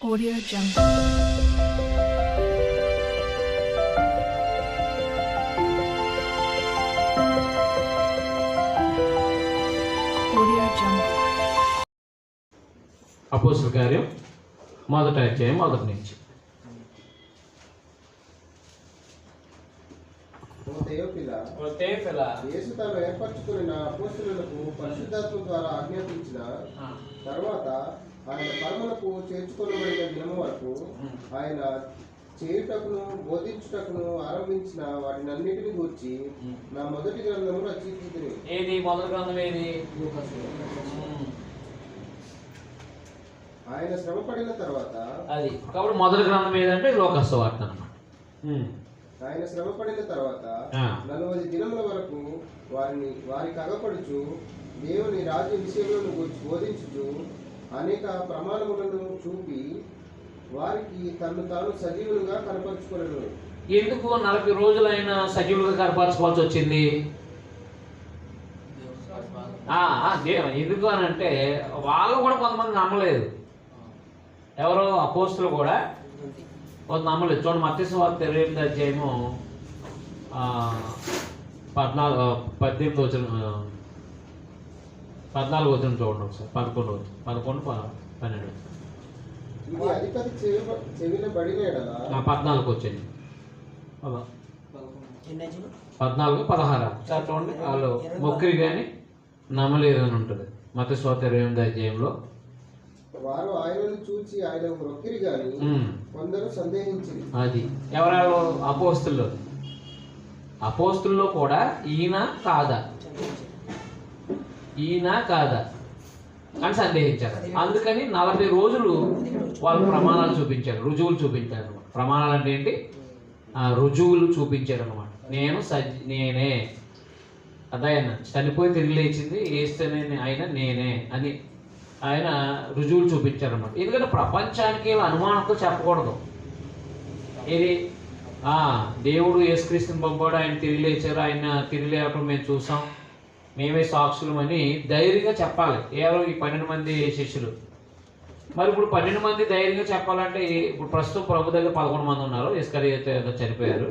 Audio Jungle. Audio Jungle. అపోస్తల కార్యం మొదటి అధ్యాయం మొదటి నుంచి. యేసు తాను ఏర్పరచుకున్న అపోస్తలులకు పరిశుద్ధాత్మ ద్వారా ఆజ్ఞాపించిన తర్వాత ఆయన పరములకు చేర్చుకొనబడిన దినము వరకు ఆయన చేయుటకును బోధించుటకును ఆరంభించిన వాటినన్నిటిని గూర్చి నా మొదటి గ్రంథము రచించుకుని. ఏది మొదటి గ్రంథం? ఏది? ఆయన శ్రమ పడిన తర్వాత అది కాబట్టి మొదటి గ్రంథం ఏదంటే లోకసువార్త అన్నమాట. ఆయన శ్రమ పడిన తర్వాత 40 దినముల వరకు వారికి అగపడుచు దేవుని రాజ్య విషయములను గూర్చి బోధించుచు అనేక ప్రమాణములను చూపి వారికి తను తాను సజీవులుగా కనపరుచుకోలేను. ఎందుకు 40 రోజులైన సజీవులుగా కనపరచుకోవాల్సి వచ్చింది? ఎందుకు అని అంటే వాళ్ళు కూడా కొంతమంది నమ్మలేదు. ఎవరో అపోస్తులు కూడా కొంత నమ్మలేదు. చూడండి, మత్తయి సువార్త 28వ అధ్యాయము 18వ వచనం చూడండి ఒకసారి. 11 12 ఇది అధిపతి చెవిన బడిన ఎడల 14 వచ్చింది. 14, 16 సార్ చూడండి. వాళ్ళు మొక్కిరి కానీ నమ్మలేదు అని ఉంటుంది మత్తయి సువార్త 28వ అధ్యాయంలో. వారు ఆయనను చూచి ఆయన మొక్కిరి గాని కొందరు సందేహించింది. అది ఎవరు? అపోస్తుల్లో కూడా ఈయన కాదా అని సందేహించారు. అందుకని 40 రోజులు వాళ్ళు ప్రమాణాలు చూపించారు, రుజువులు చూపించారు అనమాట. ప్రమాణాలు అంటే ఏంటి? రుజువులు చూపించారు అనమాట. నేనే అదైనా చనిపోయి తిరిగి లేచింది ఏస్తేనే ఆయన నేనే అని ఆయన రుజువులు చూపించారు అనమాట. ఎందుకంటే ప్రపంచానికి అనుమానంతో చెప్పకూడదు. ఇది దేవుడు యేసుక్రీస్తుని పంపాడు, ఆయన తిరిగి లేచారు, ఆయన తిరిగి లేవటం మేము చూసాం, మేమే సాక్షులమని ధైర్యంగా చెప్పాలి. ఎవరు? ఈ 12 మంది శిష్యులు. మరి ఇప్పుడు 12 మంది ధైర్యంగా చెప్పాలంటే ఇప్పుడు ప్రస్తుతం ప్రభు దగ్గర 11 మంది ఉన్నారు, ఇస్కరియోతు చనిపోయారు.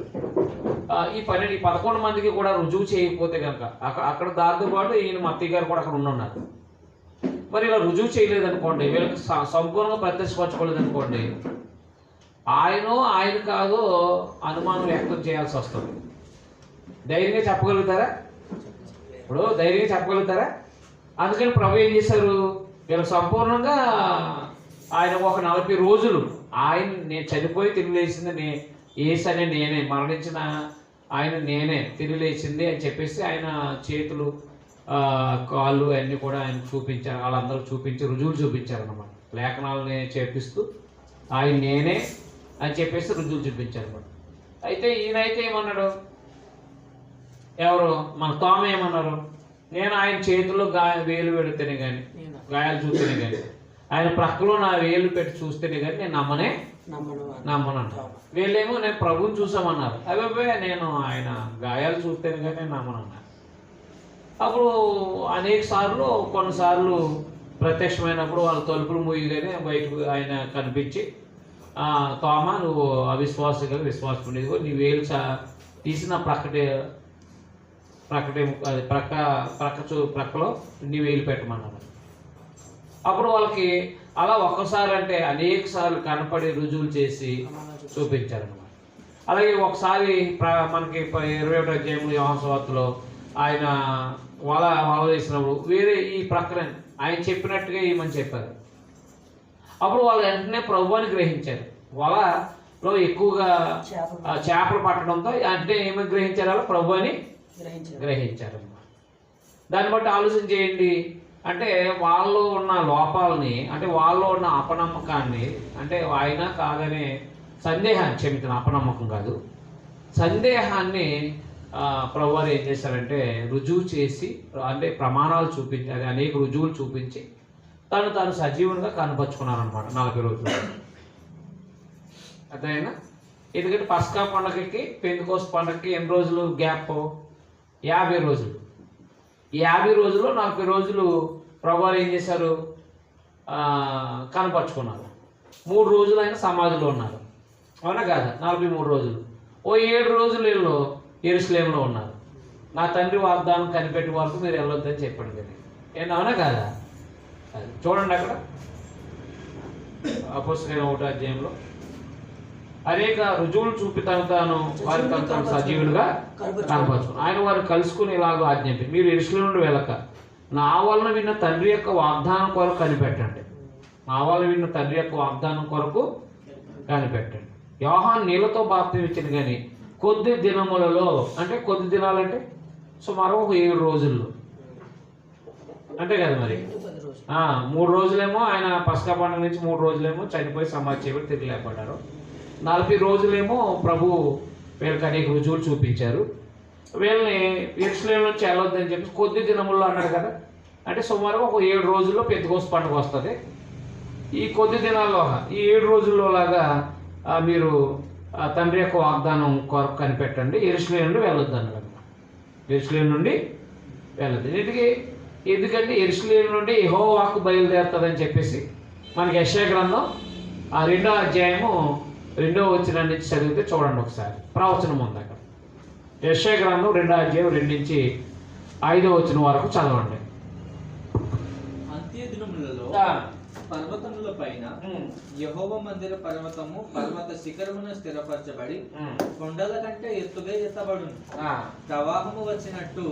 ఈ 11 మందికి కూడా రుజువు చేయకపోతే కనుక అక్కడ దాంతో పాటు ఈయన మత్తయి గారు కూడా అక్కడ ఉన్నారు. మరి ఇలా రుజువు చేయలేదనుకోండి, వీళ్ళకి సంపూర్ణంగా ప్రత్యక్షపరచుకోలేదనుకోండి, ఆయన కాదో అనుమానం వ్యక్తం చేయాల్సి వస్తుంది. ధైర్యంగా చెప్పగలుగుతారా? ఇప్పుడు ధైర్యంగా చెప్పగలుగుతారా? అందుకని ప్రభు ఏం చేశారు? వీళ్ళకి సంపూర్ణంగా ఆయన ఒక 40 రోజులు నేను చనిపోయి తిరిగి లేచింది ఏసనే నేనే, మరణించిన ఆయన నేనే, తిరిగి లేచింది అని చెప్పేసి ఆయన చేతులు కాళ్ళు అన్నీ కూడా ఆయన చూపించారు. వాళ్ళందరూ చూపించి రుజువులు చూపించారు అన్నమాట. లేఖనాలని చేపిస్తూ ఆయన నేనే అని చెప్పేసి రుజువులు చూపించారు అన్నమాట. అయితే ఈయనైతే ఏమన్నాడు? ఎవరు? మన తోమ ఏమన్నారు? నేను ఆయన చేతుల్లో వేలు పెడితేనే కానీ, గాయాలు చూస్తేనే కానీ, ఆయన ప్రక్కలో నా వేలు పెట్టి చూస్తేనే కానీ నేను నమ్మను అంటారు. వీళ్ళేమో నేను ప్రభుని చూసామన్నారు. అబ్బాయి నేను ఆయన గాయాలు చూస్తేనే కానీ నేను నమ్మను అన్నారు. అప్పుడు అనేక సార్లు కొన్నిసార్లు ప్రత్యక్షమైనప్పుడు వాళ్ళ తలుపులు మూయగానే బయటకు ఆయన కనిపించి, తోమ నువ్వు అవిశ్వాసగా విశ్వాసం ఉండేది, నీ వేలు తీసిన ప్రక్కలో నీ వేలు పెట్టమన్నారు. అప్పుడు వాళ్ళకి అలా ఒక్కసారి అంటే అనేక సార్లు కనపడి రుజువులు చేసి చూపించారన్నమాట. అలాగే ఒకసారి మనకి 21వ అధ్యాయంలో యోహాను సువార్తలో ఆయన వల వేసినప్పుడు వేరే ఈ ప్రక్కన ఆయన చెప్పినట్టుగా ఏమని చెప్పారు. అప్పుడు వాళ్ళు వెంటనే ప్రభువుని గ్రహించారు. వలలో ఎక్కువగా చేపలు పట్టడంతో అంటే ఏమని గ్రహించారు? అలా ప్రభువుని గ్రహించారు. దాన్ని బట్టి ఆలోచన చేయండి. అంటే వాళ్ళు ఉన్న లోపాలని, అంటే వాళ్ళు ఉన్న అపనమ్మకాన్ని, అంటే ఆయన కాదనే సందేహాన్ని, క్షమించిన అపనమ్మకం కాదు, సందేహాన్ని ప్రభువారు ఏం చేశారంటే రుజువు చేసి, అంటే ప్రమాణాలు చూపించి, అది అనేక రుజువులు చూపించి తాను సజీవునిగా కనపరుచుకున్నారనమాట 40 రోజులు. అదేనా? ఎందుకంటే పస్కా పండుగకి పెంతెకోస్తు పండుగకి ఎన్ని రోజులు గ్యాప్? 50 రోజులు. ఈ 50 రోజుల్లో 40 రోజులు ప్రభువారు ఏం చేశారు? కనపరుచుకున్నారు. 3 రోజులు ఆయన సమాధిలో ఉన్నారు, అవునా కాదా? 43 రోజులు. ఓ 7 రోజులు వీళ్ళు యెరూషలేములో ఉన్నారు. నా తండ్రి వాగ్దానం కనిపెట్టి వరకు మీరు వెళ్ళొద్దని చెప్పండి కదా, ఏంటి, అవునా కాదా? అది చూడండి అక్కడ అపోస్తలుల 1వ అధ్యాయంలో అనేక రుజువులు చూపి తాను వారి తాను సజీవులుగా కనపరుచుకుని ఆయన వారు కలుసుకుని ఇలాగ ఆజ్ఞాపించి, మీరు యెరూషలేము నుండి వెళ్ళక నా వలన విన్న తండ్రి యొక్క వాగ్దానం కొరకు కనిపెట్టండి. నా వలన విన్న తండ్రి యొక్క వాగ్దానం కొరకు కనిపెట్టండి. యోహాను నీళ్ళతో బాప్తిసం ఇచ్చింది, కానీ కొద్ది దినములలో, అంటే కొద్ది దినాలంటే సుమారు ఒక 7 రోజుల్లో, అంతే కదా మరి. 3 రోజులేమో ఆయన పస్కా పండుగ నుంచి 3 రోజులేమో చనిపోయి సమాధి చేయబడి తిరిగి లేపడ్డారు. 40 రోజులేమో ప్రభు వీళ్ళకి అనేక రుజువులు చూపించారు. వీళ్ళని యెరూషలేము నుంచి వెళ్ళొద్దని చెప్పి కొద్ది దినముల్లో అన్నాడు కదా, అంటే సుమారు ఒక 7 రోజుల్లో పెంతెకోస్తు పండుగ వస్తుంది. ఈ కొద్ది దినాల్లో ఈ 7 రోజుల్లో లాగా మీరు తండ్రి యొక్క వాగ్దానం కొరకు కనిపెట్టండి, యెరూషలేము నుండి వెళ్ళొద్దు అన్నాడు. యెరూషలేము నుండి వెళ్ళొద్దు. ఎందుకంటే యెరూషలేము నుండి యెహోవా వాక్కు బయలుదేరుతుందని చెప్పేసి మనకి యెషయా గ్రంథం 2వ అధ్యాయము 2వ వచనం నుంచి చదివితే చూడండి ఒకసారి. ప్రవచనం ఉంది అక్కడ. యెషయా గ్రంథం 2వ అధ్యాయం 2 నుంచి 5వ వచనం వరకు చదవండి. అంత్య దినములలో పర్వతముల పైన యెహోవా మందిర పర్వతము పర్వత శిఖరమున స్థిరపరచబడి కొండల కంటే ఎత్తుగా ఎత్తబడును. ప్రవాహము వచ్చినట్టు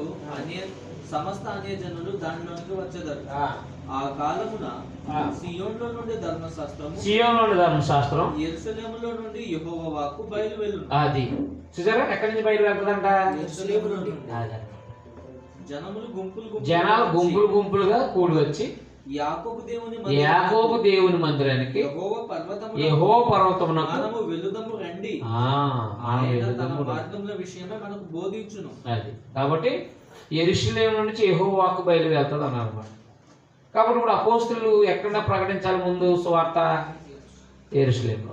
సమస్త అన్యజనులు దానిలోనికి వచ్చేదారు. ఆ కాలమున సియోనులో నుండి ధర్మశాస్త్రం యెరూషలేములో నుండి యెహోవా వాక్కు బయలు వెళ్ళును. అది చూసారా, ఎక్కడి నుంచి బయలు వెళ్తుందంట? జనాలు గుంపులు గుంపులుగా కూడి వచ్చి యాకోబు దేవుని మందిరానికి యెహోవా పర్వతమునకు మనకు బోధించును. అది కాబట్టి యెరూషలేము నుంచి యెహోవా వాక్కు బయలు వెళ్తుంది అన్నారు అన్నమాట. కాబట్టి ఇప్పుడు అపోస్తలులు ఎక్కడ ప్రకటించాలి ముందు సువార్త? యెరూషలేములో.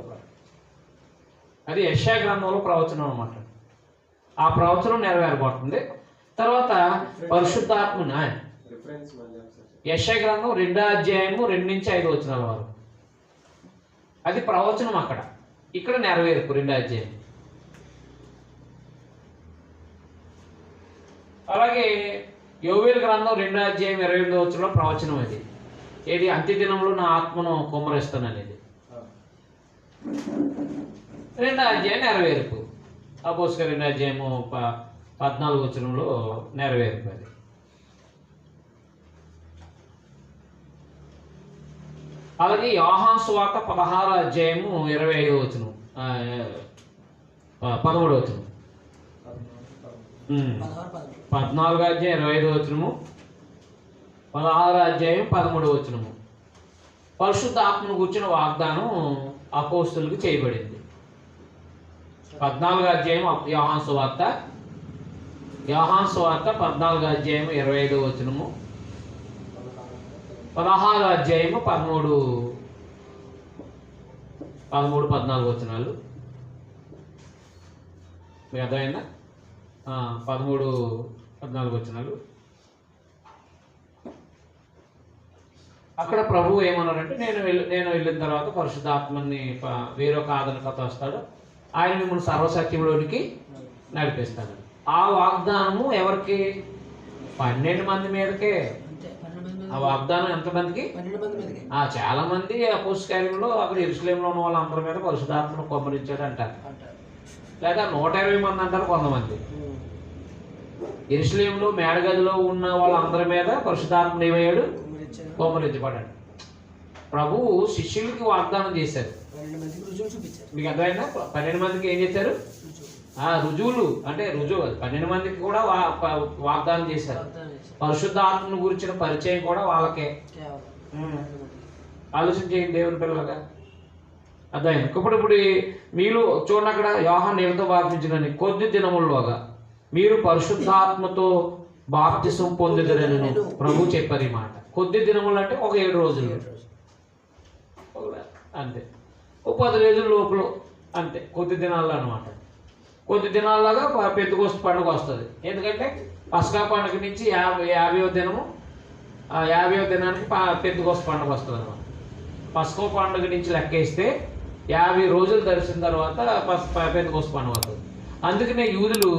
అది యెషయా గ్రంథంలో ప్రవచనం అన్నమాట. ఆ ప్రవచనం నెరవేరబోతుంది. తర్వాత పరిశుద్ధాత్మన యెషయా గ్రంథం 2వ అధ్యాయము 2 నుంచి 5 వచనాల వరకు అది ప్రవచనం. అక్కడ ఇక్కడ నెరవేర్పు 2వ అధ్యాయం. అలాగే యోవేలు గ్రంథం 2వ అధ్యాయం 28వ వచనంలో ప్రవచనం అది. ఏది? అంత్యదినంలో నా ఆత్మను కుమ్మరిస్తాననేది. 2వ అధ్యాయం నెరవేర్పు. అపోస్తలుల 2వ అధ్యాయము 14వ వచనంలో నెరవేర్పు అది. అలాగే యోహాను సువార్త 16వ అధ్యాయము 25వ వచనం 13వ వచనం 14వ అధ్యాయం 25వ వచనము 16వ అధ్యాయం 13వ వచనము పరిశుద్ధ ఆత్మను కూర్చున్న వాగ్దానం అపోస్తలులకు చేయబడింది. 14వ అధ్యాయం యోహాను సువార్త 14వ అధ్యాయం 25వ వచనము 16వ అధ్యాయము 13, 14 వచనాలు మీకు అర్థమైందా? 13, 14 వచనాలు. అక్కడ ప్రభువు ఏమన్నారంటే, నేను వెళ్ళిన తర్వాత పరిశుద్ధాత్మని వేరొక ఆదరణకత వస్తాడు, ఆయన మిమ్మల్ని సర్వసత్యంలోనికి నడిపిస్తాడు. ఆ వాగ్దానము ఎవరికి? 12 మంది మీదకే. ఆ వాగ్దానం ఎంతమందికి? చాలా మంది అపోస్తలుల కార్యంలో అక్కడ యెరూషలేములో ఉన్న వాళ్ళందరి మీద పరిశుద్ధాత్మను కుమ్మరించాడు అంటారు. లేదా 120 మంది అంటారు కొంతమంది. యెరూషలేములో మేడగదిలో ఉన్న వాళ్ళందరి మీద పరిశుద్ధాత్మ ఏమయ్యాడు? కుమ్మరించబడ్డాడు. ప్రభువు శిష్యులకి వాగ్దానం చేశారు. మీకు అర్థమైందా? 12 మందికి ఏం చేశారు? రుజువులు, అంటే రుజువు 12 మందికి కూడా వాగ్దానం చేశారు. పరిశుద్ధాత్మను గురించిన పరిచయం కూడా వాళ్ళకే. ఆలోచన చేయండి దేవుని పిల్లలుగా. అర్థమైంది. ఇప్పుడు మీరు చూడండి, అక్కడ యోహాను నీళ్ళతో బాప్తించినని కొద్ది దినముల్లోగా మీరు పరిశుద్ధాత్మతో బాప్తిసం పొందుదరని ప్రభు చెప్పారు. ఈ మాట కొద్ది దినములు అంటే ఒక 7 రోజులు అంతే, ఒక 10 రోజుల లోపల అంతే, కొద్ది దినాల్లో అనమాట. కొద్ది దినాల్లాగా పెంతెకోస్తు పండుగ వస్తుంది. ఎందుకంటే పస్కా పండుగ నుంచి 50వ దినము, 50వ దినానికి పెంతెకోస్తు పండుగ వస్తుంది అనమాట. పస్కో పండుగ నుంచి లెక్కేస్తే 50 రోజులు దర్శిన తర్వాత పెంతెకోస్తు పండుగ అవుతుంది. అందుకనే యూదులు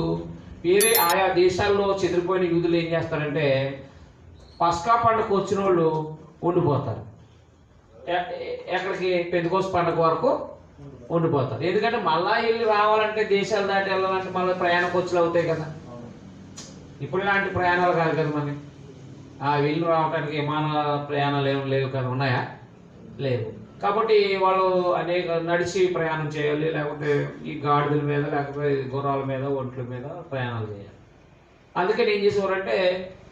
వేరే ఆయా దేశాల్లో చెదిరిపోయిన యూదులు ఏం చేస్తారంటే పస్కా పండుగకు వచ్చిన వాళ్ళు ఉండిపోతారు. ఎక్కడికి? పెంతెకోస్తు పండుగ వరకు ఉండిపోతారు. ఎందుకంటే మళ్ళా వెళ్ళి రావాలంటే దేశాలు దాటి వెళ్ళాలంటే మళ్ళీ ప్రయాణ ఖర్చులు అవుతాయి కదా. ఇప్పుడు ఇలాంటి ప్రయాణాలు కాదు కదా మనకి. వెళ్ళి రావడానికి విమాన ప్రయాణాలు ఏమి లేవు కదా, ఉన్నాయా? లేవు. కాబట్టి వాళ్ళు అనేక నడిచి ప్రయాణం చేయాలి, లేకపోతే ఈ గాడిదల మీద, లేకపోతే గుర్రాల మీద, ఒంట్ల మీద ప్రయాణాలు చేయాలి. అందుకని ఏం చేసేవారంటే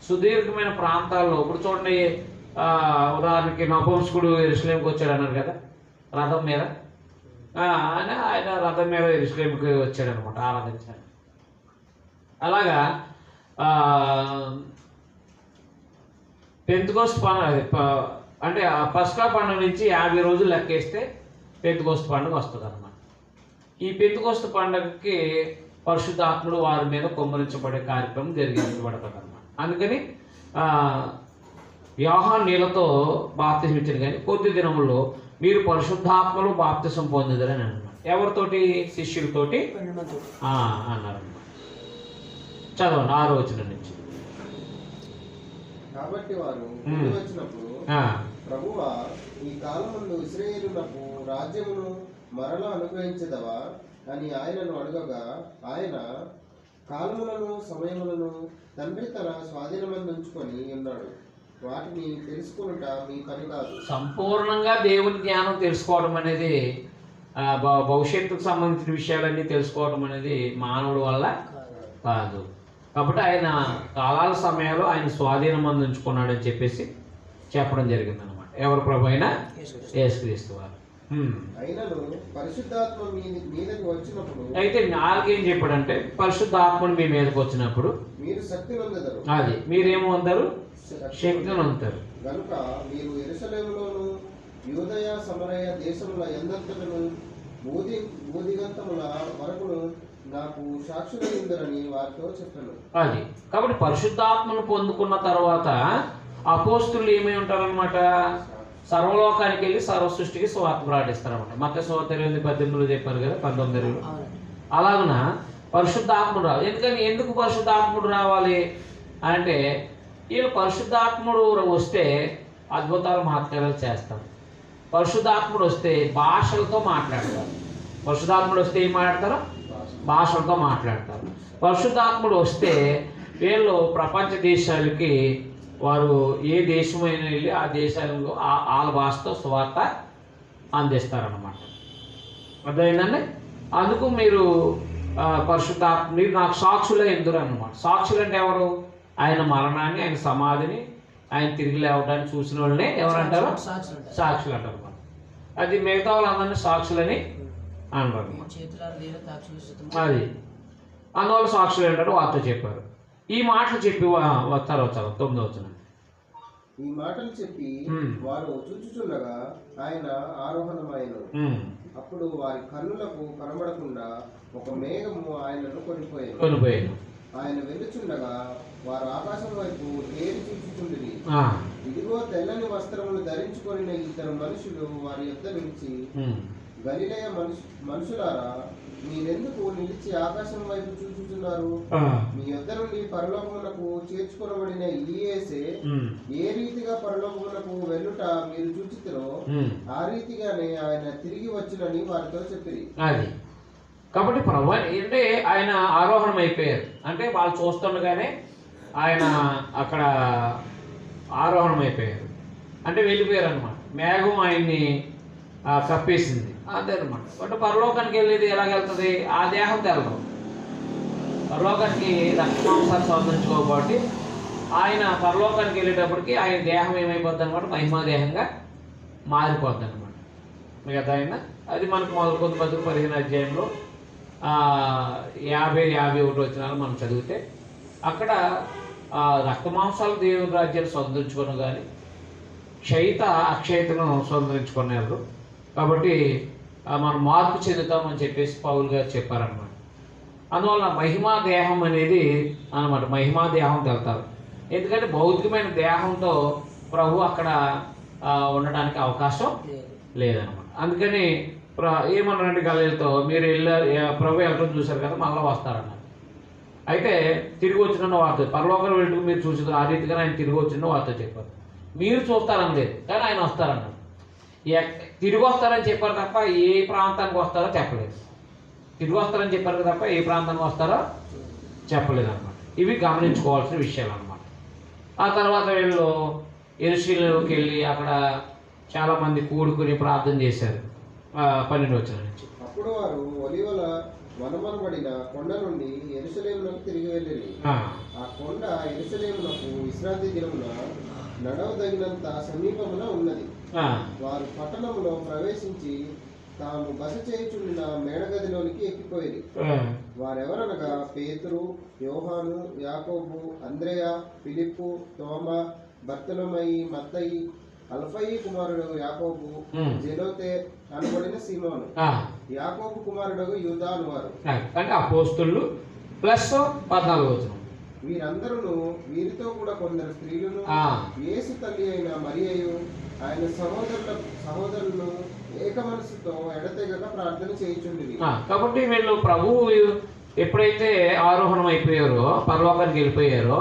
సుదీర్ఘమైన ప్రాంతాల్లో, ఇప్పుడు చూడండి ఉదాహరణకి నపుంసకుడు యెరూషలేముకి వచ్చాడు అన్నారు కదా రథం మీద. ఆయన రథం మీద యెరూషలేముకి వచ్చాడు అనమాట ఆరాధించాడు. అలాగా పెంతెకోస్తు పండుగ అంటే పస్కా పండుగ నుంచి 50 రోజులు లెక్కేస్తే పెంతెకోస్తు పండుగ వస్తుంది అన్నమాట. ఈ పెంతెకోస్తు పండుగకి పరిశుద్ధాత్ముడు వారి మీద కుమ్మరించబడే కార్యక్రమం జరిగించబడుతుంది అన్నమాట. అందుకని యోహాను నీళ్ళతో బాప్తిసం ఇచ్చాడు, కానీ కొద్ది దినముల్లో మీరు పరిశుద్ధాత్మలు బాప్తిసం పొందుదరని అన్నమాట. ఎవరితోటి? శిష్యులతోటి అన్నారన్నమాట. చదవండి 6వ వచనం నుంచి. కాబట్టి వారు వచ్చినప్పుడు ప్రభువా, ఈ కాలముందు ఇశ్రాయేలునకు రాజ్యమును మరలా అనుగ్రహించదవా అని ఆయనను అడగగా, ఆయన కాలములను సమయములను తండ్రి తన స్వాధీనమందు ఉంచుకొని ఉన్నాడు, వాటిని తెలుసుకునుట మీ పని కాదు. సంపూర్ణంగా దేవుని జ్ఞానం తెలుసుకోవడం అనేది, భవిష్యత్తుకు సంబంధించిన విషయాలన్నీ తెలుసుకోవడం అనేది మానవుడి వల్ల కాదు. కాబట్టి ఆయన కాలాల సమయంలో ఆయన స్వాధీనం అందించుకున్నాడని చెప్పేసి చెప్పడం జరిగింది అనమాట. ఎవరు? ప్రభు అయినా యేసుక్రీస్తు వారు. అయితే నాలుగేం చెప్పాడంటే పరిశుద్ధాత్మను మీ మీదకి వచ్చినప్పుడు అది మీరేమో అంటారు? శక్తిని అంటారు. కనుక మీరు యెరూషలేములోను యూదయ సమరయ దేశముల యందంతటను బూదిగంతముల వరకును నాకు సాక్షులైందరని వారితో చెప్పాను. అది కాబట్టి పరిశుద్ధాత్మను పొందుకున్న తర్వాత అపోస్తులు ఏమై ఉంటారనమాట? సర్వలోకానికి వెళ్ళి సర్వ సృష్టికి స్వార్థ ప్రకటిస్తారనమాట. మత్తయి 8:18 చెప్పారు కదా, 19. అలాగున పరిశుద్ధాత్ముడు రావాలి. ఎందుకు పరిశుద్ధాత్ముడు రావాలి అంటే వీళ్ళు పరిశుద్ధాత్ముడు వస్తే అద్భుతాలు మహత్కారాలు చేస్తారు. పరిశుద్ధాత్ముడు వస్తే భాషలతో మాట్లాడతారు. పరిశుద్ధాత్ముడు వస్తే ఏం మాట్లాడతారు? భాషలతో మాట్లాడతారు. పరిశుద్ధాత్ముడు వస్తే వీళ్ళు ప్రపంచ దేశాలకి వారు ఏ దేశమైనా వెళ్ళి ఆ దేశాలలో వాళ్ళ భాషతో స్వార్థ అందిస్తారన్నమాట. అర్థమైందండి? అందుకు మీరు మీరు నాకు సాక్షులే ఎందురు అన్నమాట. సాక్షులు అంటే ఎవరు? ఆయన మరణాన్ని, ఆయన సమాధిని, ఆయన తిరిగి లేవడాన్ని చూసిన వాళ్ళని ఎవరంటారు? సాక్షులు అంటారు. అది మిగతా వాళ్ళందరినీ సాక్షులని అంటారు. అది అందువల్ల సాక్షులు అంటారు. వార్త చెప్పారు. ఈ మాటలు చెప్పి వస్తారు 9వ వచనం. ఈ మాటలు చెప్పి వారు చూచుచుండగా ఆయన ఆరోహణమైనను. అప్పుడు వారి కన్నులకు కనబడకుండా ఒక మేఘము ఆయనను కొనిపోయాను. ఆయన వెళ్ళుచుండగా వారు ఆకాశం వైపు తేరి చూచుచుండిరి. ఇదిగో తెల్లని వస్త్రములు ధరించుకొని 2 మనుషులు వారి యొద్ద నిలిచి, గలిలయ మనుషులారా, మీరెందుకు నిలిచి ఆకాశం వైపు చూచుచున్నారు? మీ యొద్ద నుండి పరలోకమునకు చేర్చుకొనబడిన ఈ యేసే ఏ రీతిగా పరలోకమునకు వెళ్ళుట మీరు చూచితిరో ఆ రీతిగానే ఆయన తిరిగి వచ్చినని వారితో చెప్పిరి. అది కాబట్టి ప్రభు అంటే ఆయన ఆరోహణం అయిపోయారు. అంటే వాళ్ళు చూస్తుండగానే ఆయన అక్కడ ఆరోహణం అయిపోయారు. అంటే వెళ్ళిపోయారు అనమాట. మేఘం ఆయన్ని కప్పేసింది. అంతే అనమాట. అంటే పరలోకానికి వెళ్ళేది ఎలాగెళ్తుంది? ఆ దేహం తెలదు. పరలోకానికి రక్తమాంసాలు స్వతంత్రించుకోబట్టి ఆయన పరలోకానికి వెళ్ళేటప్పటికి ఆయన దేహం ఏమైపోద్ది అనమాట? మహిమాదేహంగా మారిపోద్ది అనమాట. మిగతా ఆయన అది మనకు మొదలుకొంది 15 అధ్యాయంలో 50-51 వచనాలు మనం చదివితే అక్కడ రక్తమాంసాలు దేవుని రాజ్యాన్ని స్వతంత్రించుకుని కానీ క్షయిత అక్షయితను స్వతంత్రించుకున్నారు. కాబట్టి మనం మార్పు చెందుతామని చెప్పేసి పౌలు గారు చెప్పారనమాట. అందువల్ల మహిమా దేహం అనేది అనమాట. మహిమా దేహం తెలుతారు. ఎందుకంటే భౌతికమైన దేహంతో ప్రభు అక్కడ ఉండడానికి అవకాశం లేదనమాట. అందుకని ఏమన్నారంటే గలీలతో, మీరు ప్రభు వెళ్ళడం చూశారు కదా, మళ్ళీ వస్తారన్నారు. అయితే తిరిగి వచ్చిన వార్త, పరలోకం వెళ్ళటం మీరు చూసారు, ఆ రీతిగా ఆయన తిరిగి వచ్చిన వార్త చెప్పారు. మీరు చూస్తారని లేదు, కానీ ఆయన వస్తారన్నారు. తిరిగి వస్తారని చెప్పారు తప్ప ఏ ప్రాంతానికి వస్తారో చెప్పలేదు. తిరిగి వస్తారని చెప్పారు తప్ప ఏ ప్రాంతానికి వస్తారో చెప్పలేదు అనమాట. ఇవి గమనించుకోవాల్సిన విషయాలు అనమాట. ఆ తర్వాత వీళ్ళు యెరూషలేముకి వెళ్ళి అక్కడ చాలామంది కూడుకుని ప్రార్థన చేశారు. 12 వచనం నుంచి. అప్పుడు వారు ఒలీవల వనమనబడిన కొండ నుండి యెరూషలేమునకు తిరిగి వెళ్ళిరి. ఆ కొండ యెరూషలేమునకు విశ్రాంతి దినమున నడవదగినంత సమీపమున ఉన్నది. వారు పట్టణంలో ప్రవేశించి తాము బస చేయుచున్న మేడగదిలోనికి ఎక్కిపోయి వారెవరనగా పేతురు, యోహాను, యాకోబు, అంద్రెయ, ఫిలిప్పు, తోమా, బర్తొలొమయి, మత్తయి, అల్ఫయి కుమారుడు యాకోబు, జెలోతే అనబడిన సీమోను, యాకోబు కుమారుడు యూదా అనువారు. అంటే అపోస్తలులు ప్లస్ 14 వచనం. వీరందరూ వీరితో కూడా కొందరు స్త్రీలను, యేసు తల్లి అయిన మరియయు ఆయన సహోదరులను ఏక మనసుతో ఎడతెగక ప్రార్థన చేయుచుండిరి. కాబట్టి వీళ్ళు ప్రభువు ఎప్పుడైతే ఆరోహణం అయిపోయారో, పరలోకానికి వెళ్ళిపోయారో,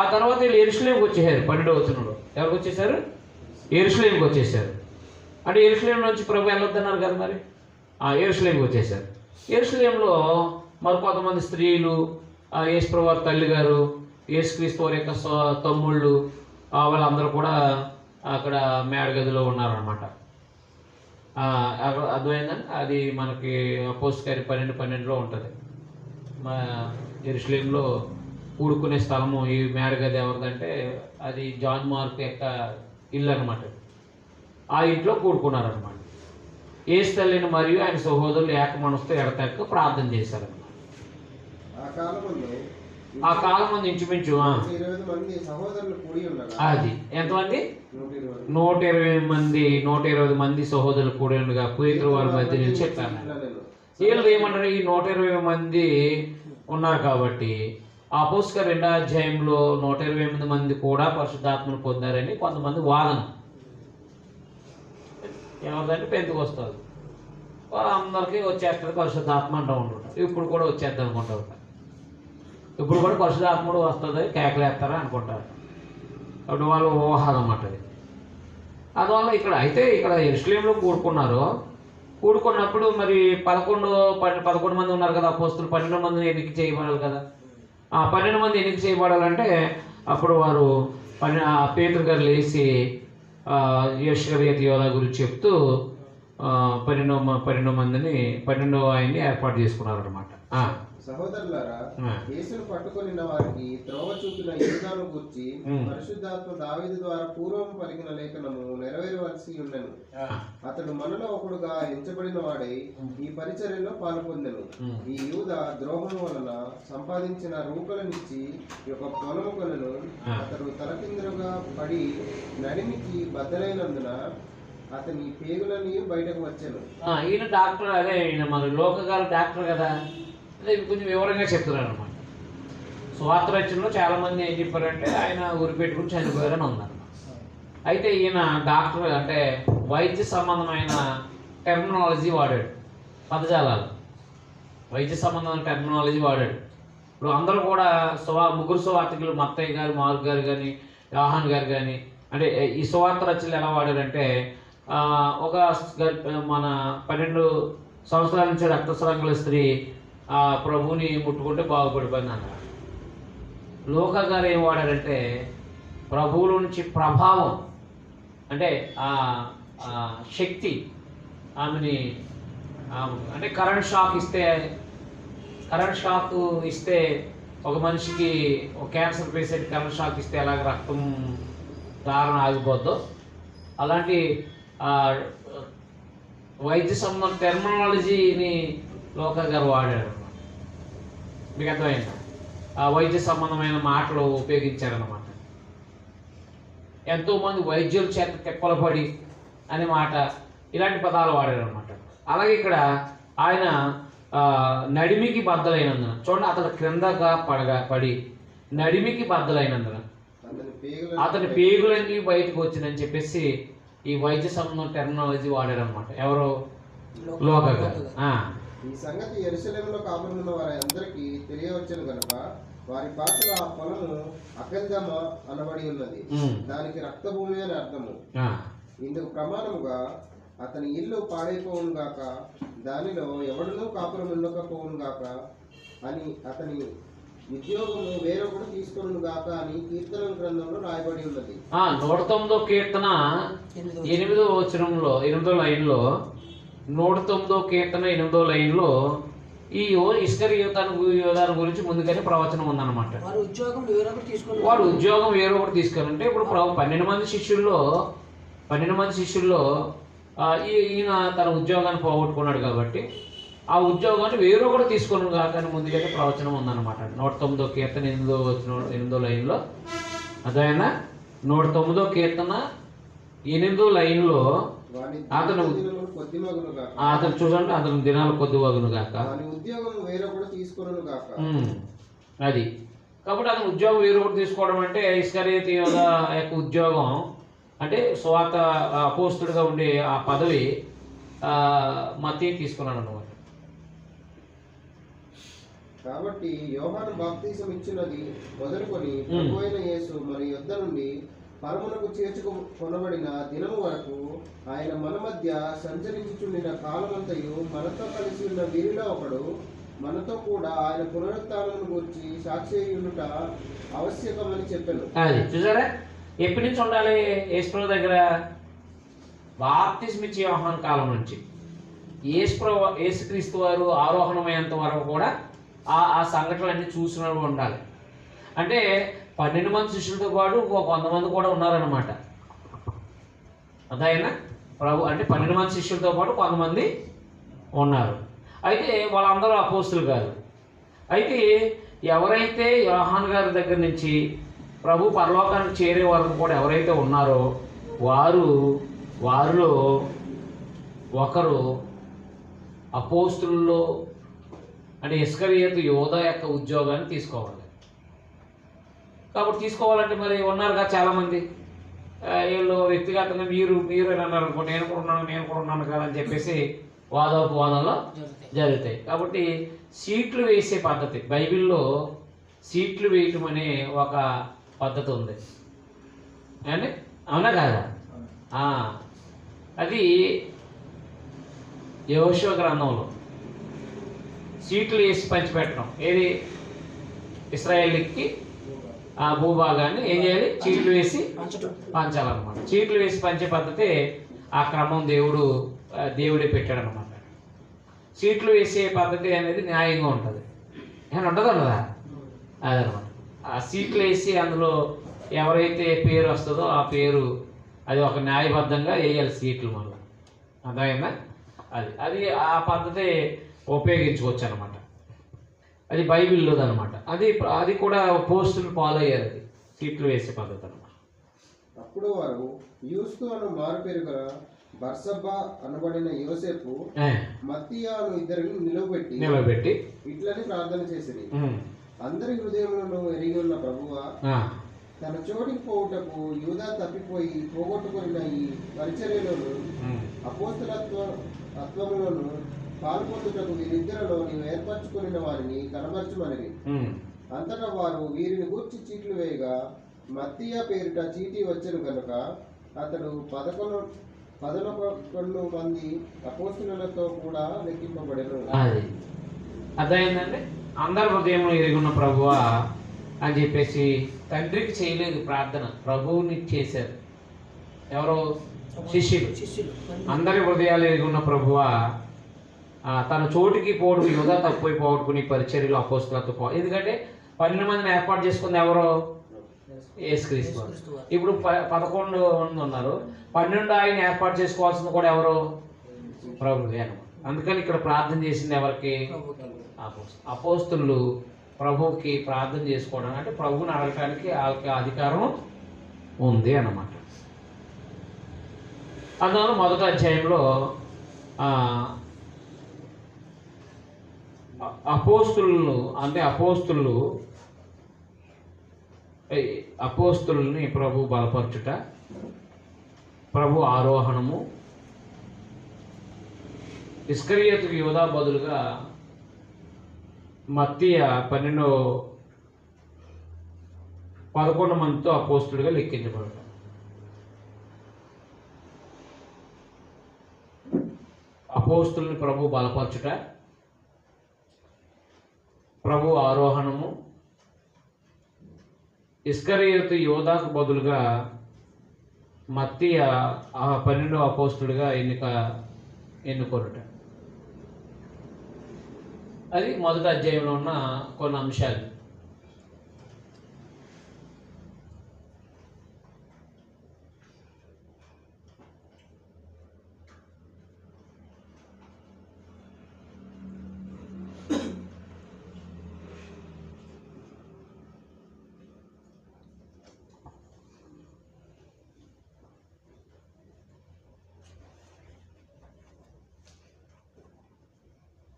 ఆ తర్వాత వీళ్ళు యెరూషలేముకి వచ్చేసారు. 12వ వచనంలో ఎవరికి వచ్చేసారు? యెరూషలేముకి వచ్చేసారు. అంటే యెరూషలేం నుంచి ప్రభు వెళ్ళొద్దన్నారు కదా, మరి యెరూషలేముకి వచ్చేసారు. యెరూషలేంలో మరి కొంతమంది స్త్రీలు, యేసుప్రభు వారి తల్లి గారు, యేసుక్రీస్తు వారి యొక్క తమ్ముళ్ళు, వాళ్ళందరూ కూడా అక్కడ మేడగదిలో ఉన్నారనమాట. అర్థమైందని అది మనకి అపోస్తలుల 12:12 ఉంటుంది. మా యెరూషలేంలో కూడుకునే స్థలము ఈ మేడగది ఎవరిదంటే అది జాన్ మార్క్ యొక్క ఇల్లు అనమాట. ఆ ఇంట్లో కూడుకున్నారనమాట. యేసు తల్లిని మరియు ఆయన సహోదరులు ఏక మనసుతో ఎడతెగక ప్రార్థన చేశారనమాట. ఆ కాలం మంది ఇంచుమించు 120 మంది సహోదరులు కూడి ఉన్నారు. అది ఎంతమంది? 120 మంది సహోదరులు కూడి ఉండగా పేతురు వారి మధ్య నుంచి చెప్పాను. వీళ్ళు ఏమన్నారు? ఈ 120 మంది ఉన్నారు కాబట్టి అపోస్తలుల 2వ అధ్యాయంలో 128 మంది కూడా పరిశుద్ధాత్మను పొందారని కొంతమంది వాదన. ఏమంటే పెంతెకొస్తేలు వాళ్ళందరికీ వచ్చేస్తుంది పరిశుద్ధాత్మ అంటూ ఉంటుంటారు. ఇప్పుడు కూడా వచ్చేద్దాం అనుకుంటూ ఉంటారు. ఇప్పుడు కూడా పరిశుద్ధాత్ముడు వస్తుంది కేకలేస్తారా అనుకుంటారు. అప్పుడు వాళ్ళు ఊహ అన్నమాట. అందువల్ల ఇక్కడ యెరూషలేములో కూడుకున్నప్పుడు మరి 11 మంది ఉన్నారు కదా అపోస్తలులు. 12 మందిని ఎన్నిక చేయబడాలి కదా. ఆ 12 మంది ఎన్నిక చేయబడాలంటే అప్పుడు వారు పేతురు గారు లేచి యోధ గురించి చెప్తూ 12 ఆయన్ని ఏర్పాటు చేసుకున్నారు అనమాట. సహోదరులారా, యేసును పట్టుకొనిన వారికి త్రోవ చూపిన యూదాను గూర్చి పరిశుద్ధాత్మ దావీదు ద్వారా పూర్వం పలికిన లేఖనము నెరవేరవలసి ఉన్నను. అతడు మనలో ఒకడుగా ఎంచబడిన వాడై ఈ పరిచర్యలో పాల్పొందెను. ఈ యూద ద్రోహం వలన సంపాదించిన రూకలనిచ్చి ఒక పొలము కొనెను. అతడు తలకిందులుగా పడి నడిమికి బద్దలైనందున అతని పేగులని బయటకు వచ్చాను. ఈయన డాక్టర్, అదే ఈయన మన లోక గారు డాక్టర్ కదా, అదే కొంచెం వివరంగా చెప్తున్నారు అనమాట. స్వార్థ రచనలో చాలామంది ఏం చెప్పారంటే ఆయన ఉరి పెట్టుకుని చనిపోయారని ఉన్నారు. అయితే ఈయన డాక్టర్ అంటే వైద్య సంబంధమైన టెర్మినాలజీ వాడాడు, పదజాలాలు వైద్య సంబంధమైన టెర్మినాలజీ వాడాడు. ఇప్పుడు అందరూ కూడా ముగ్గురు సువార్తికులు, మత్తయ్య గారు, మార్క్ గారు కానీ, యోహాన్ గారు కానీ, అంటే ఈ సువార్త రచనలు ఎలా వాడారంటే ఒక మన 12 సంవత్సరాల నుంచి రక్తస్రావం స్త్రీ ప్రభువుని ముట్టుకుంటే బాగుపడిపోయింది అన్నారు. లోక గారు ఏం వాడారంటే ప్రభువుల నుంచి ప్రభావం అంటే శక్తి ఆమెని అంటే కరెంట్ షాక్ ఇస్తే ఒక మనిషికి ఒక క్యాన్సర్ పేషెంట్ కరెంట్ షాక్ ఇస్తే ఎలాగ రక్తం ధారణ ఆగిపోద్దో అలాంటి వైద్య సంబంధ టెర్మినాలజీని లోక గారు వాడారు. మీకు అర్థమైంది? వైద్య సంబంధమైన మాటలు ఉపయోగించారన్నమాట. ఎంతోమంది వైద్యుల చేత తిప్పలపడి అనే మాట, ఇలాంటి పదాలు వాడారనమాట. అలాగే ఇక్కడ ఆయన నడిమికి బద్దలైనందున, చూడండి, అతను క్రిందగా పడి నడిమికి బద్దలైనందున అతని పేగులన్నీ బయటకు వచ్చిందని చెప్పేసి ఈ వైద్య సంబంధం టెర్మినాలజీ వాడారు అనమాట. ఎవరు? లోక గారు. ఈ సంగతి యెరూషలేములో కాపురమున్న వారందరికీ తెలియవచ్చును గనుక వారి భాషలో ఆ పొలము అకెల్దమ అనబడి ఉన్నది. దానికి రక్తభూమి అని అర్థము. ఇందుకు ప్రమాణముగా అతని ఇల్లు పాడైపోవును గాక, దానిలో ఎవడునూ కాపురం ఉండకపోవును గాక అని, అతని ఉద్యోగము వేరొకడు తీసుకొను గాక అని కీర్తన గ్రంథంలో రాయబడి ఉన్నది. 109వ కీర్తన 8వ వచనంలో 8వ లైన్లో 109వ కీర్తన 8వ లైన్లో ఈ ఇస్కరియోతు గురించి ముందుగానే ప్రవచనం ఉందన్నమాట. వాడు ఉద్యోగం వేరొకటి తీసుకొని అంటే ఇప్పుడు 12 మంది శిష్యుల్లో ఈయన తన ఉద్యోగాన్ని పోగొట్టుకున్నాడు కాబట్టి ఆ ఉద్యోగాన్ని వేరొకటి తీసుకొని కాకని ముందుగానే ప్రవచనం ఉందన్నమాట. 109వ కీర్తన 8వ లైన్లో అదైనా 109వ కీర్తన 8వ లైన్లో అతను చూడండి, అతను దినాలు కొద్ది వగును గాక, అది. కాబట్టి అతను ఉద్యోగం వేరొకటి తీసుకోవడం అంటే ఇస్కరియోతు యోధా యొక్క ఉద్యోగం అంటే స్వార్థ అపోస్తుడిగా ఉండే ఆ పదవి మత్తయి తీసుకున్నాడు అన్నమాట. కాబట్టి యోహాను బాప్తిసం ఇచ్చినది మొదలుకొని ప్రభువైన యేసు మన యొద్ద నుండి పరమునకు చేర్చుకొనబడిన దినము వరకు ఆయన మన మధ్య సంచరించుచుండిన కాలమంతయు మనతో కలిసి ఉన్న వీరిలో ఒకడు మనతో కూడా ఆయన పునరుత్థానమును గురించి సాక్షి ఉండుట ఆవశ్యకమని చెప్పాను. అది చూసారా, ఎప్పటి నుంచి ఉండాలి యేసు దగ్గర? బాప్తిసం ఇచ్చే యోహాను కాలం నుంచి యేసుక్రీస్తు వారు ఆరోహణమయ్యేంత వరకు కూడా ఆ సంఘటనలన్నీ చూసిన ఉండాలి. అంటే 12 మంది శిష్యులతో పాటు 100 మంది కూడా ఉన్నారన్నమాట. అదైనా ప్రభు అంటే 12 మంది శిష్యులతో పాటు 100 మంది ఉన్నారు. అయితే వాళ్ళందరూ అపోస్తులు కాదు. అయితే ఎవరైతే యోహాను గారి దగ్గర నుంచి ప్రభు పరలోకానికి చేరే వరకు కూడా ఎవరైతే ఉన్నారో వారిలో ఒకరు అపోస్తుల్లో అంటే ఇస్కరియోతు యోధా యొక్క ఉద్యోగాన్ని తీసుకోవాలి. కాబట్టి తీసుకోవాలంటే మరి ఉన్నారు కదా చాలామంది, వీళ్ళు వ్యక్తిగతంగా మీరు అని అన్నారు అనుకో, నేను కూడా ఉన్నాను కదా అని చెప్పేసి వాదోపవాదాలు జరుగుతాయి. కాబట్టి సీట్లు వేసే పద్ధతి, బైబిల్లో సీట్లు వేయటం అనే ఒక పద్ధతి ఉంది అండి, అవునా కాదా? అది యెహోషువ గ్రంథంలో సీట్లు వేసి పంచిపెట్టడం. ఏది? ఇశ్రాయేలుకి ఆ భూభాగాన్ని ఏం చేయాలి? చీట్లు వేసి పంచాలన్నమాట. చీట్లు వేసి పంచే పద్ధతి ఆ క్రమం దేవుడే పెట్టాడనమాట. చీట్లు వేసే పద్ధతి అనేది న్యాయంగా ఉంటుంది. ఏమైనా ఉండదా? అదనమాట. ఆ సీట్లు వేసి అందులో ఎవరైతే పేరు వస్తుందో ఆ పేరు అది ఒక న్యాయబద్ధంగా వేయాలి సీట్లు మళ్ళీ. అదైనా అది ఆ పద్ధతి ఉపయోగించుకోవచ్చు అనమాట. అది బైబిల్లోది అనమాట. అది కూడా పోస్టులు ఫాలో అయ్యారు, అది సీట్లు వేసే పద్ధతి అనమాట. అప్పుడు వారు యూస్తు అను మారు పేరు గల బర్సబ్బా అనబడిన యోసేపు మత్తీయను ఇద్దరిని నిలవబెట్టి ఇట్లని ప్రార్థన చేసిరి. అందరి హృదయములను ఎరిగి ఉన్న ప్రభువా, తన చోటికి పోవుటకు యూదా తప్పిపోయి పోగొట్టుకున్న ఈ పరిచర్యలను అపోస్తలత్వములను పాల్పొందుటకు వీరిద్దరిలో నీవు ఏర్పరచుకున్న వారిని కనబరచుమనిరి. అంతటా వారు వీరిని గూర్చి చీట్లు వేయగా మత్తీయ పేరిట చీటీ వచ్చెను గనుక అతడు 11 మంది అపోస్తలులతో కూడా లెక్కింపబడెను. అర్థమైందండి. అందరి హృదయం ఎరుగున్న ప్రభువా అని చెప్పేసి తండ్రికి చేయలేదు ప్రార్థన, ప్రభువుని చేశారు. ఎవరో? శిష్యులు. అందరి హృదయాలు ఎరుగున్న ప్రభువా, తన చోటికి పోవడం యోధా తప్పిపోయి పోగొట్టుకుని పరిచర్యలు అపోస్తలతో ఎందుకంటే 12 మందిని ఏర్పాటు చేసుకుంది ఎవరో? యేసుక్రీస్తు. ఇప్పుడు 11 మంది ఉన్నారు, 12 ఆయన ఏర్పాటు చేసుకోవాల్సింది కూడా ఎవరు? ప్రభువే. అందుకని ఇక్కడ ప్రార్థన చేసింది ఎవరికి? అపోస్తలు ప్రభువుకి ప్రార్థన చేసుకోవడానికి, అంటే ప్రభువుని అడగటానికి వాళ్ళకి అధికారం ఉంది అన్నమాట. అందువల్ల 1వ అధ్యాయంలో అపోస్తుల్ని ప్రభు బలపరచుట, ప్రభు ఆరోహణము, ఇస్కరియోతు యోధా బదులుగా మత్తీయ 11 మందితో అపోస్తులుగా లెక్కించబడతారు. అపోస్తుల్ని ప్రభు బలపరచుట, ప్రభు ఆరోహణము, ఇస్కరియోతు యోధాకు బదులుగా మత్తీయ 12వ అపోస్తులుగా ఎన్నుకొనుట. అది మొదటి అధ్యాయంలో ఉన్న కొన్ని అంశాలు.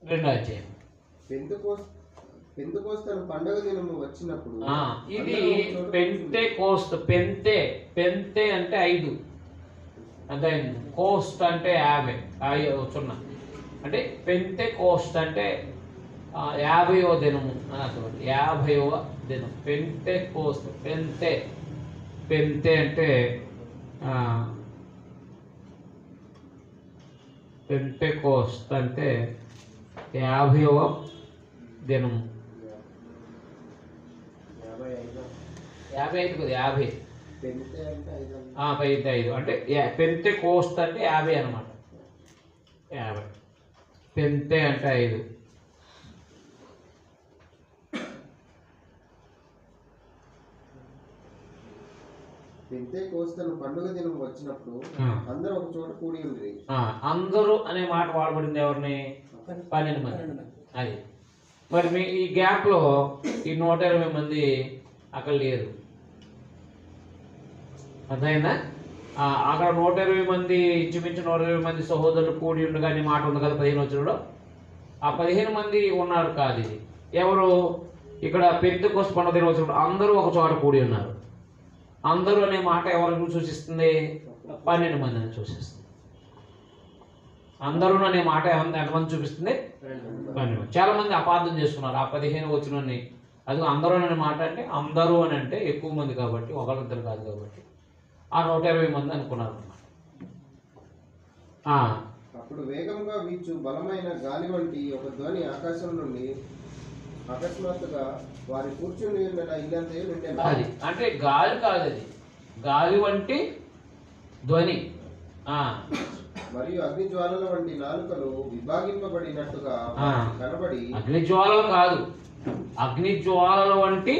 రెండో అధ్యాయం. పెంతెకోస్తు పండగ దినము వచ్చినప్పుడు ఇది పెంతెకోస్తు. పెంతె అంటే 5, అదే కోస్ట్ అంటే 50 అంటే పెంతెకోస్తు అంటే 50వ దినము అని అర్థం. 50వ దినం పెంతెకోస్తు. పెంతె అంటే పెంతెకోస్తు అంటే 50వ దినము. 55 50 55 అంటే పెంతెకోస్తు అంటే 50 అన్నమాట. 50 పెంతె అంటే 5. పెంతెకోస్తు పండుగ దినం వచ్చినప్పుడు అందరూ ఒక చోట కూడి ఉండ్రి. అందరూ అనే మాట వాడబడింది ఎవరిని? 12 మంది. అది మరి మీ ఈ గ్యాప్లో ఈ 120 మంది అక్కడ లేరు. అర్థమైందా? అక్కడ 120 మంది, ఇంచుమించు 120 మంది సహోదరులు కూడి ఉండగా అనే మాట ఉంది కదా 15 వచనంలో. ఆ 15 మంది ఉన్నారు కాదు. ఇది ఎవరు? ఇక్కడ పెంతెకోస్తు పండుగ దినం వచ్చినప్పుడు అందరూ ఒక చోట కూడి ఉన్నారు. అందరూ అనే మాట ఎవరిని సూచిస్తుంది? 12 మందిని సూచిస్తుంది. అందరూ అనే మాట ఎంతమంది చూపిస్తుంది? 12 మంది. చాలా మంది అపార్థం చేసుకున్నారు ఆ 15 వచనాన్ని. అది అందరూ అనే మాట అంటే అందరూ అని అంటే ఎక్కువ మంది కాబట్టి, ఒకరిద్దరు కాదు కాబట్టి ఆ 120 మంది అనుకున్నారు అన్నమాట. అప్పుడు వేగంగా వీచు బలమైన గాలి వంటి ఒక ధ్వని ఆకాశం నుండి అకస్మాత్తుగా వారి కూర్చుని ఉన్న ఇల్లంతా నిండెను. అది అంటే గాలి కాదు, అది గాలి వంటి ధ్వని. మరియు అగ్నిజ్వాలల వంటి నాలుకలు విభాగింపబడినట్టుగా కనబడి. అగ్నిజ్వాలలు కాదు, అగ్నిజ్వాలల వంటి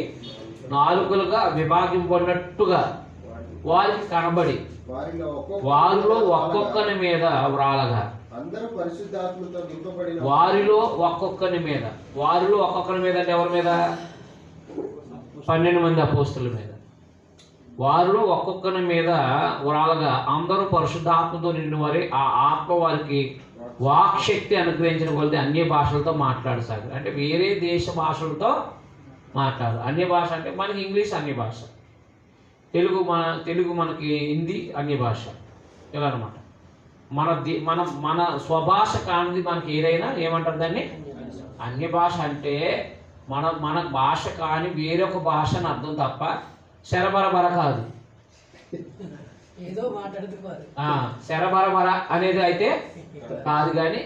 నాలుకలుగా విభాగింపబడినట్టుగా వారికి కనబడి వారిలో ఒక్కొక్కని మీద వ్రాలగా. అందరూ పరిశుద్ధాత్మతో నింపబడిన వారిలో ఒక్కొక్కని మీద. వారిలో ఒక్కొక్కరి మీద అంటే ఎవరి మీద? 12 మంది అపోస్తుల మీద. వారిలో ఒక్కొక్కరి మీద వ్రాలగా అందరూ పరిశుద్ధాత్మతో నిండిన వారి ఆ ఆత్మ వారికి వాక్శక్తి అనుగ్రహించిన కొలది అన్య భాషలతో మాట్లాడసాగారు. అంటే వేరే దేశ భాషలతో మాట్లాడు. అన్య భాష అంటే మనకి ఇంగ్లీష్ అన్య భాష, తెలుగు మనకి హిందీ అన్య భాష, ఇలా అనమాట. మన స్వభాష కానిది మనకి ఏదైనా ఏమంటారు దాన్ని? అన్య భాష. అంటే మన భాష కాని వేరొక భాష అని అర్థం తప్ప శరబరబర కాదు. ఏదో మాట్లాడుతున్నారు. శరబరబర అనేది అయితే కాదు, కానీ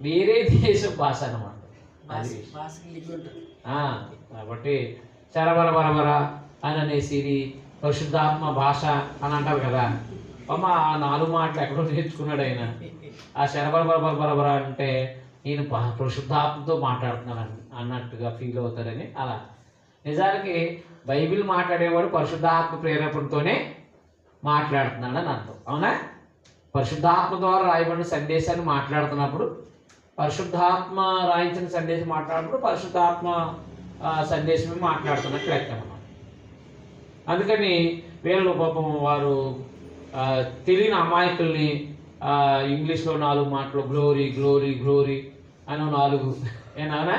వేరే దేశ భాష అన్నమాట. కాబట్టి శరబరబరబర అని అనేసి ఇది పరిశుద్ధాత్మ భాష అని అంటారు కదా. అమ్మ ఆ 4 మాటలు ఎక్కడో నేర్చుకున్నాడు ఆయన. ఆ శరబరబరబర అంటే నేను పరిశుద్ధాత్మతో మాట్లాడుతున్నాను అన్నట్టుగా ఫీల్ అవుతారని. అలా నిజానికి బైబిల్ మాట్లాడేవాడు పరిశుద్ధాత్మ ప్రేరేపణతోనే మాట్లాడుతున్నాడని అర్థం. అవునా? పరిశుద్ధాత్మ ద్వారా రాయబడిన సందేశాన్ని మాట్లాడుతున్నప్పుడు, పరిశుద్ధాత్మ రాయించిన సందేశం మాట్లాడినప్పుడు పరిశుద్ధాత్మ సందేశం మాట్లాడుతున్నట్టు లెక్క అన్నమాట. అందుకని వీళ్ళు పాపం వారు తెలియని అమాయకుల్ని ఇంగ్లీష్లో 4 మాటలు గ్లోరీ గ్లోరీ గ్లోరీ అని 4 ఏనా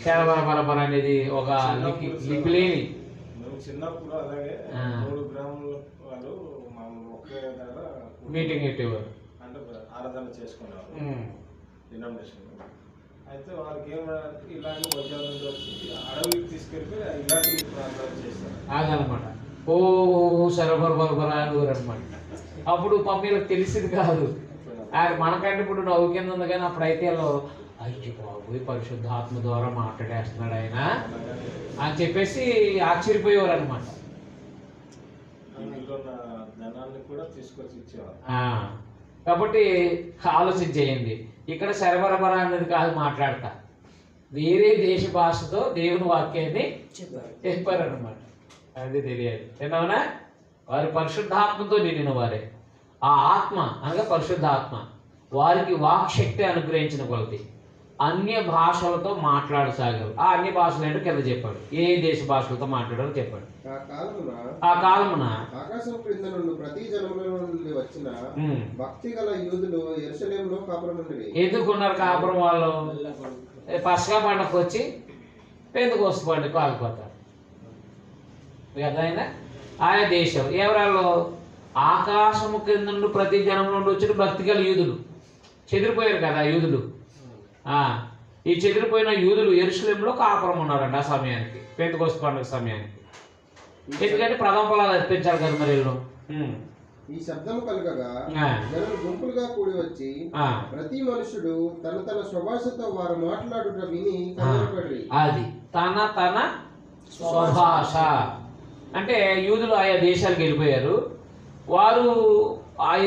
శరబరబర అనేది ఒక లిపి లేని. చిన్నప్పుడు అలాగే 3 గ్రాముల వాళ్ళు ఒకే మీటింగ్ పెట్టేవారు. అంటే ఆరాధన చేసుకునేవారు డినామినేషన్. అయితే వాళ్ళకి ఇలాంటి వజ్రాల నుంచి వచ్చి అడవికి తీసుకెళ్ళి ఇలాంటి ప్రాంతాలు చేస్తారు అదనమాట. ఓ సరబరబరబరా అనమాట. అప్పుడు మమ్మీలకు తెలిసింది కాదు. ఆయన మనకంటే ఇప్పుడు నవ్వు కింద ఉంది, కానీ అప్పుడైతే అయ్యో బాబు పరిశుద్ధాత్మ ద్వారా మాట్లాడేస్తున్నాడు ఆయన అని చెప్పేసి ఆశ్చర్యపోయేవారు అనమాట. ధనాన్ని కూడా తీసుకొచ్చి ఇచ్చేవారు. కాబట్టి ఆలోచన చేయండి. ఇక్కడ సరబరబర అనేది కాదు మాట్లాడతా, వేరే దేశ భాషతో దేవుని వాక్యాన్ని చెప్పారనమాట. అది తెలియాలి. ఏమన్నా వారి పరిశుద్ధాత్మతో నిండిన వారే. ఆ ఆత్మ అనగా పరిశుద్ధాత్మ వారికి వాక్శక్తి అనుగ్రహించిన కొలది అన్య భాషలతో మాట్లాడసాగారు. ఆ అన్య భాషలు ఏంటో కింద చెప్పాడు. ఏ దేశ భాషలతో మాట్లాడారో చెప్పాడు. ఆ కాలమున ఆకాశం క్రింద నుండి ప్రతి జనముల నుండి వచ్చిన భక్తి గల యూదులు యెరూషలేములో కాపురం నుండి. ఎందుకున్నారు కాపురం? వాళ్ళు పసగా పండగకు వచ్చి పెంతెకోస్తు పండుగ కాలిపోతారు కదా. ఆయా దేశం ఎవరాళ్ళు? ఆకాశము కింద నుండి ప్రతి జనం నుండి వచ్చిన భక్తి గల యూదులు. చెదిరిపోయారు కదా యూదులు. ఈ చెదిరిపోయిన యూదులు యెరూషలేములో కాపురం ఉన్నారంట ఆ సమయానికి, పెంతెకోస్తు పండుగ సమయానికి. ఎందుకంటే ప్రథమ ఫలాలు అర్పించాలి కదా మరి వీళ్ళు. ఈ శబ్దము కలగగా జనులు గుంపులుగా కూడి వచ్చి ప్రతి మనుషుడు తన తన స్వభాషతో వారు మాట్లాడుట విని కలవరపడి. అది తన స్వభాష అంటే యూదులు ఆయా దేశాలకు వెళ్ళిపోయారు. వారు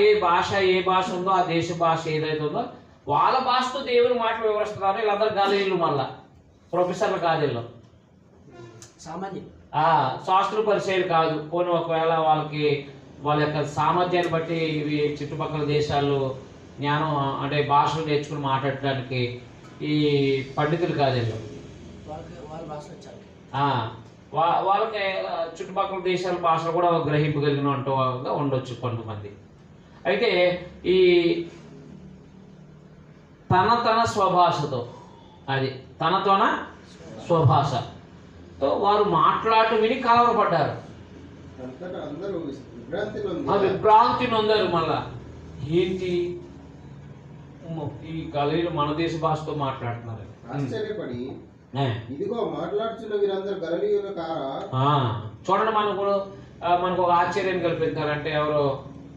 ఏ భాష ఉందో ఆ దేశ భాష ఏదైతే ఉందో వాళ్ళ భాషతో దేవుని మాటలు వివరిస్తున్నారు. వీళ్ళందరూ గాలీలు, మళ్ళా ప్రొఫెసర్లు కాదు వీళ్ళు, సామాన్యులు, శాస్త్ర పరిచయాలు కాదు. పోనీ ఒకవేళ వాళ్ళ యొక్క సామర్థ్యాన్ని బట్టి ఇవి చుట్టుపక్కల దేశాల్లో జ్ఞానం అంటే భాషలు నేర్చుకుని మాట్లాడడానికి ఈ పండితులు కాదు వీళ్ళు. వాళ్ళకి చుట్టుపక్కల దేశాల భాషలు కూడా గ్రహింపగలిగిన ఉండొచ్చు కొంతమంది. అయితే ఈ తన స్వభాషతో, అది తన స్వభాషతో వారు మాట్లాడటం విని కలవరపడ్డారు, విభ్రాంతి నొందారు. మళ్ళా ఏంటి ఈ గలీలు మన దేశ భాషతో మాట్లాడుతున్నారు. ఆశ్చర్యపడి ఇదిగో మాట్లాడుతున్న వీరందరూ గలిలీయులు కారా? చూడండి, మనకు ఒక ఆశ్చర్యం కల్పిస్తారంటే ఎవరో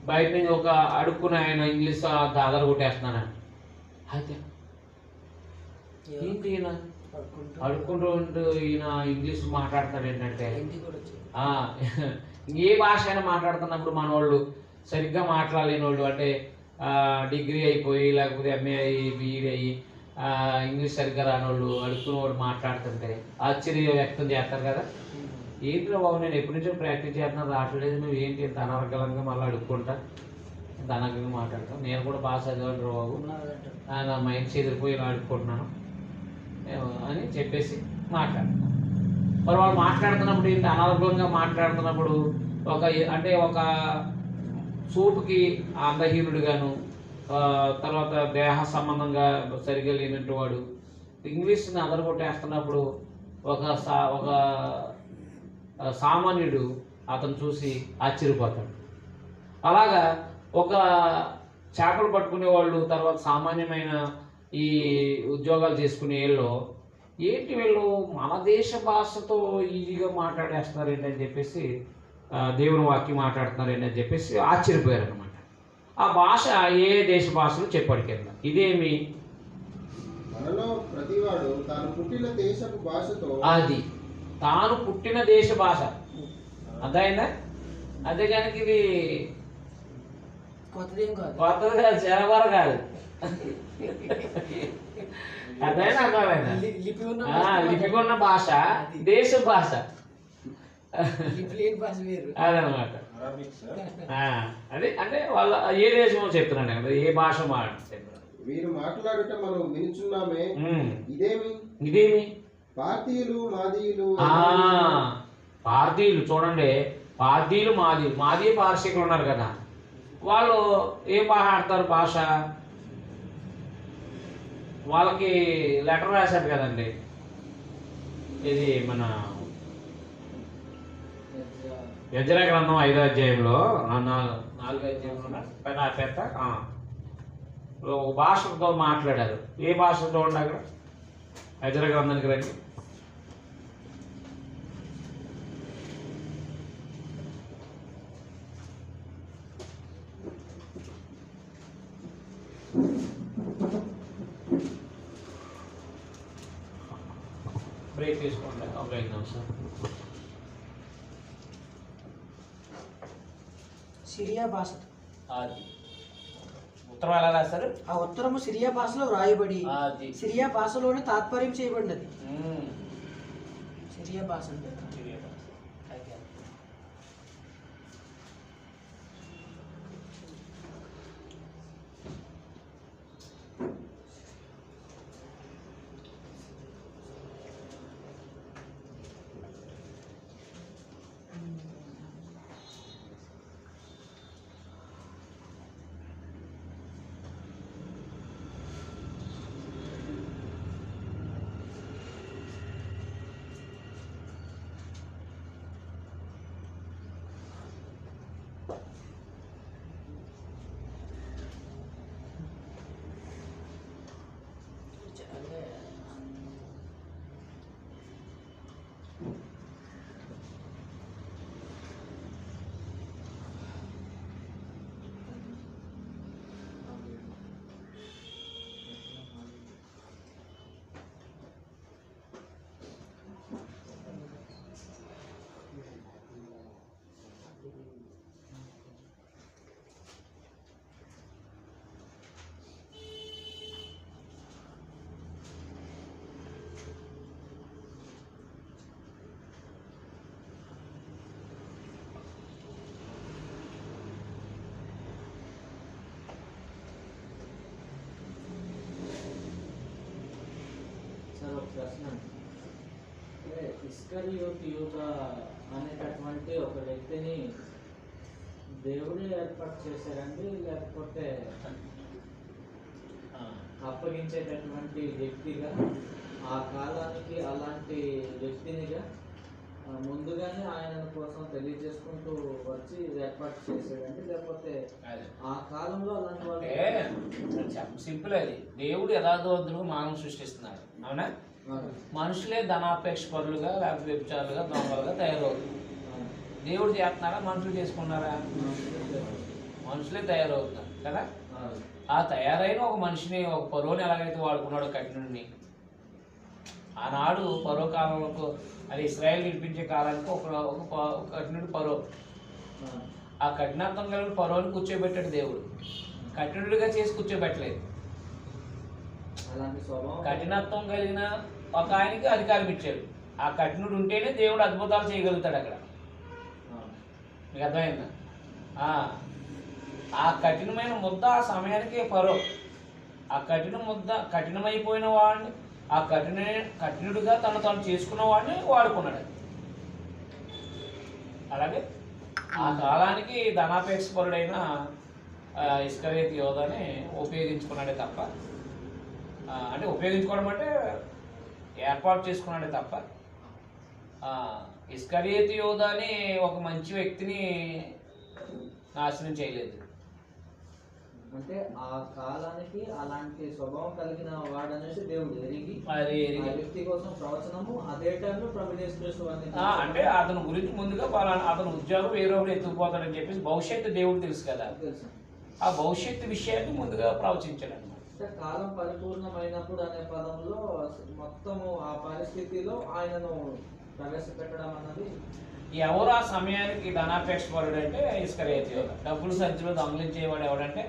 బయట నుంచి ఒక అడుక్కుని ఆయన ఇంగ్లీష్ దాదాపు కొట్టేస్తున్నాను. అయితే ఏంటి ఈయన అడుక్కుంటూ ఉంటూ ఈయన ఇంగ్లీష్ మాట్లాడతారు ఏంటంటే, ఏ భాష అయినా మాట్లాడుతున్నప్పుడు మన వాళ్ళు సరిగ్గా మాట్లాడలేని వాళ్ళు, అంటే డిగ్రీ అయిపోయి లేకపోతే ఎంఏ అయ్యి బీఈడీ అయ్యి ఇంగ్లీష్ సరిగ్గా రాని వాళ్ళు అడుక్కుని వాడు మాట్లాడుతుంటే ఆశ్చర్యం వ్యక్తం చేస్తారు కదా. ఏంటిలో బాబు నేను ఎప్పటి నుంచో ప్రాక్టీస్ చేస్తున్నాను రావట్లేదు, నువ్వు ఏంటి ఇంత అనర్గలంగా మళ్ళీ అడుక్కుంటా ఇంత అనర్గంగా మాట్లాడతాను, నేను కూడా బాగా చదివాను బాబు, నా మైండ్ చెదిరిపోయి అడుక్కుంటున్నాను అని చెప్పేసి మాట్లాడుతున్నాను. మరి వాళ్ళు మాట్లాడుతున్నప్పుడు ఇంత అనర్గంగా మాట్లాడుతున్నప్పుడు ఒక చూపుకి అందహీనుడిగాను, తర్వాత దేహ సంబంధంగా సరిగా లేనట్టు వాడు ఇంగ్లీష్ని అదరగొట్టేస్తున్నప్పుడు ఒక సామాన్యుడు అతను చూసి ఆశ్చర్యపోతాడు. అలాగా ఒక చేపలు పట్టుకునే వాళ్ళు, తర్వాత సామాన్యమైన ఈ ఉద్యోగాలు చేసుకునే వీళ్ళు ఏంటి వీళ్ళు మన దేశ భాషతో ఈజీగా మాట్లాడేస్తున్నారు ఏంటని చెప్పేసి, దేవుని వాక్యం మాట్లాడుతున్నారు ఏంటని చెప్పేసి ఆశ్చర్యపోయారు అనమాట. ఆ భాష ఏ దేశ భాషలో చెప్పాడు కింద. ఇదేమి మనలో ప్రతివాడు తాను పుట్టిన దేశపు భాషతో, అది తాను పుట్టిన దేశ భాష అర్థమైందా. అదే కానీ ఇది కొత్తది కాదు, జనవర కాదు, అదైనా అర్థమైందా. లిపిగా ఉన్న భాష దేశ భాష అదనమాట. అదే అంటే వాళ్ళ ఏ దేశమో చెప్తున్నాను కదా, ఏ భాష వీరు మాట్లాడుట మనం వినుచున్నామే. ఇదేమి పార్థీయులు మాదీయులు. పార్థీయులు చూడండి, పార్థీయులు మాదీ పార్శికులు ఉన్నారు కదా, వాళ్ళు ఏం మాట్లాడతారు భాష. వాళ్ళకి లెటర్ రాశారు కదండి, ఇది మన యెజ్రా గ్రంథం 5వ అధ్యాయంలో 4 అధ్యాయంలో పెద్ద ఒక భాషతో మాట్లాడారు. ఏ భాషతో ఉండి అక్కడ యెజ్రా గ్రంథానికి రండి. బ్రేక్ తీసుకోండి ఒక 5 నిమిషాలు. సిరియా భాష. అది ఉత్తరం ఎలా రాస్తారు? ఆ ఉత్తరము సిరియా భాషలో వ్రాయబడి అది సిరియా భాషలోనే తాత్పర్యం చేయబడినది. సిరియా భాష అంటే సిరియా భాష. అయితే సార్ ఒక ప్రశ్న. ఇస్కరియోతు యూద అనేటటువంటి ఒక వ్యక్తిని దేవుడే ఏర్పాటు చేశారండి, లేకపోతే అప్పగించేటటువంటి వ్యక్తిగా ఆ కాలానికి అలాంటి వ్యక్తినిగా ముందుగానే ఆయన కోసం తెలియజేసుకుంటూ వచ్చి ఏర్పాటు చేశాడండి, లేకపోతే ఆ కాలంలో అలాంటి వాళ్ళు? సింపుల్. అది దేవుడు యథార్థవంతుడు మానవం సృష్టిస్తున్నాడు. అవునా? మనుషులే ధనాపేక్ష పరులుగా లేకపోతే వ్యభిచారులుగా దొంగలుగా తయారవుతుంది. దేవుడు చేస్తున్నారా? మనుషులు చేసుకున్నారా? మనుషులే తయారవుతున్నారు కదా. ఆ తయారైన ఒక మనిషిని, ఒక పరువుని ఎలాగైతే వాడుకున్నాడు కఠినుడిని, ఆనాడు పరో కాలంలో అది ఇశ్రాయేల్ విడిపించే కాలానికి ఒక కఠినుడు పరో. ఆ కఠినత్వం కలిగిన పరోని కూర్చోబెట్టాడు దేవుడు. కఠినుడిగా చేసి కూర్చోబెట్టలేదు. కఠినత్వం కలిగిన ఒక ఆయనకి అధికారం ఇచ్చాడు. ఆ కఠినుడు ఉంటేనే దేవుడు అద్భుతాలు చేయగలుగుతాడు అక్కడ. మీకు అర్థమైందా? ఆ కఠినమైన ముద్ద ఆ సమయానికి పరో. ఆ కఠినమైపోయిన వాడిని, ఆ కఠినుడిగా తను చేసుకున్న వాడిని వాడుకున్నాడు. అలాగే ఆ కాలానికి ధనాపేక్ష పరుడైన ఇస్కరియోతు యోధాని ఉపయోగించుకున్నాడే తప్ప, అంటే ఉపయోగించుకోవడం అంటే ఏర్పాటు చేసుకున్నాడే తప్ప ఇస్కరియోతు యోధాని ఒక మంచి వ్యక్తిని నాశనం చేయలేదు. అంటే ఆ కాలానికి అలాంటి స్వభావం కలిగిన వాడనేసి దేవుడు ఎరిగి వ్యక్తి కోసం ప్రవచనము అదే టైంలో ప్రభుత్వ అంటే అతని గురించి ముందుగా అతను ఉద్యోగం వేరే ఎత్తుకుపోతాడని చెప్పేసి భవిష్యత్తు దేవుడు తెలుసు కదా. ఆ భవిష్యత్తు విషయాన్ని ముందుగా ప్రవచించాడు అనమాట. కాలం పరిపూర్ణమైనప్పుడు అనే పదంలో మొత్తము ఆ పరిస్థితిలో ఆయనను ప్రవేశపెట్టడం అన్నది. ఎవరు ఆ సమయానికి ధనాపేక్ష పరుడు అంటే ఇస్కరియోతు యోధ. డబ్బులు సంచిలో దొంగలించేవాడు ఎవడంటే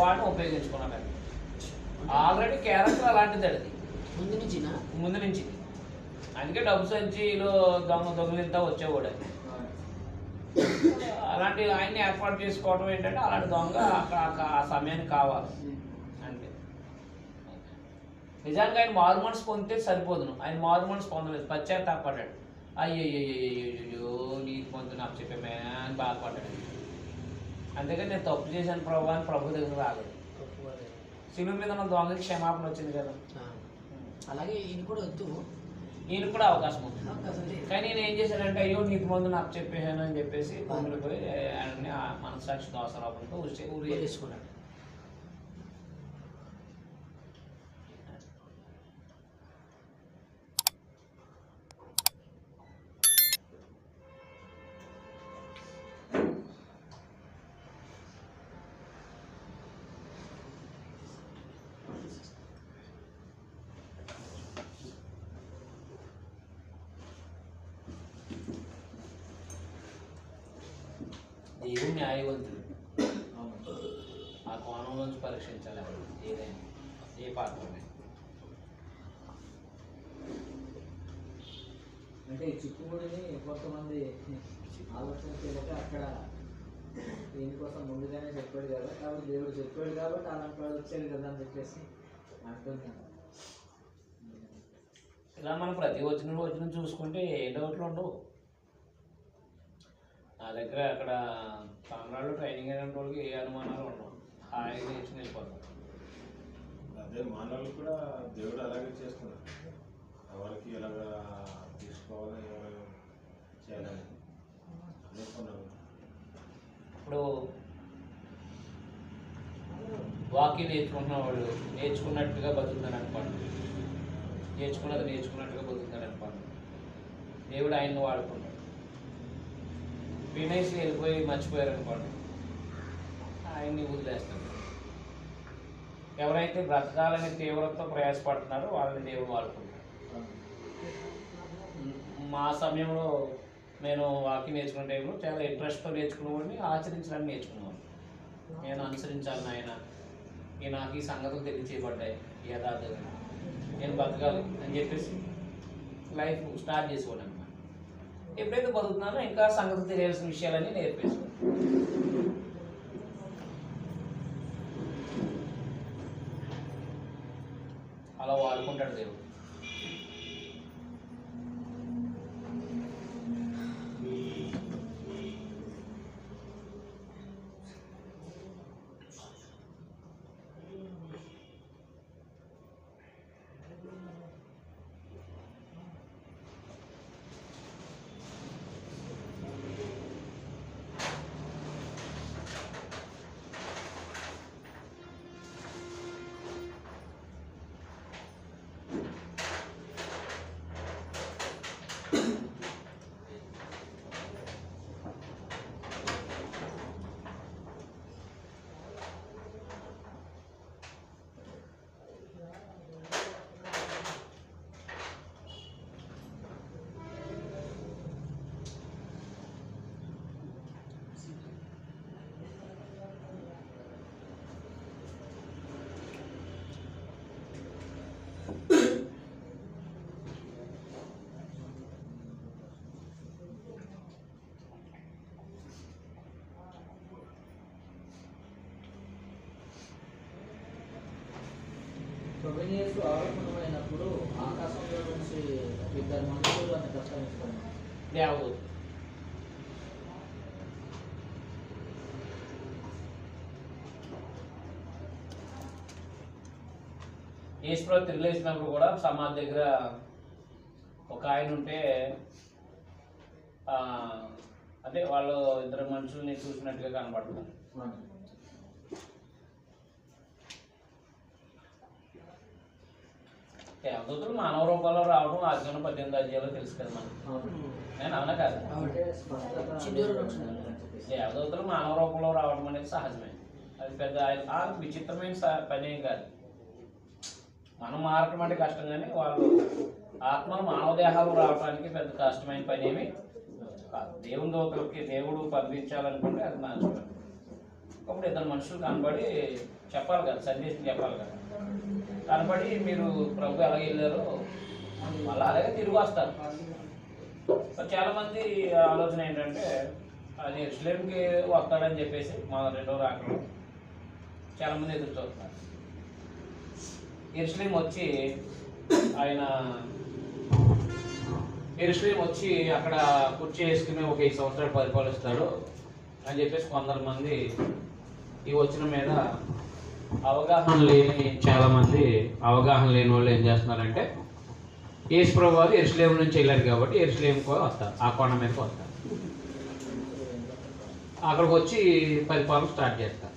వాడిని ఉపయోగించుకున్నాడు. ఆల్రెడీ క్యారెక్టర్ అలాంటిది. అది ముందు నుంచి అందుకే డబ్బు సంచిలో దొంగలింతా వచ్చేవాడు. అది అలాంటి ఆయన్ని ఏర్పాటు చేసుకోవడం ఏంటంటే అలాంటి దొంగ ఆ సమయానికి కావాలి అంటే. నిజంగా ఆయన మారు మనసు పొందితే సరిపోదును. ఆయన మారు మనసు పొందలేదు, పశ్చాత్తాపడ్డాడు. అయ్యో నీకు పొందు నాకు చెప్పామే అని బాధపడ్డాడు. అందుకని నేను తప్పు చేశాను ప్రభు అని ప్రభు దగ్గర రాలేదు. శిలువ మీద ఉన్న దొంగకి క్షమాపణ వచ్చింది కదా. అలాగే ఈయన కూడా వద్దు. ఈయన కూడా అవకాశం ఉంది. కానీ నేను ఏం చేశానంటే అయ్యో నీతి మందు నాకు చెప్పేసాను అని చెప్పేసి భూమిలో పోయి ఆయన్ని ఆ మనస్సాక్షి దోషారోపణతో ఊరి చేసుకున్నాడు. దేవుడు న్యాయవంతుడు. ఆ కోణం నుంచి పరీక్షించాలి ఏదైనా, ఏ పాత్రమే. అంటే ఈ చిక్కుముడిని కొంతమంది ఆలోచన చేయలేక అక్కడ దీనికోసం ముందుగానే చెప్పాడు కదా, కాబట్టి దేవుడు చెప్పాడు కాబట్టి అలాంటి వాడు వచ్చాడు కదా అని చెప్పేసి అంటున్నాను. ఇలా మనం ప్రతి వచనం చూసుకుంటే ఏ డౌట్లు ఉండవు. నా దగ్గర అక్కడ తమిళనాడులో ట్రైనింగ్ అయిన వాళ్ళకి ఏ అనుమానాలు ఉండవు, హాయిగా నేర్చుకుని వెళ్ళిపోతాం. అదే మానవులు కూడా దేవుడు అలాగే చేస్తున్నారు. ఎవరికి ఎలాగా తీసుకోవాలని ఎవరు చేయాలని అనుకున్నారు. ఇప్పుడు వాక్యం నేర్చుకుంటున్న వాళ్ళు నేర్చుకున్నట్టుగా బతుకుతాడు అనుకోండి, నేర్చుకున్నట్టుగా బతుకుతాడు అనుకోండి, దేవుడు ఆయన్ని వాడుకుంటాడు. వినేసి వెళ్ళిపోయి మర్చిపోయారు అనుకోండి, ఆయన్ని వదిలేస్తాడు. ఎవరైతే బ్రతకాలని తీవ్రతతో ప్రయాసపడుతున్నారో వాళ్ళని దేవుడు వాడుకుంటాడు. మా సమయంలో నేను వాక్యం నేర్చుకునే టైంలో చాలా ఇంట్రెస్ట్తో నేర్చుకునేవాడిని, ఆచరించడానికి నేర్చుకునేవాడిని. నేను అనుసరించాలని ఆయన నాకు ఈ సంగతులు తెలియచేయబడ్డాయి యథార్థంగా, నేను బతకాలి అని చెప్పేసి లైఫ్ స్టార్ట్ చేసేవాడు అనమాట. ఎప్పుడైతే బతుకుతున్నానో ఇంకా సంగతులు తెలియాల్సిన విషయాలన్నీ నేర్పేసాను. అలా వాడుకుంటాడు దేవుడు. ప్రభుయేసు ఆరోపణమైనప్పుడు ఆకాశంలో నుంచి ఇద్దరు మనుషులు అని ప్రస్తావించుకున్నాం. దేవుడు ఈశ్వరు తిరిగేసినప్పుడు కూడా సమాధి దగ్గర ఒక ఆయన ఉంటే అంటే వాళ్ళు ఇద్దరు మనుషుల్ని చూసినట్టుగా కనపడుతుంది. దేవదూతలు మానవ రూపంలో రావడం ఆజ్ఞను 18 అధ్యాయంలో తెలుసు కదా మనకు. నేను అవునా కాదు, దేవదూతలు మానవ రూపంలో రావడం అనేది సహజమే. అది పెద్ద విచిత్రమైన పని ఏం కాదు. మనం మారటం అంటే కష్టం, కానీ వాళ్ళు ఆత్మలు మానవ దేహాలు రావడానికి పెద్ద కష్టమైన పని ఏమి కాదు. దేవుని దూతలకి దేవుడు పంపించాలనుకుంటే అది మంచి. అప్పుడు ఇద్దరు మనుషులు కనబడి చెప్పాలి కదా, సందేశం చెప్పాలి కదా. కనబడి మీరు ప్రభు ఎలాగ వెళ్ళారో మళ్ళీ అలాగే తిరిగి వస్తారు. చాలామంది ఆలోచన ఏంటంటే అది ఎరుసలేంకి వస్తాడని చెప్పేసి మా రెండో రాకలో చాలామంది ఎదురు చూస్తున్నారు. ఎరుసలేం వచ్చి అక్కడ కుర్చీ వేసుకుని ఒక 5 సంవత్సరాలు పరిపాలిస్తాడు అని చెప్పేసి కొందరు ఈ వచ్చిన మీద అవగాహన లేని చాలామంది అవగాహన లేని వాళ్ళు ఏం చేస్తున్నారంటే యేసుప్రభు వారు యెరూషలేము నుంచి వెళ్ళారు కాబట్టి యెరూషలేముకు వస్తారు, ఆ కొండ మీదకి వస్తారు. అక్కడికి వచ్చి పరిపాలన స్టార్ట్ చేస్తారు.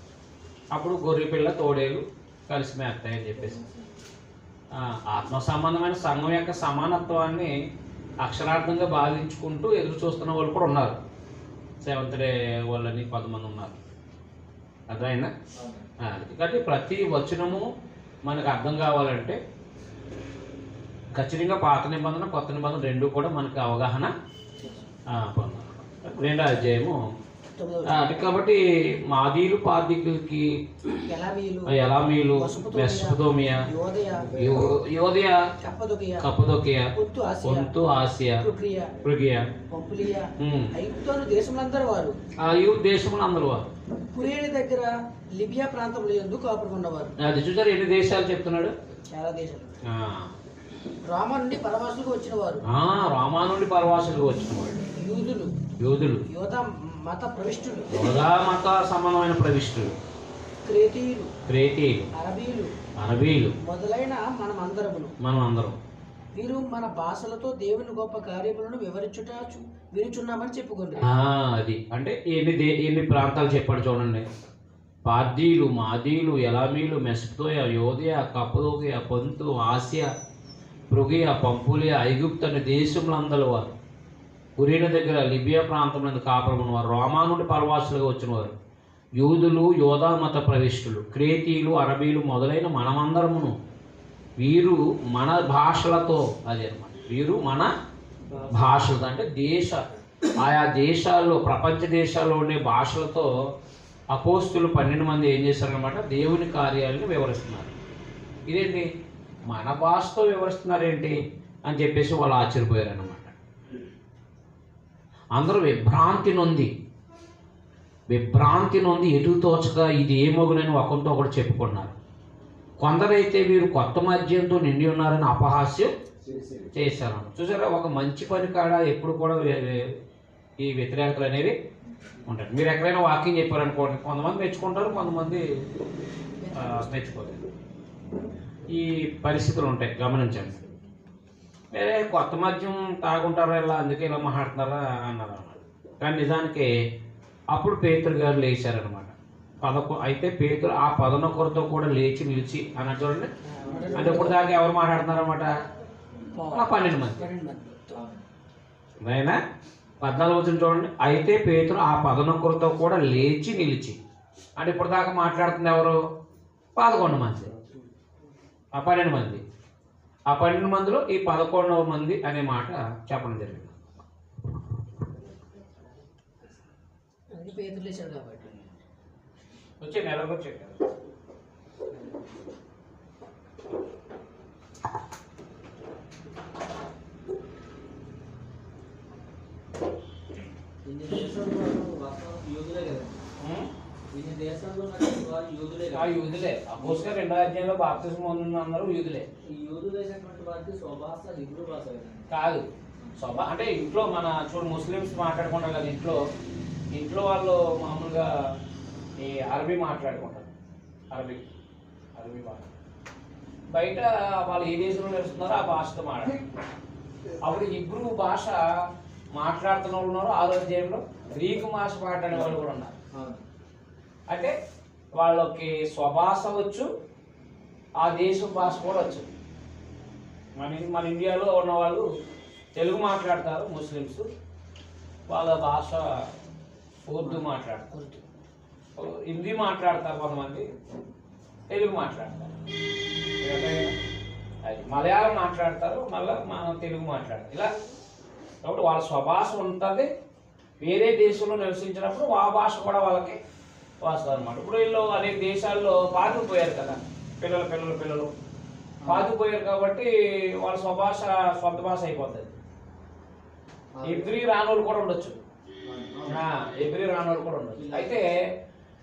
అప్పుడు గొర్రె పిల్ల తోడేలు కలిసి మేస్తాయని చెప్పేసి ఆత్మ సంబంధమైన సంఘం యొక్క సమానత్వాన్ని అక్షరార్థంగా బాధించుకుంటూ ఎదురు చూస్తున్న వాళ్ళు కూడా ఉన్నారు. సెవెంత్ డే వాళ్ళని 10 మంది ఉన్నారు. అర్థమైందా? కాబట్టి ప్రతి వచనము మనకు అర్థం కావాలంటే ఖచ్చితంగా పాత నిబంధన కొత్త నిబంధన రెండు కూడా మనకు అవగాహన పొందాలి. 2వ అధ్యాయము. కాబట్టి మాదీలు పార్దీకులకి ఎలామీలు మెసొపొతామియా యోదయ కప్పదొకియా పొంతు ఆసియా ఫ్రుగియా ఐగుప్తు దేశములందరూ వారు కురేని దగ్గర లిబియా ప్రాంతంలో ఎందుకు కాపురకున్నవారు. అది చూసారు ఎన్ని దేశాలు చెప్తున్నాడు. చాలా దేశాలు. రామా నుండి పరవాసులకు వచ్చిన వారు. రామా నుండి పరవాసులకు వచ్చిన వాడు యూదులు యోధా మత ప్రవిష్టులు యోధా మత సంబంధమైన ప్రవిష్టులు క్రేతీయులు అరబీలు మొదలైన మనం అందరం వీరు మన భాషలతో దేవుని గొప్ప కార్యములను విరుచున్నామని చెప్పుకుంది. అది అంటే ఎన్ని ప్రాంతాలు చెప్పాడు చూడండి. పార్దీలు, మాదీలు, ఎలామీలు, మెసొపొతామియా, యోదయ, కప్పదొకియా, పొంతు, ఆసియా, ఫ్రుగియా, పంపులియా, ఐగుప్తు అనే దేశములందరూ వారు కురేను దగ్గర లిబియా ప్రాంతం నుండి కాపురం వారు రోమా నుండి పరవాసులుగా వచ్చిన వారు యూదులు, యోధా మత ప్రవిష్టులు, క్రేతీయులు, అరబీలు మొదలైన మనమందరమును వీరు మన భాషలతో అదే అనమాట. వీరు మన భాషలతో అంటే ఆయా దేశాల్లో ప్రపంచ దేశాల్లో ఉండే భాషలతో అపోస్తులు 12 మంది ఏం చేశారనమాట, దేవుని కార్యాలను వివరిస్తున్నారు. ఇదేంటి మన భాషతో వివరిస్తున్నారేంటి అని చెప్పేసి వాళ్ళు ఆశ్చర్యపోయారనమాట. అందరూ విభ్రాంతి నొంది ఎటు తోచగా ఇది ఏమగునని ఒకరితో ఒకటి చెప్పుకున్నారు. కొందరైతే వీరు కొత్త మద్యంతో నిండి ఉన్నారని అపహాస్యం చేశారు. చూసారా, ఒక మంచి పని కాడ ఎప్పుడు కూడా ఈ వ్యతిరేకతలు అనేవి ఉంటాయి. మీరు ఎక్కడైనా వాకింగ్ చెప్పారనుకోండి, కొంతమంది మెచ్చుకుంటారు, కొంతమంది మెచ్చుకోలేరు. ఈ పరిస్థితులు ఉంటాయి, గమనించండి. వేరే కొత్త మద్యం తాగుంటారా ఇలా, అందుకే ఇలా మాట్లాడుతున్నారా అన్నారు అన్నమాట. కానీ నిజానికి అప్పుడు పేతురు గారు లేచారనమాట. అయితే పేతురు ఆ 11 కూడా లేచి నిలిచి అన్నట్టు చూడండి. అంటే ఇప్పుడు దాకా ఎవరు మాట్లాడుతున్నారన్నమాట, 12 మంది. అయినా 14 చూడండి. అయితే పేతురు ఆ 11 కూడా లేచి నిలిచి, అంటే ఇప్పుడు దాకా మాట్లాడుతుంది ఎవరు, 11 మంది, ఆ 12 మంది. ఆ 12 మందిలో ఈ 11వ మంది అనే మాట చెప్పడం జరిగింది. వచ్చే నెలకు వచ్చే యూదులే. అపోస్తలుల 2వ అధ్యాయంలో బాప్తిస్మం పొందిన అందరూ యూదులే. ఈ యూదులైనటువంటి వారికి స్వభాష హిబ్రూ భాష కాదు. అంటే ఇంట్లో మన చూడు ముస్లిమ్స్ మాట్లాడుకుంటారు కదా, ఇంట్లో వాళ్ళు మామూలుగా ఈ అరబీ మాట్లాడుకుంటారు. అరబీ భాష బయట వాళ్ళు ఏ దేశంలో నేర్చుకున్నారో ఆ భాషతో మాట్లాడారు. అప్పుడు హిబ్రూ భాష మాట్లాడుతున్న వాళ్ళు ఉన్నారు. 6వ అధ్యాయంలో గ్రీకు భాష మాట్లాడే వాళ్ళు కూడా ఉన్నారు. అంటే వాళ్ళకి స్వభాష వచ్చు, ఆ దేశం భాష కూడా వచ్చు. మన ఇండియాలో ఉన్న వాళ్ళు తెలుగు మాట్లాడతారు, ముస్లిమ్స్. వాళ్ళ భాష ఉర్దూ మాట్లాడతారు, హిందీ మాట్లాడతారు, కొంతమంది తెలుగు మాట్లాడతారు, అది మలయాళం మాట్లాడతారు, మళ్ళీ మనం తెలుగు మాట్లాడతారు. ఇలా కాబట్టి వాళ్ళ స్వభాష ఉంటుంది. వేరే దేశంలో నివసించినప్పుడు ఆ భాష కూడా వాళ్ళకి వస్తుంది అనమాట. ఇప్పుడు వీళ్ళు అనేక దేశాల్లో పాతుకుపోయారు కదా, పిల్లలు పాతుకుపోయారు కాబట్టి వాళ్ళ స్వభాష సొంత భాష అయిపోతుంది. ఎబ్రీ రానోళ్ళు కూడా ఉండొచ్చు. అయితే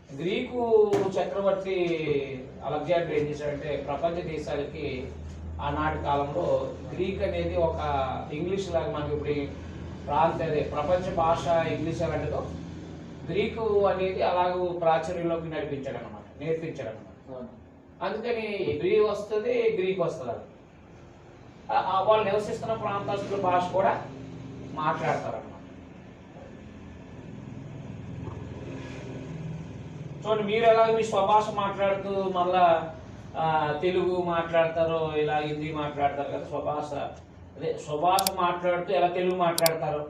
గ్రీకు చక్రవర్తి అలెగ్జాండర్ ఏం చేశాడంటే, ప్రపంచ దేశాలకి ఆనాటి కాలంలో గ్రీక్ అనేది ఒక ఇంగ్లీష్ లాగా మనకి ఇప్పుడు ప్రపంచ భాష ఇంగ్లీష్ అలాంటిదో గ్రీకు అనేది అలాగూ ప్రాచుర్యంలోకి నేర్పించాడు అనమాట. అందుకని ఎబ్రీ వస్తుంది, గ్రీక్ వస్తుంది. వాళ్ళు నివసిస్తున్న ప్రాంతస్తుల భాష కూడా మాట్లాడతారు అన్నమాట. చూడండి, మీరు ఎలాగ మీ స్వభాష మాట్లాడుతూ మళ్ళా తెలుగు మాట్లాడతారు, ఇలా హిందీ మాట్లాడతారు కదా, స్వభాష మాట్లాడుతూ ఎలా తెలుగు మాట్లాడతారు,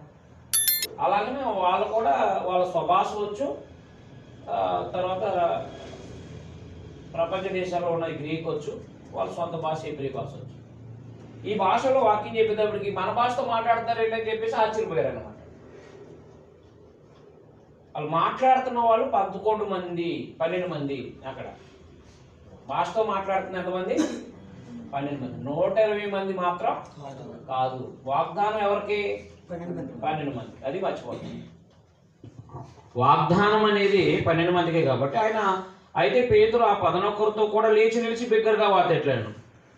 అలాగనే వాళ్ళు కూడా వాళ్ళ స్వభాష వచ్చు. తర్వాత ప్రపంచ దేశాల్లో ఉన్న గ్రీక్ వచ్చు, వాళ్ళ సొంత భాష హెబ్రీ భాష వచ్చు. ఈ భాషలో వాక్యం చెప్పేటప్పటికి మన భాషతో మాట్లాడతారు ఏంటని చెప్పేసి ఆశ్చర్యపోయారు అనమాట. వాళ్ళు మాట్లాడుతున్న వాళ్ళు 12 మంది అక్కడ భాషతో మాట్లాడుతున్న ఎంతమంది? 12 మంది. 120 మంది మాత్రం కాదు. వాగ్దానం ఎవరికి? 12 మంది. అది మర్చిపోతుంది. వాగ్దానం అనేది 12 మందికే కాబట్టి ఆయన అయితే పేతురు ఆ 11తో కూడా లేచి నిలిచి బిగ్గరగా వాతెట్లాను,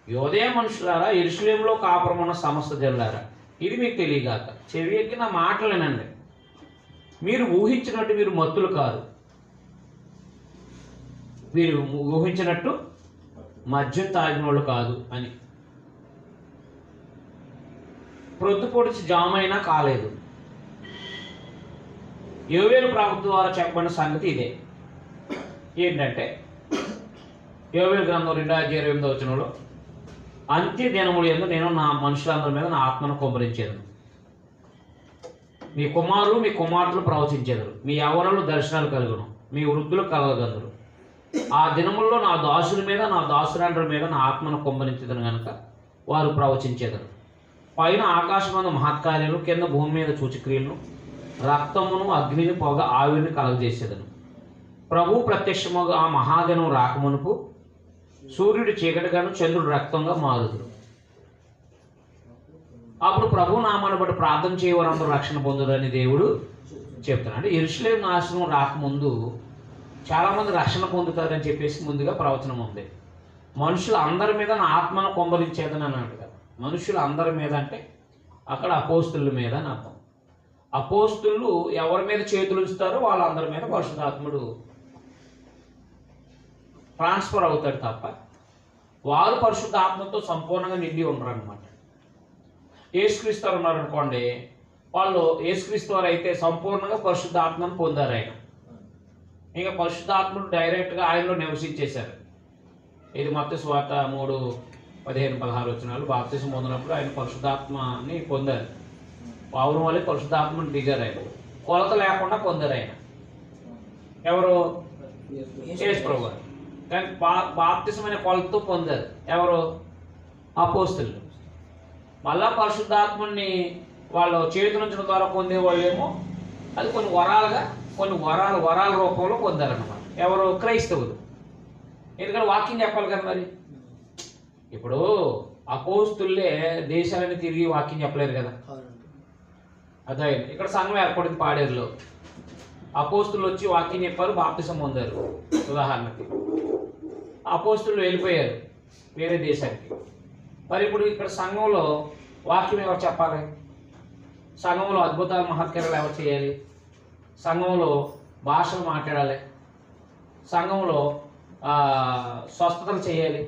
యోదయ మనుషులారా, యెరూషలేములో కాపురమున్న సమస్త జనులారా, ఇది మీకు తెలియగాక, చెవి ఎక్కి నా మాటలేనండి. మీరు ఊహించినట్టు మీరు మత్తులు కాదు, మీరు ఊహించినట్టు మద్యం తాగినోళ్ళు కాదు అని. ప్రొద్దు పొడిచి జామైనా కాలేదు. యోవేలు ప్రభుత్వం ద్వారా చెప్పబడిన సంగతి ఇదే. ఏంటంటే యోవేలు గ్రంథం 2:28 అంత్య దినములు యందు నేను నా మనుషులందరి మీద నా ఆత్మను కుమ్మరించేదను. మీ కుమారులు మీ కుమార్తెలు ప్రవచించేదరు, మీ యవ్వనులు దర్శనాలు కలుగును, మీ వృద్ధులు కలగగలరు. ఆ దినముల్లో నా దాసుల మీద నా దాసురాండ్రుల మీద నా ఆత్మను కుమ్మరించేదను గనుక వారు ప్రవచించేదరు. పైన ఆకాశమందు మహత్కార్యాలు, కింద భూమి మీద సూచక్రియలను, రక్తమును అగ్నిని పొగ ఆవిరిని కలగజేసేదను. ప్రభు ప్రత్యక్షముగా ఆ మహాదినం రాకమునుపు సూర్యుడు చీకటిగాను చంద్రుడు రక్తంగా మారుదురు. అప్పుడు ప్రభు నామాన్ని బట్టి ప్రార్థన చేయవారందరూ రక్షణ పొందురని దేవుడు చెప్తున్నాడు. అంటే యెరూషలేము నాశనం రాకముందు చాలామంది రక్షణ పొందుతారని చెప్పేసి ముందుగా ప్రవచనం ఉంది. మనుషులు అందరి మీద నా ఆత్మను కుమ్మరించేదని అన్నాడు కదా. మనుషులు అందరి మీద అంటే అక్కడ అపోస్తుల మీద అని అర్థం. అపోస్తులు ఎవరి మీద చేతులు ఉంచుతారో వాళ్ళందరి మీద పరిశుద్ధాత్ముడు ట్రాన్స్ఫర్ అవుతాడు తప్ప వారు పరిశుద్ధాత్మతో సంపూర్ణంగా నిండి ఉండరు అనమాట. యేసుక్రీస్తు వారు ఉన్నారనుకోండి, వాళ్ళు యేసుక్రీస్తు వారు అయితే సంపూర్ణంగా పరిశుద్ధాత్మను పొందారు. ఆయన ఇంకా పరిశుద్ధాత్ముడు డైరెక్ట్గా ఆయనలో నివసించేశారు. ఇది మత్తయి సువార్త 3:15-16 బాప్తిసం పొందినప్పుడు ఆయన పరిశుద్ధాత్మని పొందారు. పౌరం వల్ల పరిశుద్ధాత్మని దిగారు. ఆయన కొలత లేకుండా పొందారు. ఆయన ఎవరు? యేసు ప్రభువు గారు. కానీ బాప్తిసం అనే కొలతతో పొందారు. ఎవరు? అపోస్తులు. మళ్ళా పరిశుద్ధాత్మని వాళ్ళు చేతులుంచడం ద్వారా పొందేవాళ్ళేమో అది కొన్ని వరాల రూపంలో పొందారన్నమాట. ఎవరు? క్రైస్తవులు. ఎందుకంటే వాక్యం చెప్పాలి కదా. మరి ఇప్పుడు అపోస్తులే దేశాలని తిరిగి వాక్యం చెప్పలేరు కదా. అదే ఇక్కడ సంఘం ఏర్పడింది పాడేరులో. అపోస్తులు వచ్చి వాక్యం చెప్పారు, బాప్తిసం పొందారు. ఉదాహరణకి అపోస్తులు వెళ్ళిపోయారు వేరే దేశానికి. మరి ఇప్పుడు ఇక్కడ సంఘంలో వాక్యం ఎవరు చెప్పాలి? సంఘంలో అద్భుతాలు మహత్కార్యాలు ఎవరు చేయాలి? సంఘంలో భాషలు మాట్లాడాలి, సంఘంలో స్వస్థతలు చేయాలి.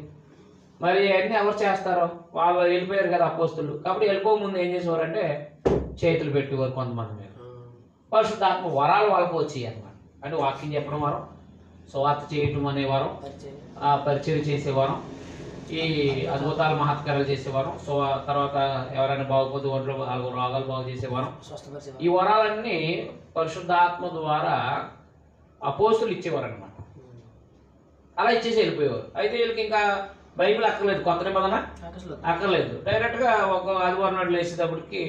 మరి అన్నీ ఎవరు చేస్తారో? వాళ్ళు వెళ్ళిపోయారు కదా అపోస్తులు. కాబట్టి వెళ్ళిపోకముందు ఏం చేసేవారంటే చేతులు పెట్టేవారు కొంతమంది మీద. పరిశుద్ధాత్మ వరాలు వాళ్ళకు వచ్చాయి అన్నమాట. అంటే వాక్యం చెప్పడం వరం, సువార్త చేయటం అనేవారు, పరిచయం చేసేవారం, ఈ అద్భుతాలు మహత్కారాలు చేసేవారం, తర్వాత ఎవరైనా బాగుపోతే ఒంట్లో రోగాలు బాగు చేసేవారం. ఈ వరాలన్నీ పరిశుద్ధాత్మ ద్వారా అపోస్తులు ఇచ్చేవారు అనమాట. అలా ఇచ్చేసి వెళ్ళిపోయేవారు. అయితే వీళ్ళకి ఇంకా బైబిల్ అక్కర్లేదు, కొత్త నిబంధన అక్కర్లేదు. డైరెక్ట్గా ఒక ఆదివారం నాడు వేసేటప్పటికి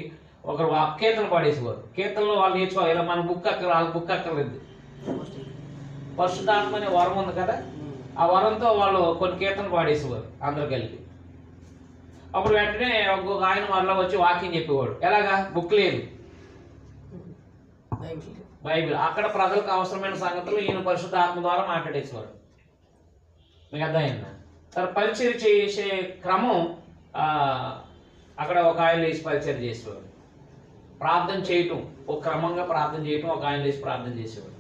ఒకరు కీర్తన పాడేసేవారు. కీర్తనలో వాళ్ళు నేర్చుకోవాలి. ఇలా మన బుక్ వాళ్ళకి బుక్ అక్కర్లేదు. పరిశుద్ధాత్మ అనే వరం ఉంది కదా, ఆ వరంతో వాళ్ళు కొన్ని కీర్తన పాడేసేవారు అందరు కలిపి. అప్పుడు వెంటనే ఒక్కొక్క ఆయన మరలా వచ్చి వాక్యం చెప్పేవాడు. ఎలాగా? బుక్ లేదు, బైబిల్. అక్కడ ప్రజలకు అవసరమైన సంగతులు ఈయన పరిశుద్ధాత్మ ద్వారా మాట్లాడేసేవాడు. మీకు అర్థమైందా? తర్వాత పరిచయం చేసే క్రమం అక్కడ ఒక ఆయన లేచి పరిచయం చేసేవాడు. ప్రార్థన చేయటం, ఒక క్రమంగా ప్రార్థన చేయటం, ఒక ఆయన లేచి ప్రార్థన చేసేవాడు.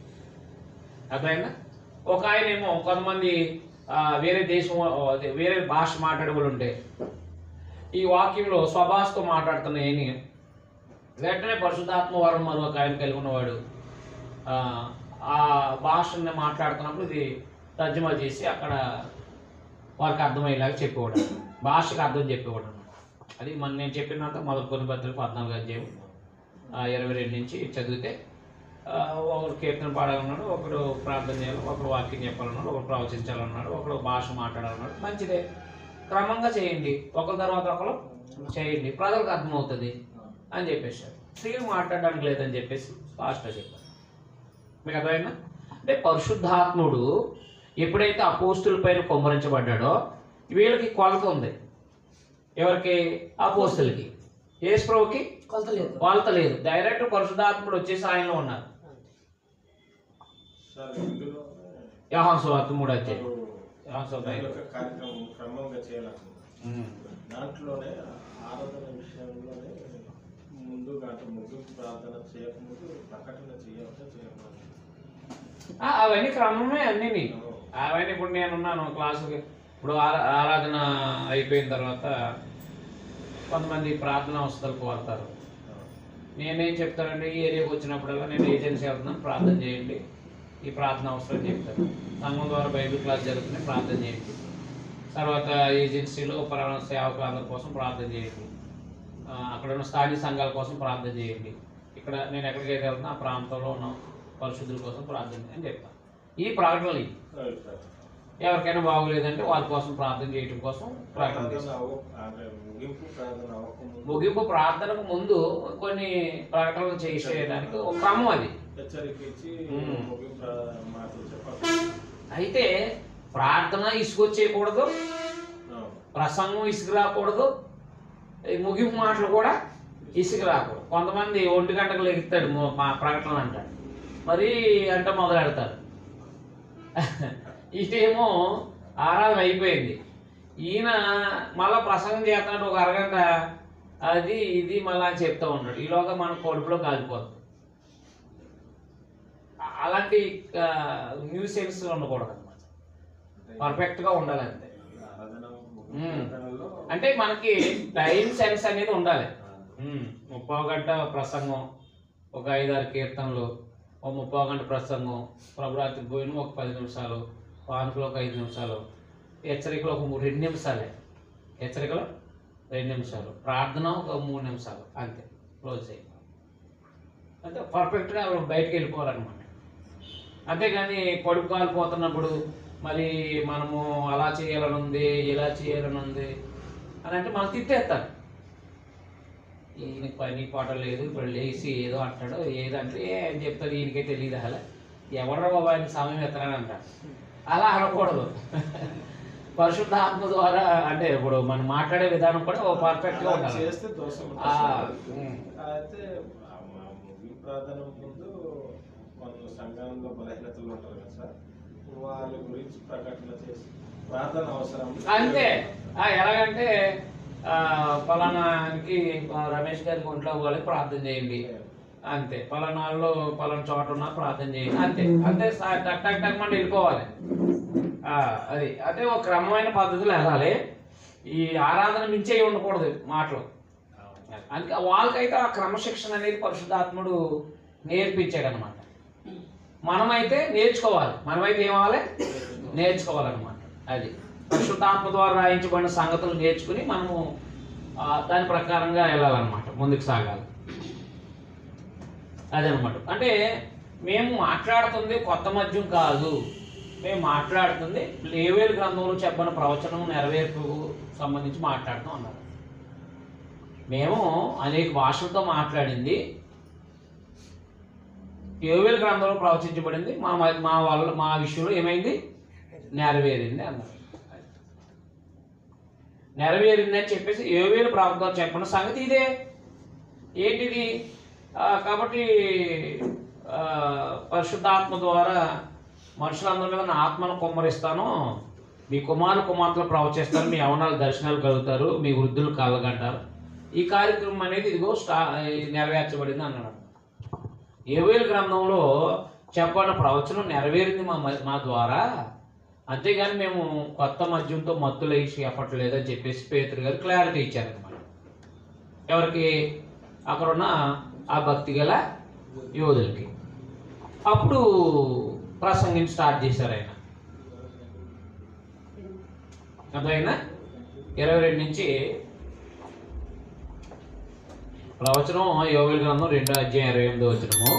అర్థమైందా? ఒక ఆయన ఏమో కొంతమంది వేరే దేశం వేరే భాష మాట్లాడే వాళ్ళు ఉంటే ఈ వాక్యంలో స్వభాషతో మాట్లాడుతున్న ఏని వెంటనే పరిశుద్ధాత్మ వరం మరొక ఆయన కలిగి ఉన్నవాడు ఆ భాషని మాట్లాడుతున్నప్పుడు ఇది తర్జుమా చేసి అక్కడ వారికి అర్థమయ్యేలాగా చెప్పేవాడు, భాషకు అర్థం చెప్పేవాడు అన్నమాట. అది నేను చెప్పినంత మొదటి కొన్ని పత్రిక 14వ అధ్యాయం 22 నుంచి చదివితే ఒకడు కీర్తన పాడాలన్నాడు, ఒకడు ప్రార్థన చేయాలి, ఒకడు వాక్యం చెప్పాలన్నాడు, ఒకడు ప్రవచించాలన్నాడు, ఒకడు భాష మాట్లాడాలన్నాడు. మంచిదే, క్రమంగా చేయండి, ఒకరి తర్వాత ఒకరు చేయండి, ప్రజలకు అర్థమవుతుంది అని చెప్పేశారు. స్త్రీలు మాట్లాడడానికి లేదని చెప్పేసి ఫాస్ట్గా చెప్పారు. మీకు అర్థమైందా? అంటే పరిశుద్ధాత్ముడు ఎప్పుడైతే అపోస్తుల పైన కుమ్మరించబడ్డాడో వీళ్ళకి కొలత ఉంది. ఎవరికి? అపోస్తులకి. యేసు ప్రభువుకి కొలత లేదు. డైరెక్ట్ పరిశుద్ధాత్ముడు వచ్చేసి ఆయనలో ఉన్నారు. యోహాను సువార్త 3వ అధ్యాయం కార్యక్రమం క్రమంగా చేయాలనుకుంటున్నాను. దాంట్లోనే ఆరాధన విషయంలోనే ముందు ముగింపు ప్రార్థన చేయకముందు ప్రకటన చేయవచ్చా చేయకూడదు? అవన్నీ క్రమమే అన్నీ. అవన్నీ ఇప్పుడు నేనున్నాను క్లాసుకి, ఇప్పుడు ఆరాధన అయిపోయిన తర్వాత కొంతమంది ప్రార్థన అవసరాలకు వాడతారు. నేనేం చెప్తానంటే ఈ ఏరియాకి వచ్చినప్పుడల్లా నేను ఏజెన్సీ వెళ్తున్నాను, ప్రార్థన చేయండి, ఈ ప్రార్థన అవసరం చెప్తాను. సంఘం ద్వారా బైబిల్ క్లాస్ జరుగుతున్నాయి, ప్రార్థన చేయండి. తర్వాత ఏజెన్సీలో సేవకులందరి కోసం ప్రార్థన చేయండి, అక్కడ ఉన్న స్థానిక సంఘాల కోసం ప్రార్థన చేయండి, ఇక్కడ నేను ఎక్కడికైతే వెళ్తున్నా ఆ ప్రాంతంలో ఉన్న పరిశుద్ధుల కోసం ప్రార్థన అని చెప్తాను. ఈ ప్రకటనలు ఎవరికైనా బాగోలేదంటే వాళ్ళ కోసం ప్రార్థన చేయడం కోసం ప్రకటన చేస్తాను. ముగింపు ప్రార్థనకు ముందు కొన్ని ప్రకటనలు చేసేయడానికి ఒక క్రమం అది. అయితే ప్రార్థన ఇసుకొచ్చేయకూడదు, ప్రసంగం ఇసుకు రాకూడదు, ముగింపు మాటలు కూడా ఇసుకు రాకూడదు. కొంతమంది 1 గంటకు లెగుతాడు మా ప్రకటనలు అంటాడు, మరి అంటే మొదలెడతారు. ఇటేమో ఆరాధన అయిపోయింది, ఈయన మళ్ళీ ప్రసంగం చేస్తున్నాడు ఒక అరగంట, అది ఇది మళ్ళీ చెప్తూ ఉంటాడు. ఈలోగా మన కడుపులో కాలిపోతుంది. అలాంటి న్యూసెన్స్ ఉండకూడదు అనమాట, పర్ఫెక్ట్గా ఉండాలి అంతే. అంటే మనకి టైం సెన్స్ అనేది ఉండాలి. 30 గంట ప్రసంగం, ఒక 5-6 కీర్తనలు, ఒక 30 గంట ప్రసంగం, ప్రభురాత్రి భోజనం ఒక 10 నిమిషాలు, పానుకలు ఒక 5 నిమిషాలు, హెచ్చరికలు ఒక 2 నిమిషాలే, హెచ్చరికలు 2 నిమిషాలు, ప్రార్థన ఒక 3 నిమిషాలు, అంతే, క్లోజ్ చేయాలి. అంటే పర్ఫెక్ట్గా బయటకు వెళ్ళిపోవాలన్నమాట. అంతేగాని కడుపు కాలిపోతున్నప్పుడు మరి మనము అలా చేయాలని ఉంది, ఇలా చేయాలని ఉంది అని అంటే మనం తిట్టేస్తారు. ఈయనకి పని పాట లేదు, ఇప్పుడు లేచి ఏదో అంటాడు, ఏదంటే అని చెప్తాడు, ఈయనకే తెలియదు. అలా ఎవడో బాబా ఆయనకి సమయం ఎత్తనని అంటాడు. అలా అనకూడదు. పరిశుద్ధాత్మ ద్వారా అంటే ఇప్పుడు మనం మాట్లాడే విధానం కూడా పర్ఫెక్ట్గా ఉండాలి. చేస్తే దోషం అయితే ప్రార్థన ముందు కొంత సంఘంలో బలహీనతలు ఉంటారు కదా సార్, వాళ్ళ గురించి ప్రకటన చేసి ప్రార్థన అవసరం అంతే. ఎలాగంటే పలానానికి రమేష్ గారికి ఒంట్లో వాళ్ళకి ప్రార్థన చేయండి అంతే, పలానాల్లో పలానా చోట ఉన్నా ప్రార్థన చేయండి అంతే. అంతే టక్ టక్ టక్ మనం వెళ్ళిపోవాలి. అది అదే ఒక క్రమమైన పద్ధతిలో వెళ్ళాలి. ఈ ఆరాధన మించే ఉండకూడదు మాటలు. అందుకే వాళ్ళకైతే ఆ క్రమశిక్షణ అనేది పరిశుద్ధాత్ముడు నేర్పించాడు అనమాట. మనమైతే నేర్చుకోవాలి, మనమైతే ఏమవ్వాలి, నేర్చుకోవాలన్నమాట. అది పరిశుద్ధాత్మ ద్వారా రాయించబడిన సంగతులు నేర్చుకుని మనము దాని ప్రకారంగా వెళ్ళాలన్నమాట, ముందుకు సాగాలి. అదనమాట. అంటే మేము మాట్లాడుతుంది కొత్త మద్యం కాదు, మేము మాట్లాడుతుంది లేవేలు గ్రంథంలో చెప్పిన ప్రవచనం నెరవేర్పుకు సంబంధించి మాట్లాడుతూ ఉన్నారు. మేము అనేక భాషలతో మాట్లాడింది యోవేలు గ్రంథంలో ప్రవచించబడింది, మా విషయంలో ఏమైంది, నెరవేరింది అన్నారు. నెరవేరింది అని చెప్పేసి యోవేలు ప్రవక్త చెప్పిన సంగతి ఇదే. ఏంటిది? కాబట్టి పరిశుద్ధాత్మ ద్వారా మనుషులందరి మీద నా ఆత్మను కుమ్మరిస్తాను, మీ కుమార్తెలు ప్రవచిస్తారు, మీ యవనాలు దర్శనాలు కలుగుతారు, మీ వృద్ధులు కలగంటారు. ఈ కార్యక్రమం అనేది ఇదిగో నెరవేర్చబడింది అన్నాడు. యోవేలు గ్రంథంలో చెప్పిన ప్రవచనం నెరవేరింది మా ద్వారా. అంతేగాని మేము కొత్త మద్యంతో మత్తులేసి అప్పట్లేదని చెప్పేసి పేతురు గారు క్లారిటీ ఇచ్చారనమాట. ఎవరికి? అక్కడున్న ఆ భక్తి గల యోధులకి. అప్పుడు ప్రసంగం స్టార్ట్ చేశారు ఆయన. అదైనా 22 నుంచి ప్రవచనం యోవేలు గ్రంథం 2వ అధ్యాయం 28వ వచనము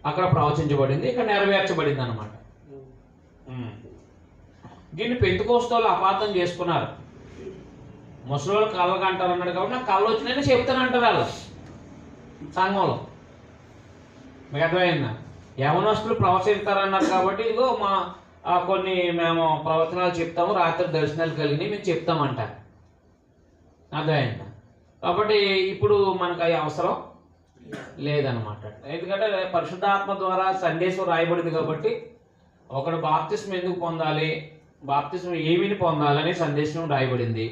అక్కడ ప్రవచించబడింది, ఇక్కడ నెరవేర్చబడింది అనమాట. దీన్ని పెంతుకోస్తోళ్ళు అపార్థం చేసుకున్నారు. ముసలోళ్ళు కళ్ళకు అంటారు అన్నాడు కాబట్టి నాకు కళ్ళు వచ్చినాయని చెప్తానంటారు వాళ్ళు సంఘంలో. మీకు అర్థమైందా? యవనస్తులు ప్రవచిస్తారన్నారు కాబట్టి ఇదిగో మా కొన్ని మేము ప్రవచనాలు చెప్తాము, రాత్రి దర్శనాలు కలిగినాయి మేము చెప్తామంటారు. అర్థమైందా? కాబట్టి ఇప్పుడు మనకు అవి అవసరం లేదనమాట. ఎందుకంటే పరిశుద్ధాత్మ ద్వారా సందేశం రాయబడింది కాబట్టి ఒకడు బాప్తిస్మం ఎందుకు పొందాలి, బాప్తిస్మం ఏమిని పొందాలని సందేశం రాయబడింది.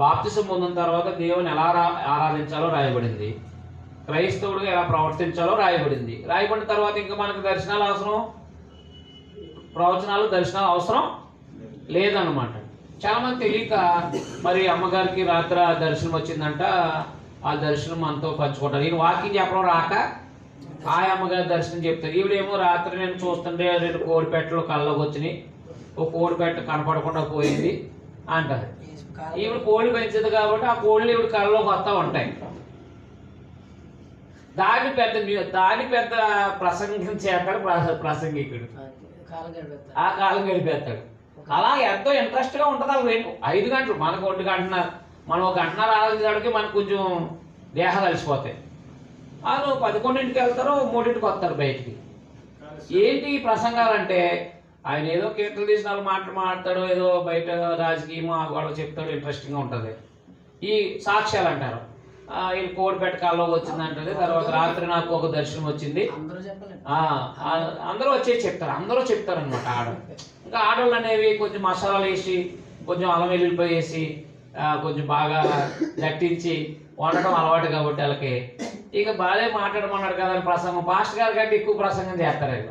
బాప్తిస్మం పొందిన తర్వాత దేవుని ఎలా ఆరాధించాలో రాయబడింది. క్రైస్తవుడిగా ఎలా ప్రవర్తించాలో రాయబడింది. రాయబడిన తర్వాత ఇంకా మనకు దర్శనాలు అవసరం, ప్రవచనాలు దర్శనాలు అవసరం లేదన్నమాట. చాలామంది తెలియక మరి అమ్మగారికి రాత్రి దర్శనం వచ్చిందంట, ఆ దర్శనం మనతో పంచుకుంటారు. నేను వాకింగ్ చెప్పడం రాక ఆ అమ్మగారి దర్శనం చెప్తారు. ఈవిడేమో రాత్రి నేను చూస్తుంటే 2 కోడిపెట్టలు కళ్ళలోకి వచ్చినాయి, ఒక కోడిపెట్ట కనపడకుండా పోయింది అంటారు. ఈవిడ కోడి పెంచదు కాబట్టి ఆ కోళ్ళు ఈవిడ కళ్ళలోకి వస్తూ ఉంటాయి. దాని పెద్ద ప్రసంగం చేస్తాడు ప్రసంగికుడు, ఆ కాలం గడిపేస్తాడు. అలా ఎంతో ఇంట్రెస్ట్గా ఉంటుంది. అవి 5 గంటలు, మనకు 1 గంటన్నర, మనం 1 గంటన్నర ఆలోచించడానికి మనకు కొంచెం దేహాలు కలిసిపోతాయి. వాళ్ళు 11ంటికి వెళ్తారు, 3ంటికి వస్తారు బయటికి. ఏంటి ఈ ప్రసంగాలంటే ఆయన ఏదో కీర్తన తీసిన మాటలు మాట్లాడతాడు, ఏదో బయట రాజకీయం వాళ్ళు చెప్తాడు, ఇంట్రెస్టింగ్గా ఉంటుంది. ఈ సాక్ష్యాలు అంటారు, ఈ కోడిపెట్ట కాల్లోకి వచ్చిందంటే, తర్వాత రాత్రి నాకు ఒక దర్శనం వచ్చింది, అందరూ వచ్చేసి చెప్తారు, అందరూ చెప్తారు అనమాట. ఇంకా ఆడవాళ్ళు అనేవి కొంచెం మసాలాలు వేసి, కొంచెం అల్లం వెల్లుల్లిపాయ వేసి, కొంచెం బాగా దట్టించి వండటం అలవాటు కాబట్టి వాళ్ళకి ఇక బాగా మాట్లాడమన్నాడు కదా ప్రసంగం. పాస్టర్ గారి కంటే ఎక్కువ ప్రసంగం చేస్తారు ఇక.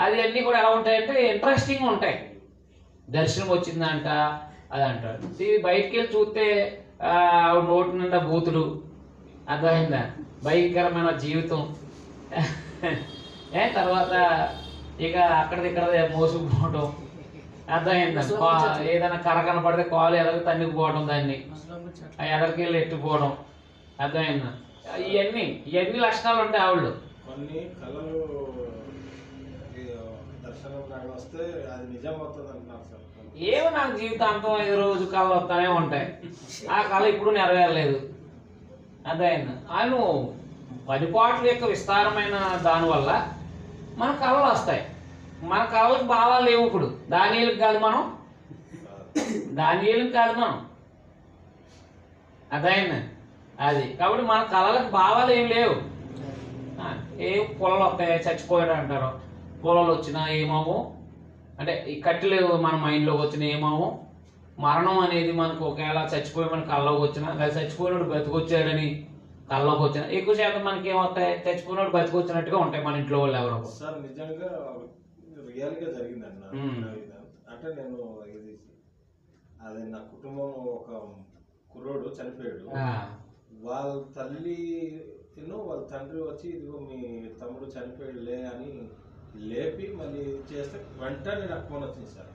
అది అన్నీ కూడా ఎలా ఉంటాయంటే ఇంట్రెస్టింగ్గా ఉంటాయి. దర్శనం వచ్చిందంట అది అంటాడు. ఇది బయటికి వెళ్ళి చూస్తే ఆవిడ నోటి నిండా బూతులు, అర్థమైందా, భయంకరమైన జీవితం. తర్వాత ఇక అక్కడిక్కడ మోసుకుపోవడం, అర్థమైందా, ఏదైనా కర్ర కనపడితే కాలు ఎదరికి తన్నుకుపోవడం, దాన్ని ఎదరికి వెళ్ళి ఎట్టుకుపోవడం, అర్థమైందా. ఇవన్నీ లక్షణాలు ఉంటాయి ఆవిడ. కొన్ని కళలు దర్శనం వస్తే అది నిజం అవుతుంది అంటున్నారు సార్. ఏమో నాకు జీవితాంతం 5 రోజు కళ వస్తానే ఉంటాయి. ఆ కళ ఇప్పుడు నెరవేరలేదు, అర్థమైందా. ఆయన పనిపాట్ల యొక్క విస్తారమైన దానివల్ల మన కళలు వస్తాయి. మన కళలకు భావాలు లేవు. ఇప్పుడు దానియేలుకి కాదు మనం, అర్థమైందా. అది కాబట్టి మన కళలకు భావాలు ఏం లేవు. ఏ పొలాలు వస్తాయి, చచ్చిపోయాడు అంటారు. పొలాలు వచ్చినా ఏమామో, అంటే ఈ కట్టెలు మన మైండ్లోకి వచ్చిన ఏమామో, మరణం అనేది మనకు ఒకవేళ చచ్చిపోయి మన కళ్ళలోకి వచ్చినా, లేదా చచ్చిపోయినాడు బతికొచ్చాడని కళ్ళలోకి వచ్చినా, ఎక్కువ శాతం మనకి ఏమవుతాయి, చచ్చిపోయినాడు బతికొచ్చినట్టుగా ఉంటాయి మన ఇంట్లో వాళ్ళు ఎవరో. సార్ నిజంగా రియల్గా జరిగిందన్న. అంటే నేను ఇది అది నా కుటుంబం, ఒక కుర్రోడు చనిపోయాడు. వాళ్ళ తల్లి వాళ్ళ తండ్రి వచ్చి ఇదిగో మీ తమ్ముడు చనిపోయాడులే అని లేపి మళ్ళీ చేస్తే వెంటనే నాకు ఫోన్ వచ్చింది సార్.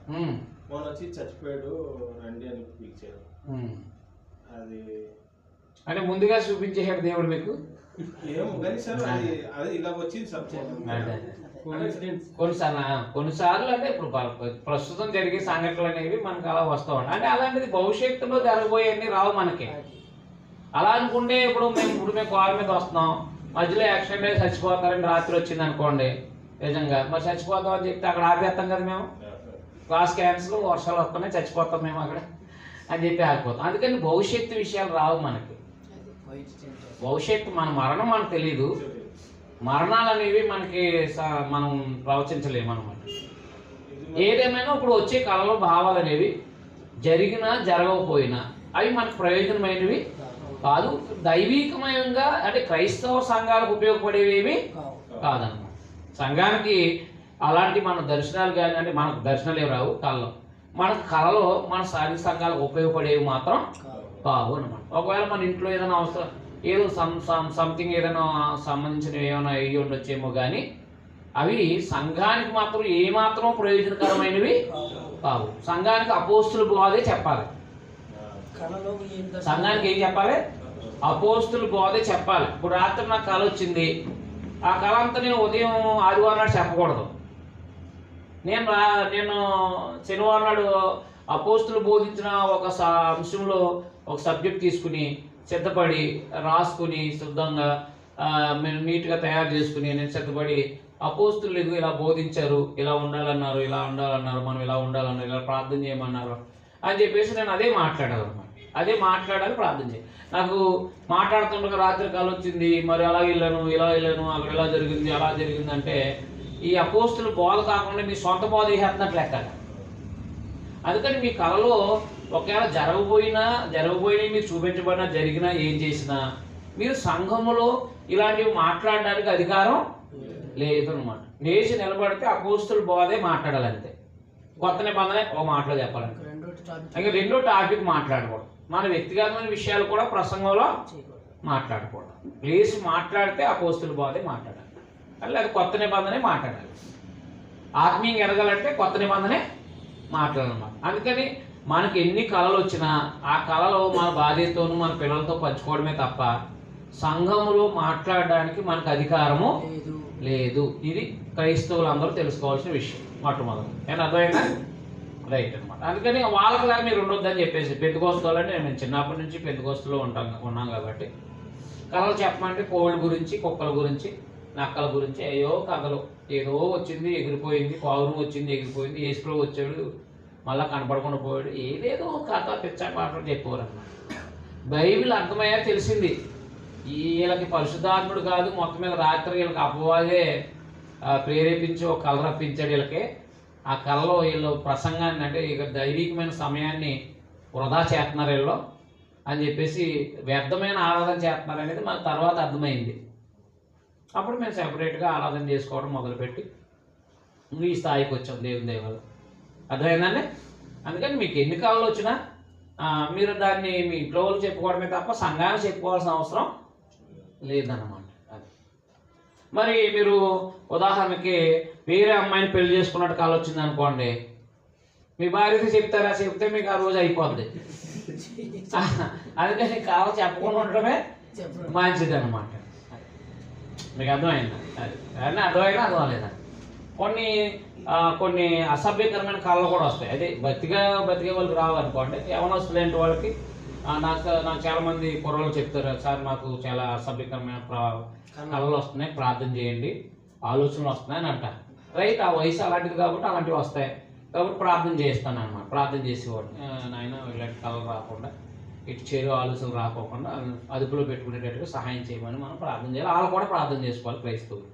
ఫోన్ వచ్చి చచ్చిపోయాడు రండి అని పిలిచారు. అది అంటే ముందుగా చూపించేసాడు దేవుడు మీకు. ఏమో కానీ సార్ అది ఇలా వచ్చింది సార్. కొన్నిసార్లు అంటే ఇప్పుడు ప్రస్తుతం జరిగే సంఘటనలు అనేవి మనకు అలా వస్తూ ఉంటాయి. అంటే అలాంటిది భవిష్యత్తులో జరగబోయేవన్నీ రావు మనకి. అలా అనుకుంటే ఇప్పుడు మేము కాల్ మీద వస్తున్నాం, మధ్యలో యాక్సిడెంట్ అయ్యి చచ్చిపోతారని రాత్రి వచ్చింది అనుకోండి, నిజంగా మరి చచ్చిపోతాం అని చెప్తే అక్కడ ఆపేస్తాం కదా మేము. క్లాస్ క్యాన్సిల్, వర్షాలు వస్తున్నాయి, చచ్చిపోతాం మేము అక్కడ అని చెప్పి ఆగిపోతాం. అందుకని భవిష్యత్తు విషయాలు రావు మనకి. భవిష్యత్తు మన మరణం మనకు తెలీదు, మరణాలు అనేవి మనకి మనం ప్రవచించలేము అనమాట. ఏదేమైనా ఇప్పుడు వచ్చే కళలో భావాలు అనేవి జరిగినా జరగకపోయినా అవి మనకు ప్రయోజనమైనవి కాదు. దైవీకమయంగా అంటే క్రైస్తవ సంఘాలకు ఉపయోగపడేవి కాదన్నమాట. సంఘానికి అలాంటి మన దర్శనాలు కానీ అంటే మనకు దర్శనాలు ఏమి రావు కళలో. మన కళలో మన శారీరక సంఘాలకు ఉపయోగపడేవి మాత్రం కావు అనమాట. ఒకవేళ మన ఇంట్లో ఏదైనా అవసరం ఏదో సంథింగ్ ఏదైనా సంబంధించినవి ఏమైనా అయ్యి ఉండొచ్చేమో కానీ అవి సంఘానికి మాత్రం ఏమాత్రం ప్రయోజనకరమైనవి కావు. సంఘానికి అపోస్తుల బోధే చెప్పాలి. సంఘానికి ఏం చెప్పాలి? అపోస్తుల బోధే చెప్పాలి. ఇప్పుడు రాత్రి నాకు కళ వచ్చింది, ఆ కళ అంతా నేను ఉదయం ఆదివారం నాడు చెప్పకూడదు. నేను శనివారం నాడు అపోస్తులు బోధించిన ఒక అంశంలో ఒక సబ్జెక్ట్ తీసుకుని సిద్ధపడి రాసుకుని శుద్ధంగా నీట్గా తయారు చేసుకుని నేను సిద్ధపడి అపోస్తులు ఇలా బోధించారు, ఇలా ఉండాలన్నారు, ఇలా ఉండాలన్నారు, మనం ఇలా ఉండాలన్నారు, ఇలా ప్రార్థన చేయమన్నారు అని చెప్పేసి నేను అదే మాట్లాడాలన్నమాట. అదే మాట్లాడాలి, ప్రార్థన చేయాలి. నాకు మాట్లాడుతుండగా రాత్రి కళ వచ్చింది, మరి అలా వెళ్ళాను, ఇలా వెళ్ళాను, అక్కడ ఇలా జరిగింది, అలా జరిగింది అంటే ఈ అపోస్తులు బోధ కాకుండా మీ సొంత బోధ వేసేస్తున్నట్టు లెక్క. అందుకని మీ కళలో ఒకవేళ జరగబోయినా మీకు చూపించబడినా జరిగినా ఏం చేసినా మీరు సంఘములో ఇలాంటివి మాట్లాడడానికి అధికారం లేదు అనమాట. లేచి నిలబడితే అపోస్తుల బోధే మాట్లాడాలంతే. కొత్త నిబంధన ఒక మాటలో చెప్పాలంటే ఇంకా రెండో టాపిక్ మాట్లాడకూడదు. మన వ్యక్తిగతమైన విషయాలు కూడా ప్రసంగంలో మాట్లాడకూడదు. లేచి మాట్లాడితే అపోస్తుల బోధే మాట్లాడాలి, లేదా కొత్త నిబంధనే మాట్లాడాలి. ఆత్మీయంగా ఎదగాలంటే కొత్త నిబంధనే మాట్లాడాలన్నమాట. అందుకని మనకి ఎన్ని కళలు వచ్చినా ఆ కళలో మన భార్యతోనూ మన పిల్లలతో పంచుకోవడమే తప్ప సంఘములో మాట్లాడడానికి మనకు అధికారము లేదు. ఇది క్రైస్తవులందరూ తెలుసుకోవాల్సిన విషయం మొట్టమొదటి. నేను అర్థమైనా రైట్ అనమాట. అందుకని వాళ్ళకిలాగా మీరు ఉండొద్దని చెప్పేసి పెద్దకోస్తులంటే నేను చిన్నప్పటి నుంచి పెద్దకోస్తులో ఉన్నాం కాబట్టి కళలు చెప్పమంటే కోళ్ళ గురించి, కుక్కల గురించి, నక్కల గురించి అయ్యో కథలు. ఏదో వచ్చింది ఎగిరిపోయింది, పావురం వచ్చింది ఎగిరిపోయింది, ఏసులో వచ్చాడు మళ్ళీ కనపడకుండా పోయాడు, ఏదేదో కథ పిచ్చా పాటలు చెప్పేవారు అన్నమాట. బైబిల్ అర్థమయ్యా తెలిసింది వీళ్ళకి పరిశుద్ధాత్ముడు కాదు, మొత్తం మీద రాత్రి వీళ్ళకి అపవాదే ప్రేరేపించి ఒక కళ రప్పించాడు వీళ్ళకి. ఆ కళలో వీళ్ళు ప్రసంగాన్ని అంటే ఇక దైవికమైన సమయాన్ని వృధా చేస్తున్నారు వీళ్ళు అని చెప్పేసి వ్యర్థమైన ఆరాధన చేస్తున్నారు అనేది మాకు తర్వాత అర్థమైంది. అప్పుడు మేము సెపరేట్గా ఆరాధన చేసుకోవడం మొదలుపెట్టి ఈ స్థాయికి వచ్చాం దేవుని దయ వల్ల. అర్థమైందండి? అందుకని మీకు ఎన్ని కళలు వచ్చినా మీరు దాన్ని మీ ఇంట్లో వాళ్ళు చెప్పుకోవడమే తప్ప సంఘాన్ని చెప్పుకోవాల్సిన అవసరం లేదన్నమాట. అది మరి మీరు ఉదాహరణకి వేరే అమ్మాయిని పెళ్లి చేసుకున్నట్టు కళ వచ్చింది అనుకోండి, మీ భార్యతో చెప్తారా? చెప్తే మీకు ఆ రోజు అయిపోద్ది. అందుకని కళ చెప్పకుండా ఉండటమే మంచిది అన్నమాట. మీకు అర్థమైందా? అది కానీ అర్థమైనా అర్థమలేదా? కొన్ని అసభ్యకరమైన కళలు కూడా వస్తాయి. అదే బతికే వాళ్ళకి రావాలనుకోండి. యవనస్తులేంటి వాళ్ళకి నాకు చాలామంది కుర్రలు చెప్తారు, సార్ మాకు చాలా అసభ్యకరమైన కళలు వస్తున్నాయి, ప్రార్థన చేయండి, ఆలోచనలు వస్తున్నాయి అని అంటారు. రైట్, ఆ వయసు అలాంటిది కాబట్టి అలాంటివి వస్తాయి కాబట్టి ప్రార్థన చేస్తాను అనమాట. ప్రార్థన చేసేవాడు, నాయన ఇలాంటి కళలు రాకుండా, ఇటు చేరు ఆలోచనలు రాకోకుండా అదుపులో పెట్టుకునేటట్టుగా సహాయం చేయమని మనం ప్రార్థన చేయాలి. వాళ్ళు కూడా ప్రార్థన చేసుకోవాలి క్రైస్తవులు.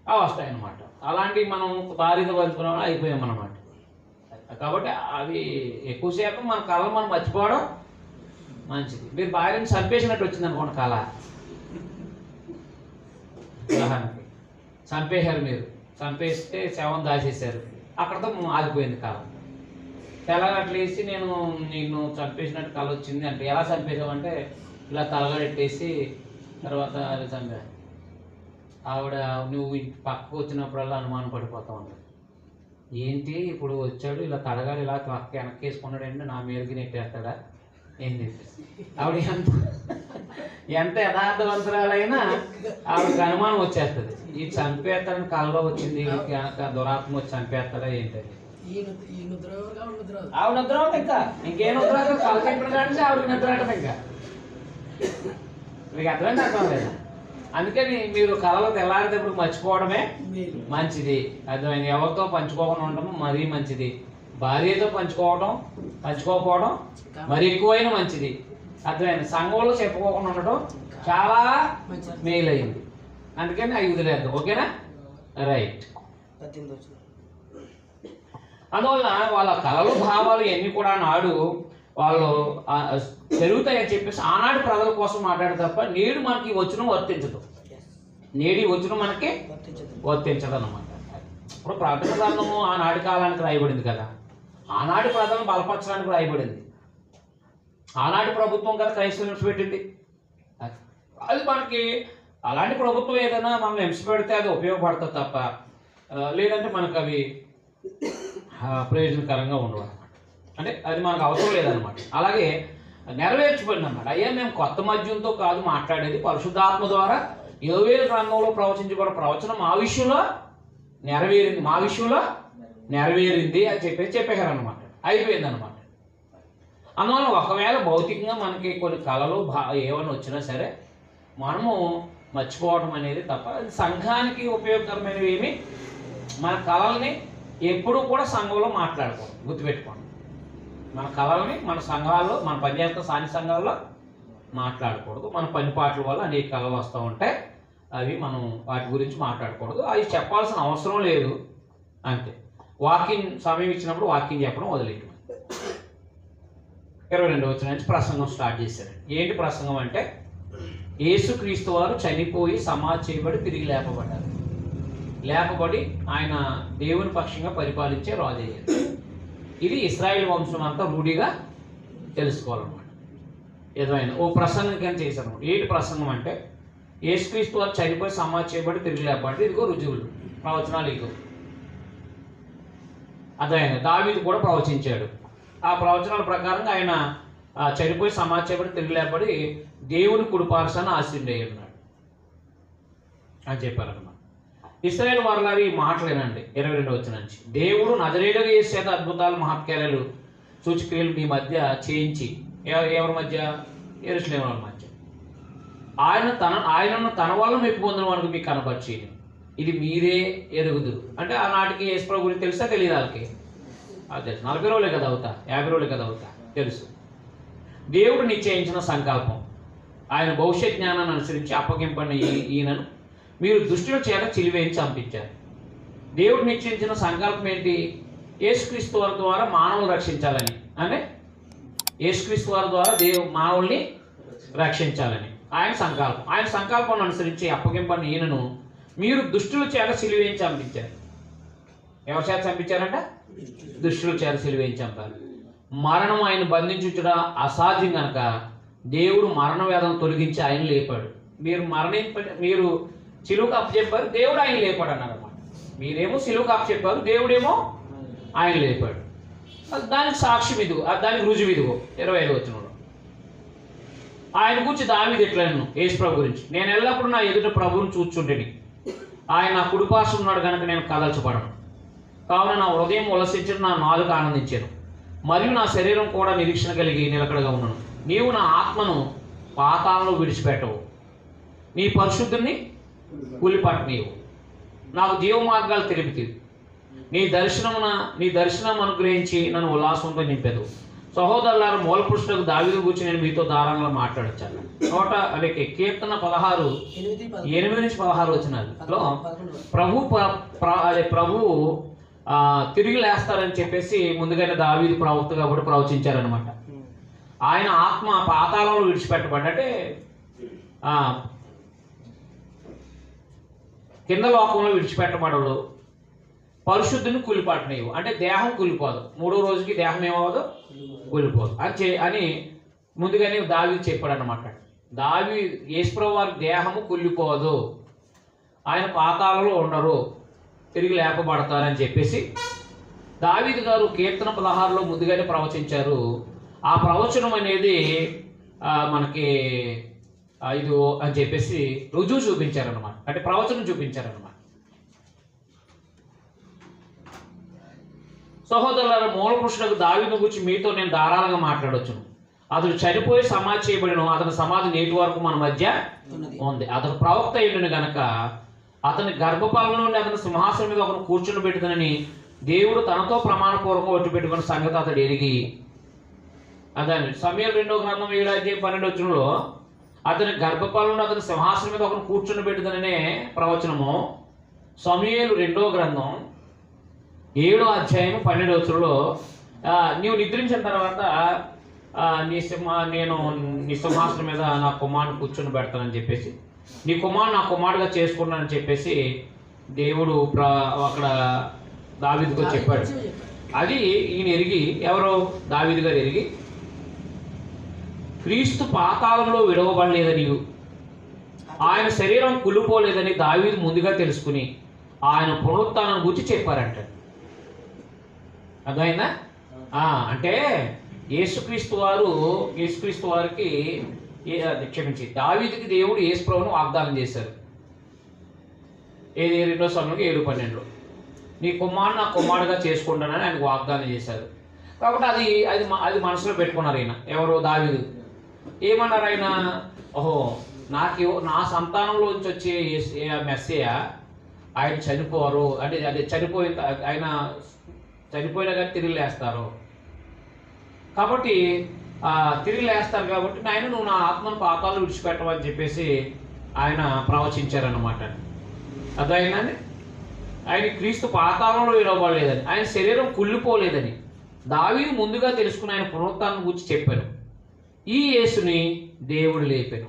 అవి వస్తాయన్నమాట. అలాంటివి మనం భార్యతో పంచుకున్న అయిపోయామన్నమాట. కాబట్టి అవి ఎక్కువ శాతం మన కళలు మనం మర్చిపోవడం మంచిది. మీరు భార్యను చంపేసినట్టు వచ్చింది అనుకోండి కళ, ఉదాహరణకి చంపేశారు, మీరు చంపేస్తే శవం దాచేశారు, అక్కడతో ఆగిపోయింది కళ. తెల్లగట్లేసి నిన్ను చంపేసినట్టు కళ వచ్చింది అంటే ఎలా చంపేసామంటే ఇలా తలగడెట్టేసి తర్వాత అది చంపా. ఆవిడ నువ్వు పక్కకు వచ్చినప్పుడల్లా అనుమానం పడిపోతా ఉంటాడు. ఏంటి ఇప్పుడు వచ్చాడు ఇలా తడగాడు ఇలా వెనక్కి వేసుకున్నాడంటే నా మీదకి నెట్టేస్తాడా ఏంటి? ఆవిడ ఎంత యథార్థవంతురాలైనా ఆవిడకి అనుమానం వచ్చేస్తుంది. ఈ చంపేస్తాడని కళ్ళలో వచ్చింది, దురాత్మ వచ్చి చంపేస్తాడా ఏంటది? ఆవిడ నిద్ర అవుతుంది. ఇంకా ఇంకేం నిద్ర కళ చెప్పిన కానీ ఆవిడకి నిద్ర అంటది. ఇంకా మీకు అర్థమైంది అర్థం లేదా? అందుకని మీరు కళలో తెల్లారేటప్పుడు మర్చిపోవడమే మంచిది. అర్థమైంది? ఎవరితో పంచుకోకుండా ఉండడం మరీ మంచిది. భార్యతో పంచుకోకపోవడం మరి ఎక్కువైన మంచిది. అర్థమైంది? సంఘంలో చెప్పుకోకుండా ఉండటం చాలా మేలైంది. అందుకని అవి వదిలేద్దాం. ఓకేనా? రైట్. అందువల్ల వాళ్ళ కళలు భావాలు ఇవన్నీ కూడా నాడు వాళ్ళు పెరుగుతాయని చెప్పేసి ఆనాడు ప్రజల కోసం మాట్లాడే తప్ప నేడు మనకి వచ్చిన వర్తించదు. నేడి వచ్చిన మనకి వర్తించదు అన్నమాట. ఇప్పుడు ప్రకటన గ్రంథము ఆనాటి కాలానికి రాయబడింది కదా, ఆనాటి ప్రజలను బలపరచడానికి రాయబడింది. ఆనాటి ప్రభుత్వం కదా క్రైస్తవులను పెట్టింది. అది మనకి అలాంటి ప్రభుత్వం ఏదైనా మనం హింస పెడితే అది ఉపయోగపడుతుంది తప్ప లేదంటే మనకు అవి ప్రయోజనకరంగా ఉండవు అనమాట. అంటే అది మనకు అవసరం లేదనమాట. అలాగే నెరవేర్చబడింది అన్నమాట. అయ్యా మేము కొత్త మద్యంతో కాదు మాట్లాడేది, పరిశుద్ధాత్మ ద్వారా యోవేలు గ్రంథంలో ప్రవచించబడిన ప్రవచనం మా విషయంలో నెరవేరింది, మా విషయంలో నెరవేరింది అని చెప్పేశారు అనమాట. అయిపోయింది అనమాట. అందువల్ల ఒకవేళ భౌతికంగా మనకి కొన్ని కళలు ఏమైనా వచ్చినా సరే మనము మర్చిపోవడం అనేది తప్ప, అది సంఘానికి ఉపయోగకరమైనవి ఏమి మన కళల్ని ఎప్పుడూ కూడా సంఘంలో మాట్లాడుకోండి, గుర్తుపెట్టుకోండి. మన కళల్ని మన సంఘాల్లో, మన పనిచేస్తున్న సాని సంఘాల్లో మాట్లాడకూడదు. మన పని పాటల వల్ల అనేక కళలు వస్తూ ఉంటాయి, అవి మనం వాటి గురించి మాట్లాడకూడదు. అవి చెప్పాల్సిన అవసరం లేదు, అంతే. వాకింగ్ సమయం ఇచ్చినప్పుడు వాకింగ్ చెప్పడం వదిలేయడం. 22వ వచనం నుంచి ప్రసంగం స్టార్ట్ చేశారు. ఏంటి ప్రసంగం అంటే, యేసుక్రీస్తు వారు చనిపోయి సమాధి చేయబడి తిరిగి లేపబడి ఆయన దేవుని పక్షంగా పరిపాలించే రాజు అయ్యారు. ఇది ఇశ్రాయేల్ వంశం అంతా రూఢిగా తెలుసుకోవాలన్నమాట. ఏదైనా ఓ ప్రసంగం కానీ చేశారు. ఏంటి ప్రసంగం అంటే, యేసుక్రీస్తు వారు చనిపోయి సమాధి చేయబడి తిరిగి లేపబడి, ఇదిగో రుజువులు, ప్రవచనాలు ఇదిగో. అదైనా దావీదు కూడా ప్రవచించాడు. ఆ ప్రవచనాల ప్రకారంగా ఆయన చనిపోయి సమాధి చేయబడి తిరిగి లేపబడి దేవుని కుడిపార్శ్వాన ఆశీనుడై ఉన్నాడు అని చెప్పారన్నమాట. ఇశ్రాయేలు వారులారి ఈ మాటలేనండి. 22వ వచనం నుంచి, దేవుడు నజరేయుడుగా యేసు చేత అద్భుతాలు మహత్కార్యాలు సూచక్రియలు మీ మధ్య చేయించి, ఎవరి మధ్య? యెరూషలేము వారి మధ్య. ఆయనను తన వల్ల మెప్పు పొందిన వారికి మీకు కనపరిచి ఇది మీరే ఎరుగుదురు. అంటే ఆనాటికి యేసు ప్రభు గురించి తెలుసా తెలియదు వాళ్ళకి? అది తెలుసు. 40 రోజులే కదా అవుతా, 50 రోజులే కదా అవుతా, తెలుసు. దేవుడు నిశ్చయించిన సంకల్పం, ఆయన భవిష్యత్ జ్ఞానాన్ని అనుసరించి అప్పగింపడిన ఈయనను మీరు దుష్టుల చేత చిలివేయించి చంపించారు. దేవుడు నిశ్చయించిన సంకల్పం ఏంటి? యేసుక్రీస్తు వారి ద్వారా మానవులు రక్షించాలని. అంటే యేసుక్రీస్తు వారి ద్వారా మానవుల్ని రక్షించాలని ఆయన సంకల్పం. ఆయన సంకల్పాన్ని అనుసరించి అప్పగింపడిన ఈయనను మీరు దుష్టుల చేత సిలువేయించి చంపించారు. ఎవరి చేత చంపించారంట? దుష్టుల చేత సిలువేయించి చంపారు. మరణం ఆయన బంధించుట అసాధ్యం కనుక దేవుడు మరణ వేదన తొలగించి ఆయన లేపాడు. మీరు సిలువకు అప్పచెప్పారు, దేవుడు ఆయన లేపాడు అన్నారు అన్నమాట. మీరేమో సిలువకు అప్పచెప్పారు, దేవుడేమో ఆయన లేపాడు. దానికి సాక్ష్యం ఇదిగో, దానికి రుజువు ఇదిగో 25వ వచనంలో. ఆయన గురించి దావీదు ఎట్లనను యేసు ప్రభు గురించి, నేను ఎల్లప్పుడూ నా ఎదుట ప్రభువును చూచుంటేని, ఆయన నా కుడిపార్శ్వం ఉన్నాడు కనుక నేను కదల్చబడను. కావున నా హృదయం ఉల్లసించను, నా నాలుక ఆనందించాను, మరియు నా శరీరం కూడా నిరీక్షణ కలిగి నిలకడగా ఉన్నాను. నీవు నా ఆత్మను పాతాళంలో విడిచిపెట్టవు, నీ పరిశుద్ధుని కూలిపట్టనీవు. నాకు జీవ మార్గాలు తెలిపితివి. నీ దర్శనం అనుగ్రహించి నన్ను ఉల్లాసంతో నింపెదు. సహోదరులారా, మూల పురుషులకు దావీదు గురించి నేను మీతో ధారాళంగా మాట్లాడొచ్చాను. అదే కీర్తన 8 నుంచి 16 వచనాల్లో ప్రభువు తిరిగి లేస్తారని చెప్పేసి ముందుగానే దావీదు ప్రవక్త కాబట్టి ప్రవచించారనమాట. ఆయన ఆత్మ పాతాళంలో విడిచిపెట్టబడ్డంటే కింద లోకంలో విడిచిపెట్టబడడు, పరిశుద్ధిని కూలిపట్టనేవు. అంటే దేహం కూలిపోదు, 3వ రోజుకి దేహం ఏమవ్వదు, కూలిపోదు అని ముందుగానే దావీదు చెప్పాడు అనమాట. యేసుప్రభువు వారి దేహము కూలిపోదు, ఆయన పాతాళంలో ఉండరు, తిరిగి లేపబడతారని చెప్పేసి దావీదు గారు కీర్తన 16లో ముందుగానే ప్రవచించారు. ఆ ప్రవచనం అనేది మనకి ఇది అని చెప్పేసి రుజువు చూపించారనమాట. అంటే ప్రవచనం చూపించారనమాట. సహోదరులారా, మూల పురుషులకు దావీదు గురించి మీతో నేను ధారాళంగా మాట్లాడొచ్చును. అతడు చనిపోయి సమాధి చేయబడిన, అతని సమాధి నేటి వరకు మన మధ్య ఉంది. అతడు ప్రవక్త అయ్యుండును గనక అతని గర్భఫలం నుండి అతని సింహాసనం మీద ఒకరు కూర్చుని పెట్టుదని దేవుడు తనతో ప్రమాణపూర్వకం ఒట్టు పెట్టుకున్న సంగతి అతడు ఎరిగి, అదే సమూయేలు 2వ గ్రంథం 7:12 వచనంలో అతని గర్భఫలం నుండి అతని సింహాసనం మీద ఒకరు కూర్చుని పెట్టుదననే ప్రవచనము సమూయేలు 2వ గ్రంథం 7:12 వచనంలో నీవు నిద్రించిన తర్వాత నేను నీ సింహాసనం మీద నా కుమారుని కూర్చొని పెడతానని చెప్పేసి, నీ కుమారుడు నా కుమారుడుగా చేసుకున్నానని చెప్పేసి దేవుడు అక్కడ దావీదుకు చెప్పాడు. అది ఈయన ఎరిగి, ఎవరో దావీదు గారు ఎరిగి, క్రీస్తు పాతాళంలో విడవబడలేదని, ఆయన శరీరం కుళ్ళిపోలేదని దావీదు ముందుగా తెలుసుకుని ఆయన పునరుత్థానం గురించి చెప్పారంట. అర్థమైందా? అంటే యేసుక్రీస్తు వారికి క్షమించి దావీదుకి దేవుడు యేసు ప్రభువును వాగ్దానం చేశారు. ఏది 2 సమయంలో 7:12 నీ కుమారుడు నా కుమారుడుగా చేసుకుంటానని ఆయనకు వాగ్దానం చేశారు. కాబట్టి అది మనసులో పెట్టుకున్నారు ఆయన, ఎవరు? దావీదు. ఏమన్నారు ఆయన? ఓహో, నా సంతానంలోంచి వచ్చే మెస్సయ్య ఆయన చనిపోరు, అంటే అది ఆయన చనిపోయినా కానీ తిరిగి లేస్తారు కాబట్టి తిరిగి లేస్తారు కాబట్టి నాయన నువ్వు నా ఆత్మను పాతాళంలో విడిచిపెట్టమని చెప్పేసి ఆయన ప్రవచించారన్నమాట. అర్థమైందండి? ఆయన క్రీస్తు పాతాళంలో విడవబడలేదని, ఆయన శరీరం కుళ్ళిపోలేదని దావీదు ముందుగా తెలుసుకుని ఆయన పునరుత్థానం గురించి చెప్పాను. ఈ యేసుని దేవుడు లేపాను.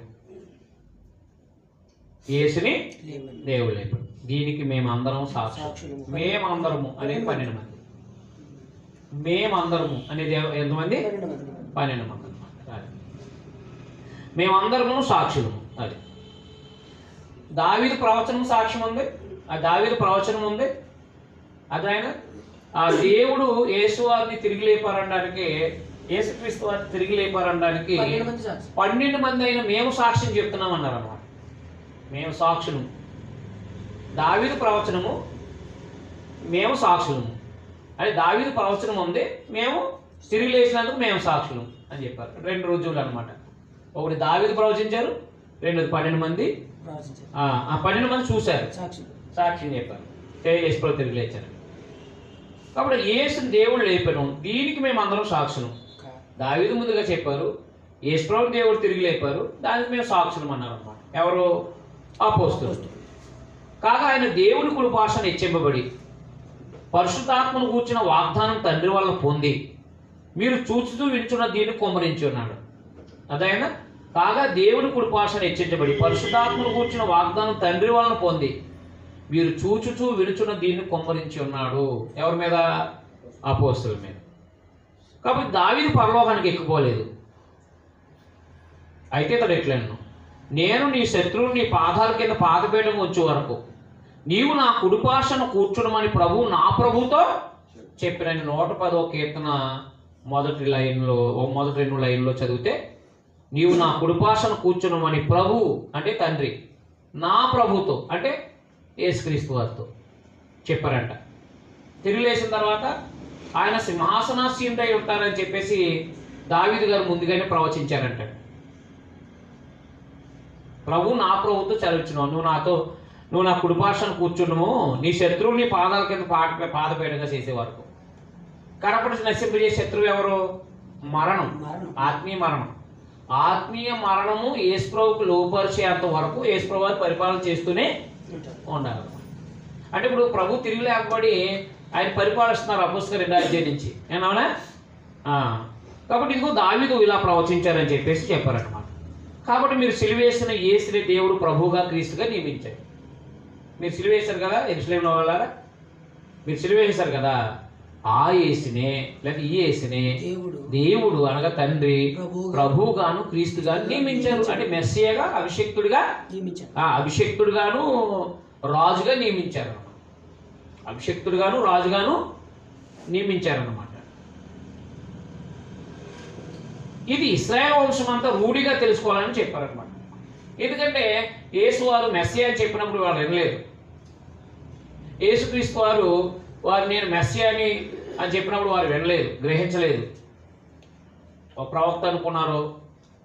యేసుని దేవుడు లేపాడు. దీనికి మేమందరం సాక్షులు. మేమందరము అనేది 12 మంది. మేమందరము అనేది ఎంతమంది? 12 మంది. మేమందరము సాక్షులము. అది దావీదు ప్రవచనం సాక్ష్యం ఉంది, ఆ దావీదు ప్రవచనం ఉంది. అదైన ఆ దేవుడు యేసు వారిని తిరిగి లేపారనడానికి, యేసుక్రీస్తు వారిని తిరిగి లేపారనడానికి 12 మంది అయిన మేము సాక్ష్యం చెప్తున్నాం అన్నారు అన్నమాట. మేము సాక్షులము. దావీదు ప్రవచనము, మేము సాక్షులము. అది దావీదు ప్రవచనం ఉంది, మేము తిరిగి లేచినందుకు మేము సాక్షులం అని చెప్పారు. 2 రుజువులు అనమాట. ఒకటి దావీదు ప్రవచించారు, రెండోది 12 మంది. ఆ 12 మంది చూశారు, సాక్ష్యం చెప్పారు, యేసు ప్రభు తిరిగి లేచారు. కాబట్టి యేసుని దేవుడు లేపాను, దీనికి మేము అందరం సాక్షులం. దావీదు ముందుగా చెప్పారు, యేసు ప్రభు దేవుడు తిరిగి లేపారు, దానికి మేము సాక్షులం అన్నారు అన్నమాట. ఎవరు? అపోస్తలులు. కాగా ఆయన దేవుని కుడిపార్శ్వన హెచ్చింపబడి పరిశుద్ధాత్మను కూర్చున్న వాగ్దానం తండ్రి వలన పొంది మీరు చూచుతూ వింటున్న దీన్ని కుమ్మరించి ఉన్నాడు. అదైనా కాగా దేవుని కుడిపార్శ్వన హెచ్చించబడి పరిశుద్ధాత్మను కూర్చున్న వాగ్దానం తండ్రి వలన పొంది మీరు చూచుచూ వినుచున్న దీన్ని కుమ్మరించి ఉన్నాడు. ఎవరి మీద? అపోస్తలుల మీద. కాబట్టి దావీదు పరలోకానికి ఎక్కిపోలేదు. అయితే ఇతడు ఎట్లను, నేను నీ శత్రువుని నీ పాదాల కింద పాదపీఠం వచ్చే వరకు నీవు నా కుడిపార్శ్వన కూర్చునమని ప్రభువు నా ప్రభుతో చెప్పిన 110వ కీర్తన మొదటి 2 లైన్లో చదివితే, నీవు నా కుడిపార్శ్వన కూర్చునమని ప్రభువు అంటే తండ్రి నా ప్రభుతో అంటే యేసుక్రీస్తు వారితో చెప్పారంట. తిరిగి లేచిన తర్వాత ఆయన సింహాసనాసీనుడై ఉంటారని చెప్పేసి దావీదు గారు ముందుగానే ప్రవచించారంట. ప్రభు నా ప్రభుతో చదివించున్నావు, నువ్వు నా కుడిపార్శ్వన కూర్చున్నాము, నీ శత్రువుని పాదాల కింద పాదపీఠంగా చేసే వరకు. కనపడి నశింపజేసే శత్రువు ఎవరు? మరణం, ఆత్మీయ మరణం. ఆత్మీయ మరణము యేసు ప్రభువుకు లోపరిచేంత వరకు యేసు ప్రభు పరిపాలన చేస్తూనే ఉండాలి. అంటే ఇప్పుడు ప్రభు తిరిగి లేకపోయి ఆయన పరిపాలిస్తున్నారు అపోస్తలుల 2వ అధ్యాయం నుంచి, ఏమన్నా? కాబట్టి ఇంకో దావీదు ఇలా ప్రవచించారని చెప్పేసి చెప్పారన్నమాట. కాబట్టి మీరు సిలువేసిన యేసుని దేవుడు ప్రభువుగా క్రీస్తుగా నియమించారు. మీరు సిలువేశారు కదా యెరూషలేములో వాళ్ళారా, మీరు సిలువేశారు కదా, ఆ యేసునే లేక ఈ యేసునే దేవుడు అనగా తండ్రి ప్రభువుగాను క్రీస్తుగాను నియమించారు. అంటే మెస్సియాగా అభిషక్తుడుగాను రాజుగా నియమించారు. అభిషక్తుడుగాను రాజుగాను నియమించారన్నమాట. ఇది ఇశ్రాయేలు వంశం అంతా రూఢిగా తెలుసుకోవాలని చెప్పారనమాట. ఎందుకంటే యేసు వారు మెస్సియా అని చెప్పినప్పుడు వాళ్ళు వినలేదు. యేసుక్రీస్తు వారు నేను మెస్సియాని అని చెప్పినప్పుడు వారు వినలేదు, గ్రహించలేదు. ఒక ప్రవక్త అనుకున్నారు,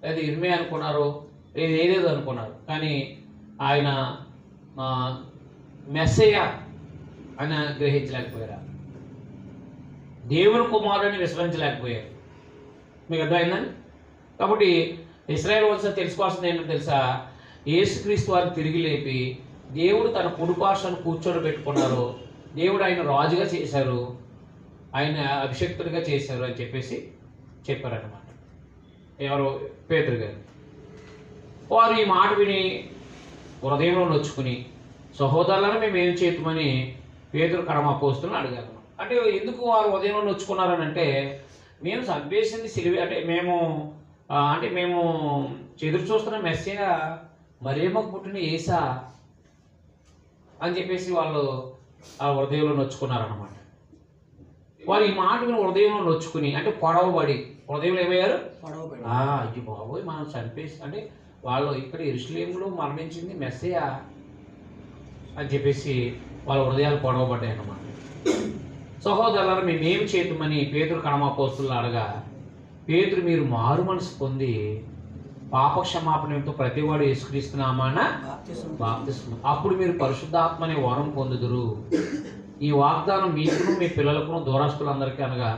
లేదా ఇర్మియా అనుకున్నారు, ఏదేదో అనుకున్నారు. కానీ ఆయన మెస్సియా అని గ్రహించలేకపోయారు, దేవుని కుమారుడిని విశ్వసించలేకపోయారు. మీకు అర్థమైందండి? కాబట్టి ఇశ్రాయేలు వంశం తెలుసుకోవాల్సింది ఏంటో తెలుసా? యేసుక్రీస్తు వారిని తిరిగి లేపి దేవుడు తన కుడిపార్శ్వను కూర్చొని పెట్టుకున్నారు, దేవుడు ఆయన రాజుగా చేశారు, ఆయన అభిషక్తుడిగా చేశారు అని చెప్పేసి చెప్పారన్నమాట. ఎవరు? పేతురు గారు. వారు ఈ మాట విని హృదయంలో నొచ్చుకుని సహోదరులను మేము ఏం చేద్దామని పేతురు కడమ అపోస్తులను అడిగారు. అంటే ఎందుకు వారు ఉదయంలో నొచ్చుకున్నారని అంటే, మేము చంపేసింది సిలువ, అంటే మేము ఎదురు చూస్తున్న మెస్సీగా మరేమకు పుట్టిన యేసా అని చెప్పేసి వాళ్ళు ఆ హృదయంలో నొచ్చుకున్నారన్నమాట. వారు ఈ మాట విని హృదయంలో నొచ్చుకుని, అంటే పొడవబడి హృదయంలో ఏమయ్యారు? అయ్యి బాబోయ్, మనం చంపేసి, అంటే వాళ్ళు ఇక్కడ యెరూషలేములో మరణించింది మెస్సీయా అని చెప్పేసి వాళ్ళ హృదయాలు పొడవబడ్డాయి అన్నమాట. సహోదరులను మేమేమి చేద్దామని పేతురు కడమ అపోస్తులను అడగా, పేతురు మీరు మారు మనసు పొంది పాప క్షమాపణతో ప్రతివాడు యేసుక్రీస్తునామాన బాప్తిస్మం, అప్పుడు మీరు పరిశుద్ధాత్మ అనే వరం పొందుదురు. ఈ వాగ్దానం మీకును మీ పిల్లలకును దూరస్తులందరికీ అనగా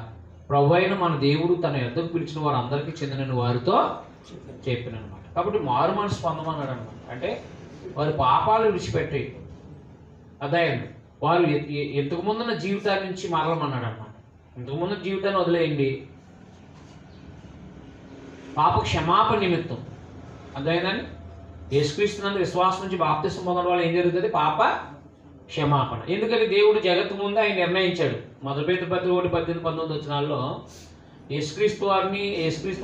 ప్రభువైన మన దేవుడు తన యొద్దకు పిలిచిన వారు అందరికీ చెందిన వారితో చెప్పినమాట. కాబట్టి మారు మనసు పొందమన్నాడు అనమాట. అంటే వారి పాపాలు విడిచిపెట్టి అదే వారు ఇంతకు ముందున్న జీవితాన్ని నుంచి మారలమన్నాడు అనమాట. ఇంతకు ముందు జీవితాన్ని వదిలేయండి, పాప క్షమాపణ నిమిత్తం అదేనండి యేసుక్రీస్తునందు విశ్వాసం నుంచి బాప్తిస్మం పొందడం వల్ల ఏం జరుగుతుంది? పాప క్షమాపణ. ఎందుకంటే దేవుడు జగత్తు ముందు ఆయన నిర్ణయించాడు. మొదటి పేతురు 1:18-19 వచనాల్లో యేసుక్రీస్తు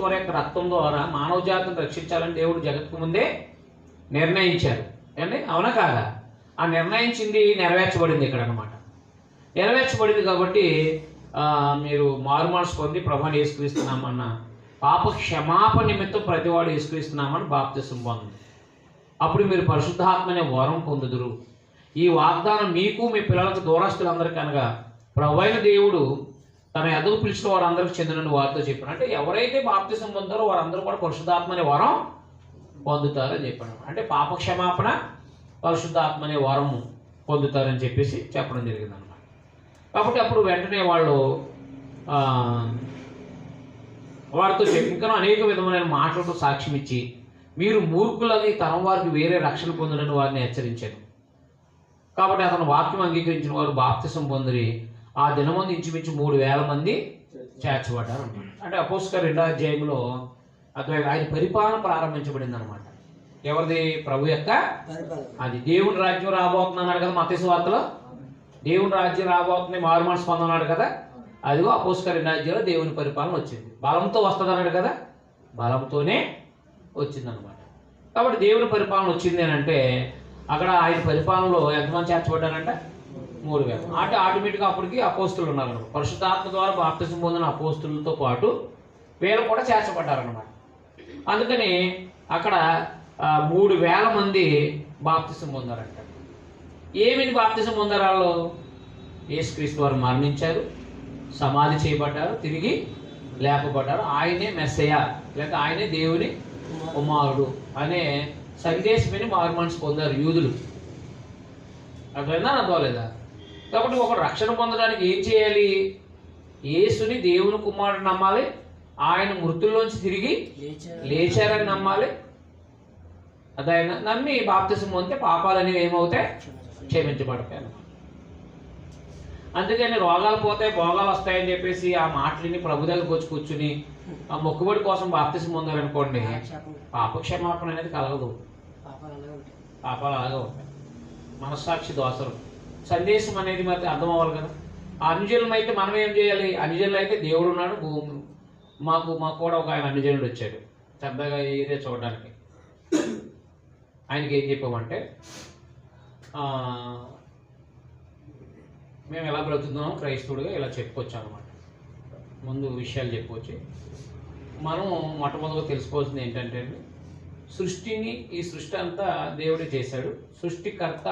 వారి యొక్క రక్తం ద్వారా మానవ జాతిని రక్షించాలని దేవుడు జగత్తుకు ముందే నిర్ణయించారు అండి, అవునా కాదా? ఆ నిర్ణయించింది నెరవేర్చబడింది ఇక్కడ అన్నమాట. నెరవేర్చబడింది కాబట్టి మీరు మారు మనసు పొంది ప్రభువుని యేసుక్రీస్తున్నామన్న పాప క్షమాపణ నిమిత్తం ప్రతివాడు యేసుక్రీస్తున్నామని బాప్తిస్మం పొందండి. అప్పుడు మీరు పరిశుద్ధాత్మ అనే వరం పొందుదురు. ఈ వాగ్దానం మీకు మీ పిల్లలకు దూరస్తులందరికీ అనగా ప్రభువైన దేవుడు తన ఎదుగు పిలిచిన వారందరికీ చెందిన వారితో చెప్పాను. అంటే ఎవరైతే బాప్తిస్మం పొందారో వారందరూ కూడా పరిశుద్ధాత్మ అనే వరం పొందుతారని చెప్పాను. అంటే పాప క్షమాపణ, పరిశుద్ధాత్మ అనే వరము పొందుతారని చెప్పేసి చెప్పడం జరిగింది అన్నమాట. కాబట్టి అప్పుడు వెంటనే వాళ్ళు వారితో ఇంకా అనేక విధమైన మాటలతో సాక్ష్యం ఇచ్చి మీరు మూర్ఖులని తరం వారికి వేరే రక్షణ పొందడని వారిని హెచ్చరించారు. కాబట్టి అతను వాక్యం అంగీకరించిన వారు బాప్తిసం పొందిరి. ఆ దినమంది ఇంచుమించు 3,000 మంది చేర్చబడ్డారు అన్నమాట. అంటే అపోస్తలుల 2వ అధ్యాయంలో ఆయన పరిపాలన ప్రారంభించబడింది అనమాట. ఎవరిది? ప్రభు యొక్క. అది దేవుని రాజ్యం రాబోతున్నాడు కదా మత్తయి సువార్తలో, దేవుని రాజ్యం రాబోతుంది మారు మనసు పొందన్నాడు కదా. అదిగో అపోస్తలుల 2వ అధ్యాయంలో దేవుని పరిపాలన వచ్చింది. బలంతో వస్తుంది అన్నాడు కదా, బలంతోనే వచ్చిందనమాట. కాబట్టి దేవుని పరిపాలన వచ్చింది అని అంటే అక్కడ ఆయన పరిపాలనలో ఎంతమంది చేర్చబడ్డారంటే 3,000. అంటే ఆటోమేటిక్గా అప్పటికి అపోస్తులు ఉన్నారన్నమాట. పరిశుద్ధాత్మ ద్వారా బాప్తిసం పొందిన అపోస్తులతో పాటు వీళ్ళు కూడా చేర్చబడ్డారన్నమాట. అందుకని అక్కడ 3,000 మంది బాప్తిసం పొందారంట. ఏమిని బాప్తిసం పొందారు వాళ్ళు? యేసుక్రీస్తు వారు మరణించారు, సమాధి చేయబడ్డారు, తిరిగి లేపబడ్డారు, ఆయనే మెస్సయ్య లేక ఆయనే దేవుని కుమారుడు అనే సందేశమని మారు మనసు పొందారు యూదులు. అర్థమైందా? అర్థమలేదా? కాబట్టి ఒక రక్షణ పొందడానికి ఏం చేయాలి? యేసుని దేవుని కుమారుడు నమ్మాలి, ఆయన మృతుల్లోంచి తిరిగి లేచారని నమ్మాలి. అదే నమ్మి బాప్తిసం పొందితే పాపాలు అనేవి ఏమవుతాయి? క్షమించబడతాయి అన్నమాట. అందుకని రోగాలు పోతాయి, భోగాలు వస్తాయని చెప్పేసి ఆ మాటలని ప్రభు దగ్గరకు వచ్చి కూర్చుని ఆ మొక్కుబడి కోసం బాప్తిసం పొందారనుకోండి, పాపక్షమాపణ అనేది కలగదు. పాపాలు అలాగే ఉంటాయి. మనస్సాక్షి దోషలు. సందేశం అనేది మరి అర్థం అవ్వాలి కదా. ఆ అనుజనులం అయితే మనం ఏం చేయాలి? అనుజనులు అయితే దేవుడు ఉన్నాడు, మాకు కూడా ఒక ఆయన అనుజనుడు వచ్చాడు పెద్దగా ఏరియా చూడడానికి. ఆయనకి ఏం చెప్పామంటే మేము ఎలా బ్రతుకుతున్నాం క్రైస్తవుడిగా ఇలా చెప్పుకోవచ్చు అనమాట. ముందు విషయాలు చెప్పుకోవచ్చు. మనం మొట్టమొదటిగా తెలుసుకోవాల్సింది ఏంటంటే ఈ సృష్టి అంతా దేవుడే చేశాడు. సృష్టికర్త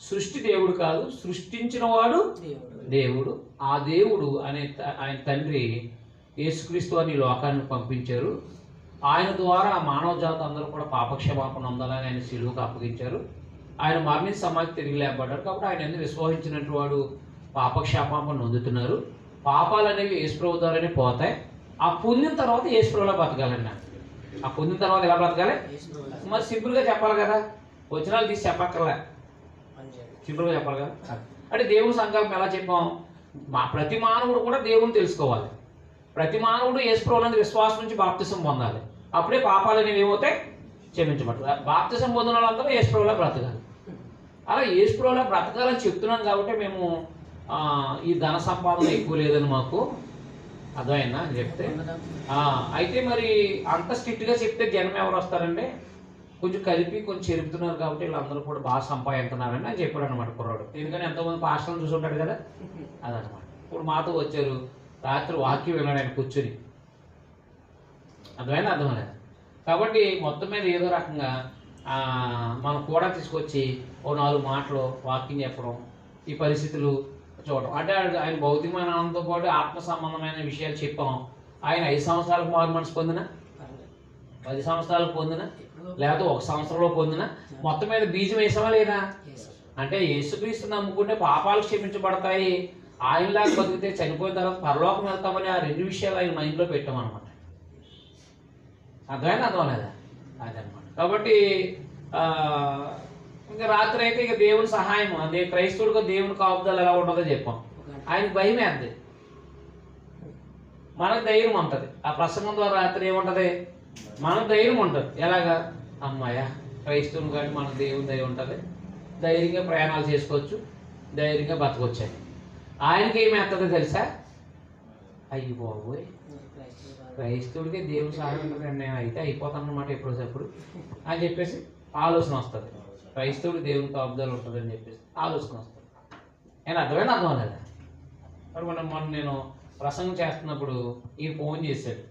సృష్టి దేవుడు కాదు, సృష్టించిన వాడు దేవుడు. ఆ దేవుడు ఆయన తండ్రి యేసుక్రీస్తు అని లోకాన్ని పంపించారు. ఆయన ద్వారా మానవ జాతి అందరూ కూడా పాపక్షమాపణ పొందాలని ఆయన శిలువకు అప్పగించారు. ఆయన మరణించి సమాధి తిరిగి లేపబడ్డారు. కాబట్టి ఆయన ఎందుకు విశ్వసించినట్టు వాడు పాపక్షమాపణ పొందుతున్నారు. పాపాలు అనేవి యేసుప్రభు ద్వారానే పోతాయి. ఆ పొందిన తర్వాత యేసుప్రభులా బతకాలండి. ఆ పొందిన తర్వాత ఎలా బ్రతకాలి? మరి సింపుల్గా చెప్పాలి కదా, వచనాలు తీసి చెప్పక్కర్లే, సింపుల్గా చెప్పాలి కదా. అంటే దేవుని సంకల్పం ఎలా చెప్పాం? ప్రతి మానవుడు కూడా దేవుని తెలుసుకోవాలి. ప్రతి మానవుడు యేసుప్రభువునందు విశ్వాసం నుంచి బాప్తిసం పొందాలి. అప్పుడే పాపాలు అనేవి ఏమవుతాయి? క్షమించబడతాయి. బాప్తిసం పొందిన వాళ్ళందరూ యేసుప్రభువులా బ్రతకాలి. అలా యేసుప్రభువులా బ్రతకాలని చెప్తున్నాం కాబట్టి మేము ఈ ధన సంపాదన ఎక్కువ లేదని మాకు అర్థమైందా అని చెప్తే, అయితే మరి అంత స్ట్రిక్ట్గా చెప్తే జనం ఎవరు వస్తారంటే కొంచెం కలిపి కొంచెం చెరుపుతున్నారు కాబట్టి వీళ్ళందరూ కూడా బాగా సంపాదిస్తున్నారని అని చెప్పాడు అనమాట కుర్రాడు. ఎందుకని ఎంతోమంది పాస్టర్లు చూసుంటాడు కదా, అదనమాట. ఇప్పుడు మాతో వచ్చారు, రాత్రి వాక్యం విన్నాడు ఆయన కూర్చొని, అర్థమైనా. కాబట్టి మొత్తం మీద ఏదో రకంగా మనం కూడా తీసుకొచ్చి ఓ 4 మాటలు వాక్యం చెప్పడం, ఈ పరిస్థితులు చూడడం. అంటే ఆయన భౌతికమైన ఆనందంతో పాటు ఆత్మ సంబంధమైన విషయాలు చెప్పాం. ఆయన 5 సంవత్సరాలకు మారు మనసు పొందిన, 10 సంవత్సరాలకు పొందిన, లేకపోతే 1 సంవత్సరంలో పొందిన, మొత్తం మీద బీజం వేసావా లేదా? అంటే యేసుక్రీస్తు నమ్ముకుంటే పాపాలు క్షమించబడతాయి, ఆయనలాగా బతికితే చనిపోయిన తర్వాత పరలోకం వెళ్తామని ఆ 2 విషయాలు ఆయన మైండ్లో పెట్టామన్నమాట. అర్థం లేదా? అదనమాట. కాబట్టి ఇంకా రాత్రి అయితే ఇక దేవుని సహాయం, అదే క్రైస్తవుడిగా దేవుని కాపుదలు ఎలా ఉంటుందో చెప్పాం. ఆయనకు భయమే అంతే, మనకు ధైర్యం ఉంటుంది. ఆ ప్రసంగం ద్వారా రాత్రి ఏముంటుంది, మనకు ధైర్యం ఉంటుంది. ఎలాగా, అమ్మాయ క్రైస్తవుని కానీ మనకు దేవుని దయ ఉంటుంది, ధైర్యంగా ప్రయాణాలు చేసుకోవచ్చు, ధైర్యంగా బతకొచ్చాయి. ఆయనకి ఏమి వేస్తుందో తెలుసా, అయ్యి బాబోయ్ క్రైస్తవుడికి దేవుని సహాయం ఉంటుంది, నేను అయితే అయిపోతాను అన్నమాట ఎప్పుడోసప్పుడు అని చెప్పేసి ఆలోచన వస్తుంది. క్రైస్తవుడు దేవుని కాపుదలు ఉంటుంది అని చెప్పేసి ఆలోచన వస్తుంది. నేను అర్థం లేదా? మరి మొన్న నేను ప్రసంగం చేస్తున్నప్పుడు ఈయన ఫోన్ చేశాడు.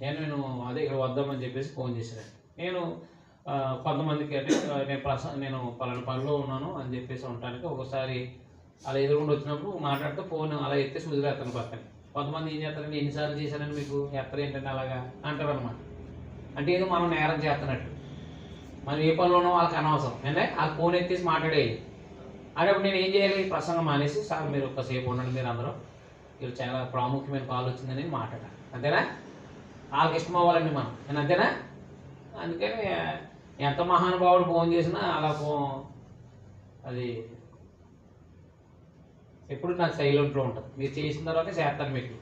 నేను అదే ఇక్కడ వద్దామని చెప్పేసి ఫోన్ చేశాను. నేను కొంతమందికి అంటే నేను పలానా పనిలో ఉన్నాను అని చెప్పేసి ఉండటానికి ఒకసారి అలా ఎదురుకుండా వచ్చినప్పుడు మాట్లాడితే ఫోన్ అలా ఎత్తేసి వదిలేస్తాను పక్కన. కొంతమంది ఏం చేస్తారంటే, ఎన్నిసార్లు చేశానని మీకు ఎత్తరు ఏంటంటే అలాగా అంటారు అనమాట. అంటే ఏదో మనం నేరం చేస్తున్నట్టు, మనం ఏ పనిలో ఉన్నామో వాళ్ళకి అనవసరం. అంటే ఆ ఫోన్ ఎత్తేసి మాట్లాడేది. అప్పుడు నేను ఏం చేయాలి, ప్రసంగం మానేసి, సార్ మీరు ఒక్కసేపు ఉండండి, మీరు అందరూ ఇది చాలా ప్రాముఖ్యమైన కాల్ వచ్చిందని మాట్లాడాలి. అంతేనా? వాళ్ళకి ఇష్టం అవ్వాలండి మనం, నేను అంతేనా? అందుకని ఎంత మహానుభావుడు ఫోన్ చేసినా అలా అది ఎప్పుడు నాకు సైలెంట్లో ఉంటుంది. మీరు చేసిన తర్వాత చేస్తాను మీకు.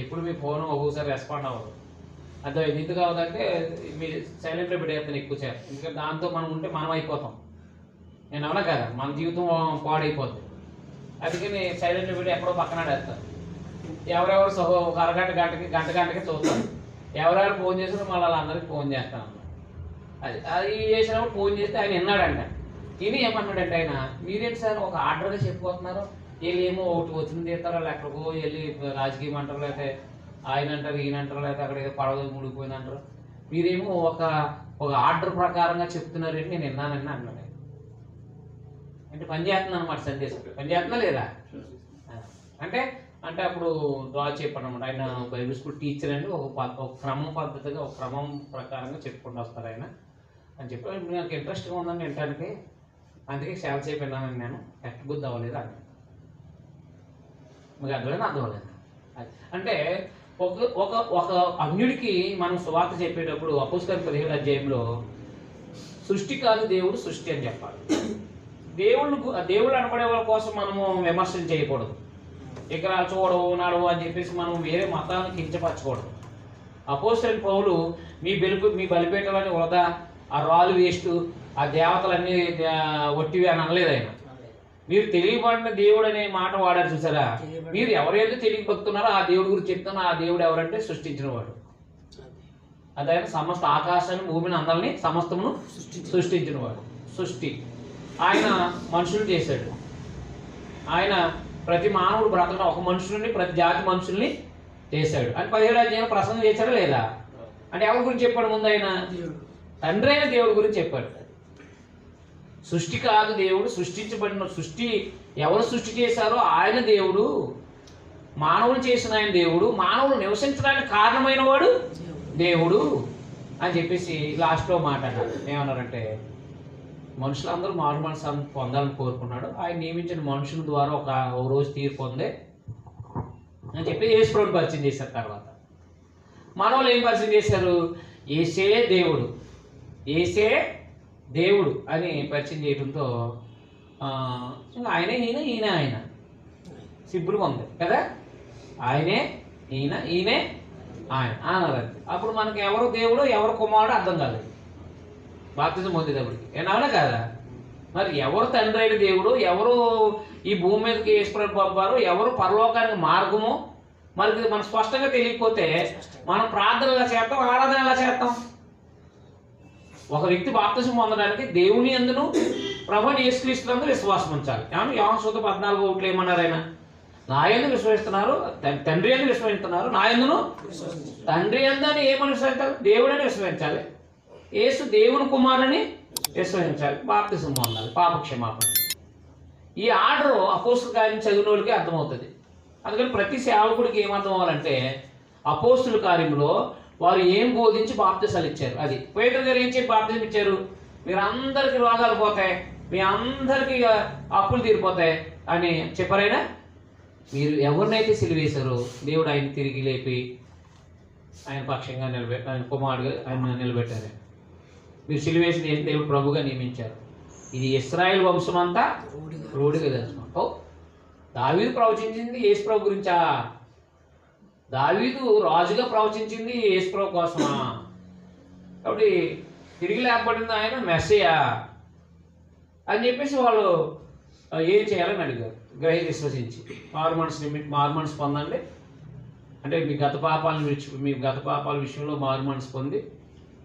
ఎప్పుడు మీ ఫోన్ ఒక్కొక్కసారి రెస్పాండ్ అవ్వదు. అదే ఎందుకు కావదంటే మీరు సైలెంట్లో పెట్టేస్తాను ఎక్కువ సేపు. ఎందుకంటే దాంతో మనం ఉంటే మనం అయిపోతాం. నేను అవునా కదా, మన జీవితం పాడైపోతుంది. అందుకని సైలెంట్లో పెట్టి ఎక్కడో పక్కన వేస్తాను. ఎవరెవరు ఒక అరగంట గంటకి చూస్తాను. ఎవరెవరు ఫోన్ చేసినా మళ్ళీ వాళ్ళందరికీ ఫోన్ చేస్తాను అన్నమాట. అది చేసినప్పుడు ఫోన్ చేస్తే ఆయన విన్నాడంట. ఇది ఏమన్నాడంటే ఆయన, మీరేంటి సార్ ఒక ఆర్డర్గా చెప్పుకోతున్నారు, వీళ్ళు ఏమో ఒకటి వచ్చింది తీస్తారో, వాళ్ళు ఎక్కడికో వెళ్ళి రాజకీయం అంటారు, లేకపోతే ఆయన అంటారు, ఈయన అంటారు, లేకపోతే అక్కడ ఏదో పడవ ముడిపోయింది అంటారు, మీరేమో ఒక ఆర్డర్ ప్రకారంగా చెప్తున్నారంటే నేను విన్నానని అన్నాడు. అంటే పని చేస్తున్నాను అనమాట, సందేశం పని చేస్తున్నా లేదా అంటే అప్పుడు డ్రా చెప్పాను అనమాట. ఆయన బైబిల్ స్కూల్ టీచర్ అండి, ఒక క్రమం పద్ధతిగా ఒక క్రమం ప్రకారంగా చెప్పుకుంటూ వస్తారు ఆయన అని చెప్పి. నాకు ఇంట్రెస్ట్గా ఉందని వినటానికి, అందుకే చాలాసేపు విన్నానని నేను ఎట్ట బుద్ధి అవ్వలేదు అన్నాను. మీకు అర్థం అవ్వలేదు. అంటే ఒక అన్యుడికి మనం సువార్త చెప్పేటప్పుడు అపోస్తలుల 17వ అధ్యాయంలో సృష్టి కాదు దేవుడు సృష్టి అని చెప్పాలి. దేవుళ్ళు అనబడే వాళ్ళ కోసం మనము విమర్శలు చేయకూడదు. ఇక్కడ చూడవు నడవు అని చెప్పేసి మనం వేరే మతాలను కించపరచకూడదు. అపోస్తలుడైన పౌలు మీ బలిపీఠాలని వృధా, ఆ రాళ్ళు వేస్ట్, ఆ దేవతలన్నీ ఒట్టివి అని అనలేదు ఆయన. మీరు తెలియబడిన దేవుడు అనే మాట వాడారు చూసారా. మీరు ఎవరైతే తెలియబడుతున్నారో ఆ దేవుడి గురించి చెప్తున్నా. ఆ దేవుడు ఎవరంటే సృష్టించిన వాడు. అదైనా సమస్త ఆకాశాన్ని భూమిని అందరినీ సమస్తమును సృష్టించిన వాడు. సృష్టి ఆయన మనుషులు చేశాడు. ఆయన ప్రతి మానవుడు బ్రతకడం ఒక మనుషుల్ని, ప్రతి జాతి మనుషుల్ని చేశాడు అని 17వ అధ్యాయంలో ప్రసంగం చేశాడా లేదా? అంటే ఎవరి గురించి చెప్పాడు ముందు? ఆయన తండ్రి అయిన దేవుడి గురించి చెప్పాడు. సృష్టి కాదు దేవుడు, సృష్టించబడిన సృష్టి ఎవరు సృష్టి చేశారో ఆయన దేవుడు, మానవులు చేసిన ఆయన దేవుడు, మానవులు నివసించడానికి కారణమైన వాడు దేవుడు అని చెప్పేసి లాస్ట్లో మాట్లాడారు. ఏమన్నారంటే, మనుషులందరూ మారు మనసు పొందాలని కోరుకున్నాడు. ఆయన నియమించిన మనుషుల ద్వారా ఒక రోజు తీర్పు పొందే అని చెప్పి యేసుప్రభుని పరిచయం చేశారు. తర్వాత మనవాళ్ళు ఏం పరిచయం చేశారు? యేసే దేవుడు, యేసే దేవుడు అని పరిచయం చేయడంతో ఇంకా ఆయనే ఈయన ఆయన సింపుల్గా ఉంది కదా. ఆయనే ఈయనే ఆయన అన్నారు. అప్పుడు మనకి ఎవరు దేవుడు ఎవరు కుమారుడు అర్థం కాలేదు బాప్తిజం పొందేటప్పటికి. ఏమన్నా కదా, మరి ఎవరు తండ్రి అయిన దేవుడు, ఎవరు ఈ భూమి మీదకి యేసుప్రభు పంపారు, ఎవరు పరలోకానికి మార్గము, మరి ఇది మనకు స్పష్టంగా తెలియకపోతే మనం ప్రార్థన ఎలా చేస్తాం, ఆరాధన ఎలా చేస్తాం? ఒక వ్యక్తి బాప్తిసం పొందడానికి దేవుని యందును ప్రభువుని యేసుక్రీస్తునందు విశ్వాసం ఉంచాలి. ఏమన్నా యోహాను సువార్త 14:1 ఏమన్నారు ఆయన? నా యందు విశ్వసిస్తున్నారు, తండ్రి యందు విశ్వసిస్తున్నారు, నా యందును తండ్రి యందు అని ఏమని విశ్వసించాలి? దేవుడని విశ్వసించాలి. యేసు దేవుని కుమారుని విశ్వసించాలి, బాప్తిసం పొందాలి, పాపక్షమాపణ. ఈ ఆర్డర్ అపోస్తుల కార్యం చదివిన వాళ్ళకి అర్థమవుతుంది. అందుకని ప్రతి సేవకుడికి ఏమర్థం అవ్వాలంటే అపోస్తుల కార్యంలో వారు ఏం బోధించి బాప్తిసాలు ఇచ్చారు. అది పేతురు గారు ఏం చెప్పి బాప్తిసం ఇచ్చారు? మీరు అందరికీ రోగాలు పోతాయి, మీ అందరికీ అప్పులు తీరిపోతాయి అని చెప్పారైనా. మీరు ఎవరినైతే సిలువేశారో దేవుడు ఆయన తిరిగి లేపి ఆయన పక్షంగా ఆయన కుమారుడుగా ఆయన నిలబెట్టారు. మీరు సిలువేసిన దేవుడు ప్రభుగా నియమించారు. ఇది ఇశ్రాయేల్ వంశం అంతా రూఢిగా తెలుసుకో. దావీదు ప్రవచించింది యేసు ప్రభు గురించా? దావీదు రాజుగా ప్రవచించింది యేసు ప్రభు కోసమా? కాబట్టి తిరిగి లేపబడింది ఆయన మెస్సియా అని చెప్పేసి వాళ్ళు ఏం చేయాలని అడిగారు. విశ్వసించి మారు మనసు పొందండి అంటే మీ గత పాపాల విషయంలో మారు మనసు పొంది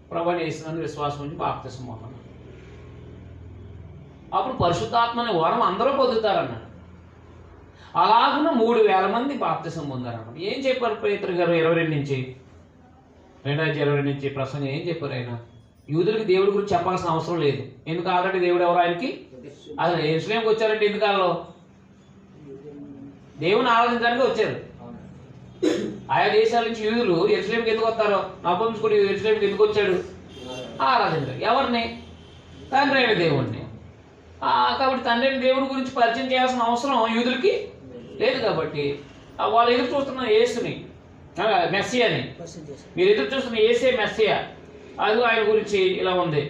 ప్రభువుని యేసునందు విశ్వాసం ఉంచి బాప్తిసం పొందండి. అప్పుడు పరిశుద్ధాత్మ అనే వరం అందరూ పొందుతారన్నాడు. అలాగున్న 3,000 మంది బాప్తిసం పొందారన్నమాట. ఏం చెప్పారు పేతురు గారు 22 నుంచి ప్రసంగం ఏం చెప్పారు? ఆయన యూదులకి దేవుడి గురించి చెప్పాల్సిన అవసరం లేదు. ఎందుకు? ఆల్రెడీ దేవుడు ఎవరు ఆయనకి? అసలు యెరూషలేముకి వచ్చారంటే ఎందుకాలో దేవుని ఆరాధించడానికి వచ్చారు. ఆయా దేశాల నుంచి యూదులు యెరూషలేముకి ఎందుకు వస్తారో, నపుంసకుడు యెరూషలేముకి ఎందుకు వచ్చాడు? ఆరాధించారు. ఎవరిని? తండ్రి అయిన దేవుణ్ణి. కాబట్టి తండ్రి అయిన దేవుడి గురించి పరిచయం చేయాల్సిన అవసరం యూదులకి లేదు. కాబట్టి వాళ్ళు ఎదురు చూస్తున్న యేసుని, మెస్సియాని, మీరు ఎదురు చూస్తున్న యేసే మెస్సియా, అది ఆయన గురించి ఇలా ఉంది,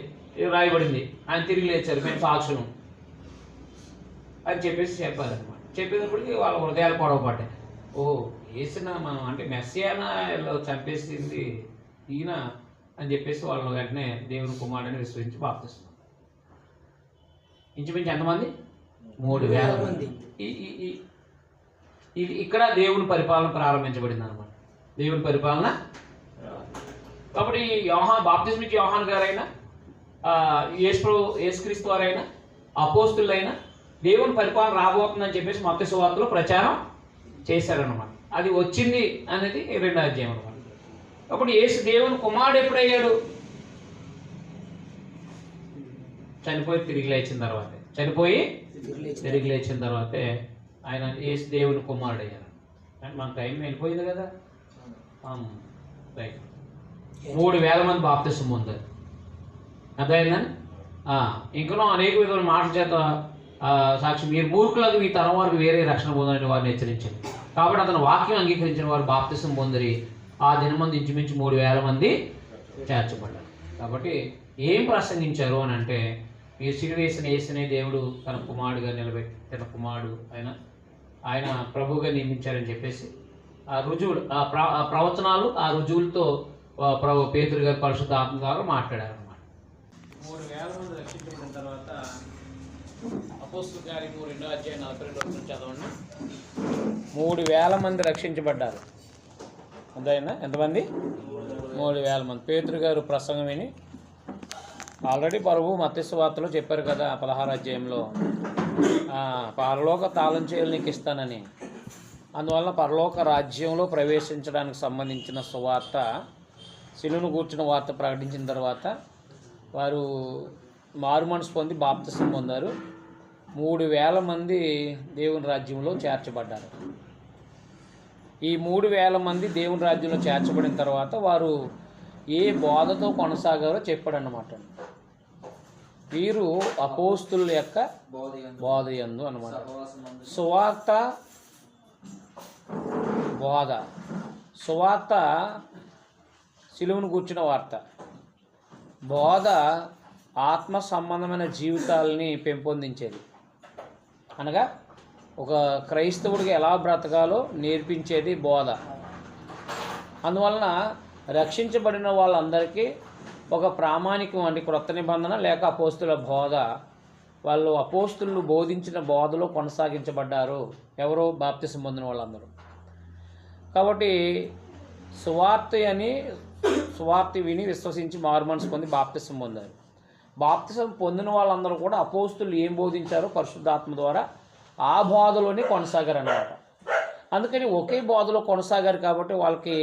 రాయబడింది, ఆయన తిరిగి లేచారు, మేము సాక్షులు అని చెప్పేసి చెప్పారనమాట. చెప్పేటప్పటికి వాళ్ళ హృదయాలు పొడవపడ్డాయి. ఓ యేసున మనం అంటే మెస్సియానా ఇలా చంపేసింది ఈయన అని చెప్పేసి వాళ్ళు వెంటనే దేవుని కుమారుడిని విశ్వసించి బాప్తిస్తున్నారు. ఇంచుమించు ఎంతమంది? 3,000 మంది. ఇది ఇక్కడ దేవుని పరిపాలన ప్రారంభించబడింది అనమాట. దేవుని పరిపాలన. కాబట్టి బాప్తిజం ఇచ్చే యోహాను గారైనా, యేసుక్రీస్తు వారైనా, అపోస్తులైనా దేవుని పరిపాలన రాబోతుందని చెప్పేసి మత్తయి సువార్తలో ప్రచారం చేశారనమాట. అది వచ్చింది అనేది 2వ అధ్యాయం అనమాట. అప్పుడు యేసు దేవుని కుమారుడు ఎప్పుడయ్యాడు? చనిపోయి తిరిగి లేచిన తర్వాతే ఆయన యేసు దేవుని కుమారుడు అయ్యారు. మన టైం వెళ్ళిపోయింది కదా. రైట్. 3,000 మంది బాప్తిసం పొందారు. అర్థమైందని ఇంకనూ అనేక విధమైన మాటల చేత సాక్షి మీరు మూర్ఖులకు మీ తరం వారికి వేరే రక్షణ పొందని వారిని హెచ్చరించారు. కాబట్టి అతను వాక్యం అంగీకరించిన వారు బాప్తిసం పొందిరి. ఆ దినమంది ఇంచుమించు 3,000 మంది చేర్చబడ్డారు. కాబట్టి ఏం ప్రసంగించారు అని అంటే, మీరు సిలువేసిన యేసునే దేవుడు తన కుమారుడుగా నిలబెట్టి తన కుమారుడు ఆయన ప్రభువుగా నియమించారని చెప్పేసి ఆ రుజువులు, ఆ ప్రవచనాలు, ఆ రుజువులతో పేతురు గారు పరిశుద్ధ ఆత్మ ద్వారా మాట్లాడారు అన్నమాట. 3,000 మంది రక్షించబడిన తర్వాత అపోస్తుల కార్యము 2వ అధ్యాయం 42 చదవండి. 3,000 మంది రక్షించబడ్డారు. అదైనా ఎంతమంది? 3,000 మంది. పేతురు గారు ప్రసంగం విని ఆల్రెడీ ప్రభువు మత్తయి సువార్తలో చెప్పారు కదా 16వ అధ్యాయంలో, పరలోక తాళం చేయులు నీకు ఇస్తానని. అందువలన పరలోక రాజ్యంలో ప్రవేశించడానికి సంబంధించిన సువార్త, శిలువను కూర్చున్న వార్త ప్రకటించిన తర్వాత వారు మారు మనసు పొంది బాప్తిసం పొందారు. 3,000 మంది దేవుని రాజ్యంలో చేర్చబడ్డారు. ఈ 3,000 మంది దేవుని రాజ్యంలో చేర్చబడిన తర్వాత వారు ఏ బోధతో కొనసాగారో చెప్పాడన్నమాట. వీరు అపోస్తుల యొక్క బోధయందు అన్నమాట. సువార్త బోధ, సువార్త శిలువను కూర్చున్న వార్త, బోధ ఆత్మ సంబంధమైన జీవితాలని పెంపొందించేది. అనగా ఒక క్రైస్తవుడికి ఎలా బ్రతకాలో నేర్పించేది బోధ. అందువలన రక్షించబడిన వాళ్ళందరికీ ఒక ప్రామాణికం అంటే క్రొత్త నిబంధన లేక అపోస్తుల బోధ వాళ్ళు అపోస్తులు బోధించిన బోధలో కొనసాగించబడ్డారు. ఎవరు? బాప్తిసం పొందిన వాళ్ళందరూ. కాబట్టి సువార్త విని విశ్వసించి మారుమనసు పొంది బాప్తిసం పొందారు. బాప్తిసం పొందిన వాళ్ళందరూ కూడా అపోస్తులు ఏం బోధించారో పరిశుద్ధాత్మ ద్వారా ఆ బోధలోనే కొనసాగారు అన్నమాట. అందుకని ఒకే బోధలో కొనసాగారు కాబట్టి వాళ్ళకి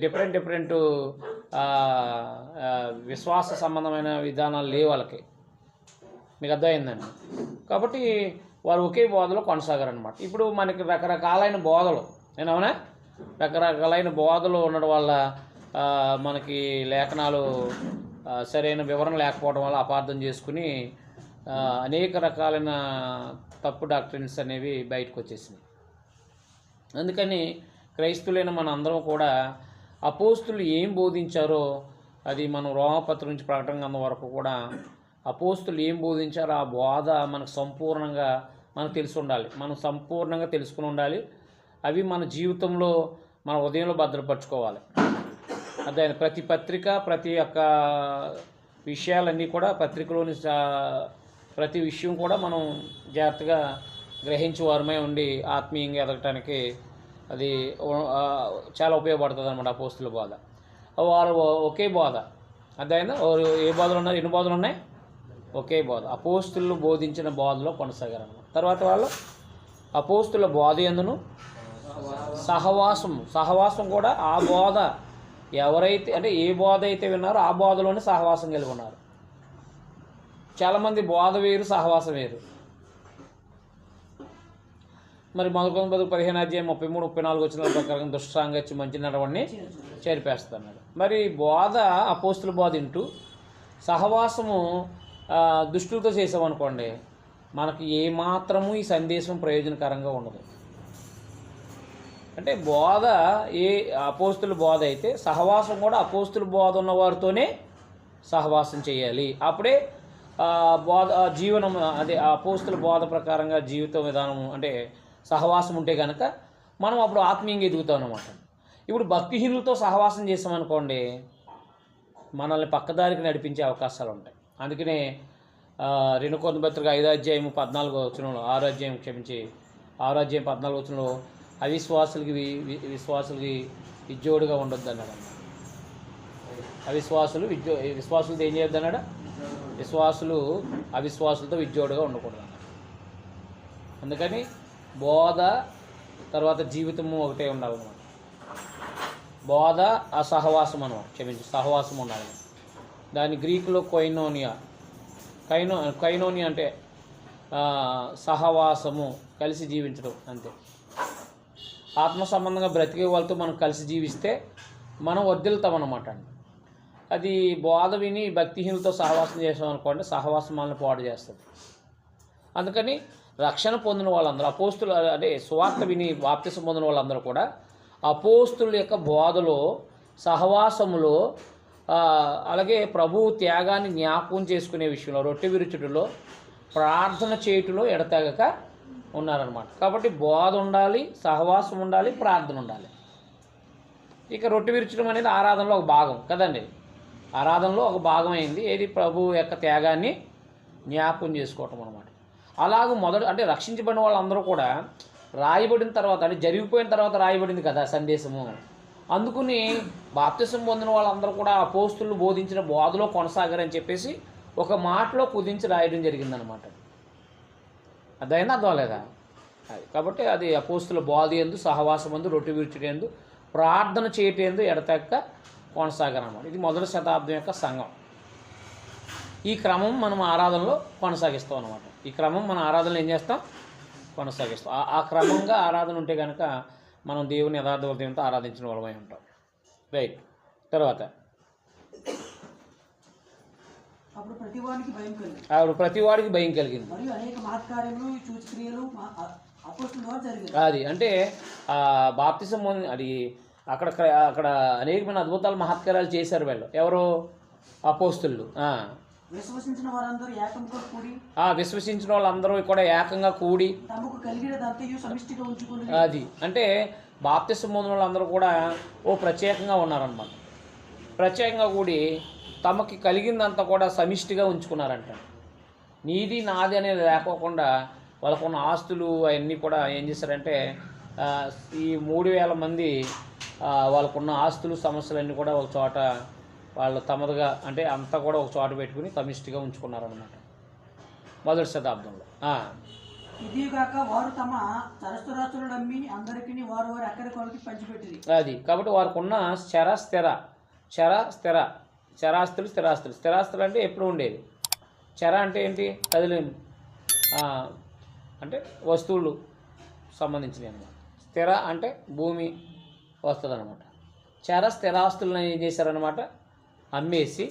డిఫరెంట్ విశ్వాస సంబంధమైన విధానాలు లేవు వాళ్ళకి. మీకు అర్థమైందండి? కాబట్టి వారు ఒకే బోధలో కొనసాగారనమాట. ఇప్పుడు మనకి రకరకాలైన బోధలు ఏమన్నా రకరకాలైన బోధలు ఉండడం వల్ల మనకి లేఖనాలు సరైన వివరణ లేకపోవడం వల్ల అపార్థం చేసుకుని అనేక రకాలైన తప్పు డాక్ట్రిన్స్ అనేవి బయటకు వచ్చేసినాయి. అందుకని క్రైస్తులైన మన అందరం కూడా అపోస్తులు ఏం బోధించారో అది మనం రోమపత్రం నుంచి ప్రకటన గ్రంథం వరకు కూడా అపోస్తులు ఏం బోధించారో ఆ బోధ మనకు సంపూర్ణంగా మనకు తెలిసి ఉండాలి. మనం సంపూర్ణంగా తెలుసుకుని ఉండాలి. అవి మన జీవితంలో మన ఉదయంలో భద్రపరచుకోవాలి. అదే ప్రతి పత్రిక ప్రతి ఒక్క విషయాలన్నీ కూడా పత్రికలోని ప్రతి విషయం కూడా మనం జాగ్రత్తగా గ్రహించి వారమై ఉండి ఆత్మీయంగా ఎదగటానికి అది చాలా ఉపయోగపడుతుంది అన్నమాట అపోస్తుల బోధ. వారు ఒకే బోధ. అదైనా ఏ బోధలు ఉన్నారు? ఎన్ని బోధలు ఉన్నాయి? ఒకే బోధ. అపోస్తులు బోధించిన బోధలో కొనసాగారన్నమాట. తర్వాత వాళ్ళు అపోస్తుల బోధ యందును సహవాసం కూడా ఆ బోధ ఎవరైతే అంటే ఏ బోధ అయితే విన్నారో ఆ బోధలోనే సహవాసం కలిగి ఉన్నారు. చాలామంది బోధ వేరు, సహవాసం వేరు. మరి మొదటి 15:33-34 వచ్చిన ప్రకారం దుష్టాంగచ్చి మంచి నడవడిని చేరిపేస్తున్నాడు. మరి బోధ అపోస్తుల బోధ వింటూ సహవాసము దుష్టులతో చేసామనుకోండి, మనకి ఏమాత్రము ఈ సందేశం ప్రయోజనకరంగా ఉండదు. అంటే బోధ ఏ అపోస్తుల బోధ అయితే సహవాసం కూడా అపోస్తుల బోధ ఉన్న వారితోనే సహవాసం చేయాలి. అప్పుడే బోధ జీవనం అదే అపోస్తుల బోధ ప్రకారంగా జీవిత విధానము అంటే సహవాసం ఉంటే కనుక మనం అప్పుడు ఆత్మీయంగా ఎదుగుతాం అన్నమాట. ఇప్పుడు భక్తిహీనులతో సహవాసం చేసామనుకోండి, మనల్ని పక్కదారికి నడిపించే అవకాశాలు ఉంటాయి. అందుకనే 2 కొరింథీ పత్రిక 5:14 6 అధ్యాయం 14 అవిశ్వాసులకి విజ్జోడుగా ఉండొద్దు అన్నాడు. విశ్వాసులతో ఏం చేయొద్దు అన్నాడు? విశ్వాసులు అవిశ్వాసులతో విజ్జోడుగా ఉండకూడదు అన్నాడు. అందుకని బోధ తర్వాత జీవితము ఒకటే ఉండాలన్నమాట. బోధ అసహవాసం అనమాట, సహవాసం ఉండాలి. దాని గ్రీకులో కొయినోనియా అంటే సహవాసము, కలిసి జీవించడం అంతే. ఆత్మ సంబంధంగా బ్రతికే వాళ్ళతో మనం కలిసి జీవిస్తే మనం వర్ధిల్తాం అన్నమాట అండి. అది బోధ విని భక్తిహీనులతో సహవాసం చేసామనుకోండి, సహవాసం మనల్ని పాడు చేస్తుంది. అందుకని రక్షణ పొందిన వాళ్ళందరూ అపోస్తులు అంటే సువార్త విని బాప్తిసం పొందిన వాళ్ళందరూ కూడా అపోస్తుల యొక్క బోధలో, సహవాసములో, అలాగే ప్రభువు త్యాగాన్ని జ్ఞాపకం చేసుకునే విషయంలో, రొట్టె విరుచుటలో, ప్రార్థన చేయుటలో ఎడతెగక ఉన్నారన్నమాట. కాబట్టి బోధ ఉండాలి, సహవాసం ఉండాలి, ప్రార్థన ఉండాలి. ఇక రొట్టె విరుచడం అనేది ఆరాధనలో ఒక భాగం కదండి. ఆరాధనలో ఒక భాగం అయింది ఏది? ప్రభు యొక్క త్యాగాన్ని జ్ఞాపకం చేసుకోవటం అన్నమాట. అలాగే అంటే రక్షించబడిన వాళ్ళందరూ కూడా రాయబడిన తర్వాత అంటే జరిగిపోయిన తర్వాత రాయబడింది కదా సందేశము. అందుకుని బాప్తిసం పొందిన వాళ్ళందరూ కూడా అపోస్తులు బోధించిన బోధలో కొనసాగారని చెప్పేసి ఒక మాటలో కుదించి రాయడం జరిగిందనమాట. అదైనా అర్థం లేదా? కాబట్టి అది అపోస్తుల బోధ యందు, సహవాసం యందు, రొట్టె విరుచుటయందు, ప్రార్థన చేయటందు ఎడతెగక కొనసాగారన్నమాట. ఇది మొదటి శతాబ్దం యొక్క సంఘం. ఈ క్రమం మనం ఆరాధనలో కొనసాగిస్తాం అన్నమాట. ఈ క్రమం మన ఆరాధనలో ఏం చేస్తాం? కొనసాగిస్తాం. ఆ క్రమంగా ఆరాధన ఉంటే కనుక మనం దేవుని యథార్థ హృదయంతో ఆరాధించిన వాళ్ళమై ఉంటాం. రైట్. తర్వాత అప్పుడు ప్రతివాడికి భయం కలిగింది. మరియు అనేక మహత్కార్యములు సూచక్రియలు అపోస్తుల ద్వారా జరిగాయి. అది అంటే బాప్తిసం అది అక్కడ అనేకమైన అద్భుతాలు మహత్కార్యాలు చేశారు వీళ్ళు. ఎవరు? అపోస్తులు. విశ్వసించిన వారందరూ ఏకంగా కూడి విశ్వసించిన వాళ్ళందరూ కూడా ఏకంగా కూడి తమకు కలిగినదంతయు సమిష్టిగా ఉంచుకుని అది అంటే బాప్తిసం పొందిన వాళ్ళందరూ కూడా ప్రత్యేకంగా ఉన్నారన్నమాట. ప్రత్యేకంగా కూడి తమకి కలిగిందంతా కూడా సమిష్టిగా ఉంచుకున్నారంట. నీది నాది అనేది లేకోకుండా వాళ్ళకున్న ఆస్తులు అవన్నీ కూడా ఏం చేశారంటే ఈ 3,000 మంది వాళ్ళకున్న ఆస్తులు సమస్యలన్నీ కూడా ఒక చోట వాళ్ళు తమదుగా అంటే అంతా కూడా ఒక చోట పెట్టుకుని సమిష్టిగా ఉంచుకున్నారనమాట మొదటి శతాబ్దంలో. ఇదిగాక వారు తమ చరస్తురాస్తులను అమ్మి అందరికీ వారు వారి అక్కడి కొలకి పంచిపెట్టింది. అది కాబట్టి వారికి ఉన్న చరాస్తులు స్థిరాస్తులు అంటే ఎప్పుడు ఉండేది. చర అంటే ఏంటి? కదిలేని అంటే వస్తువులు సంబంధించినవి అన్నమాట. స్థిర అంటే భూమి వస్తుంది అనమాట. స్థిరాస్తులను ఏం చేశారనమాట? అమ్మేసి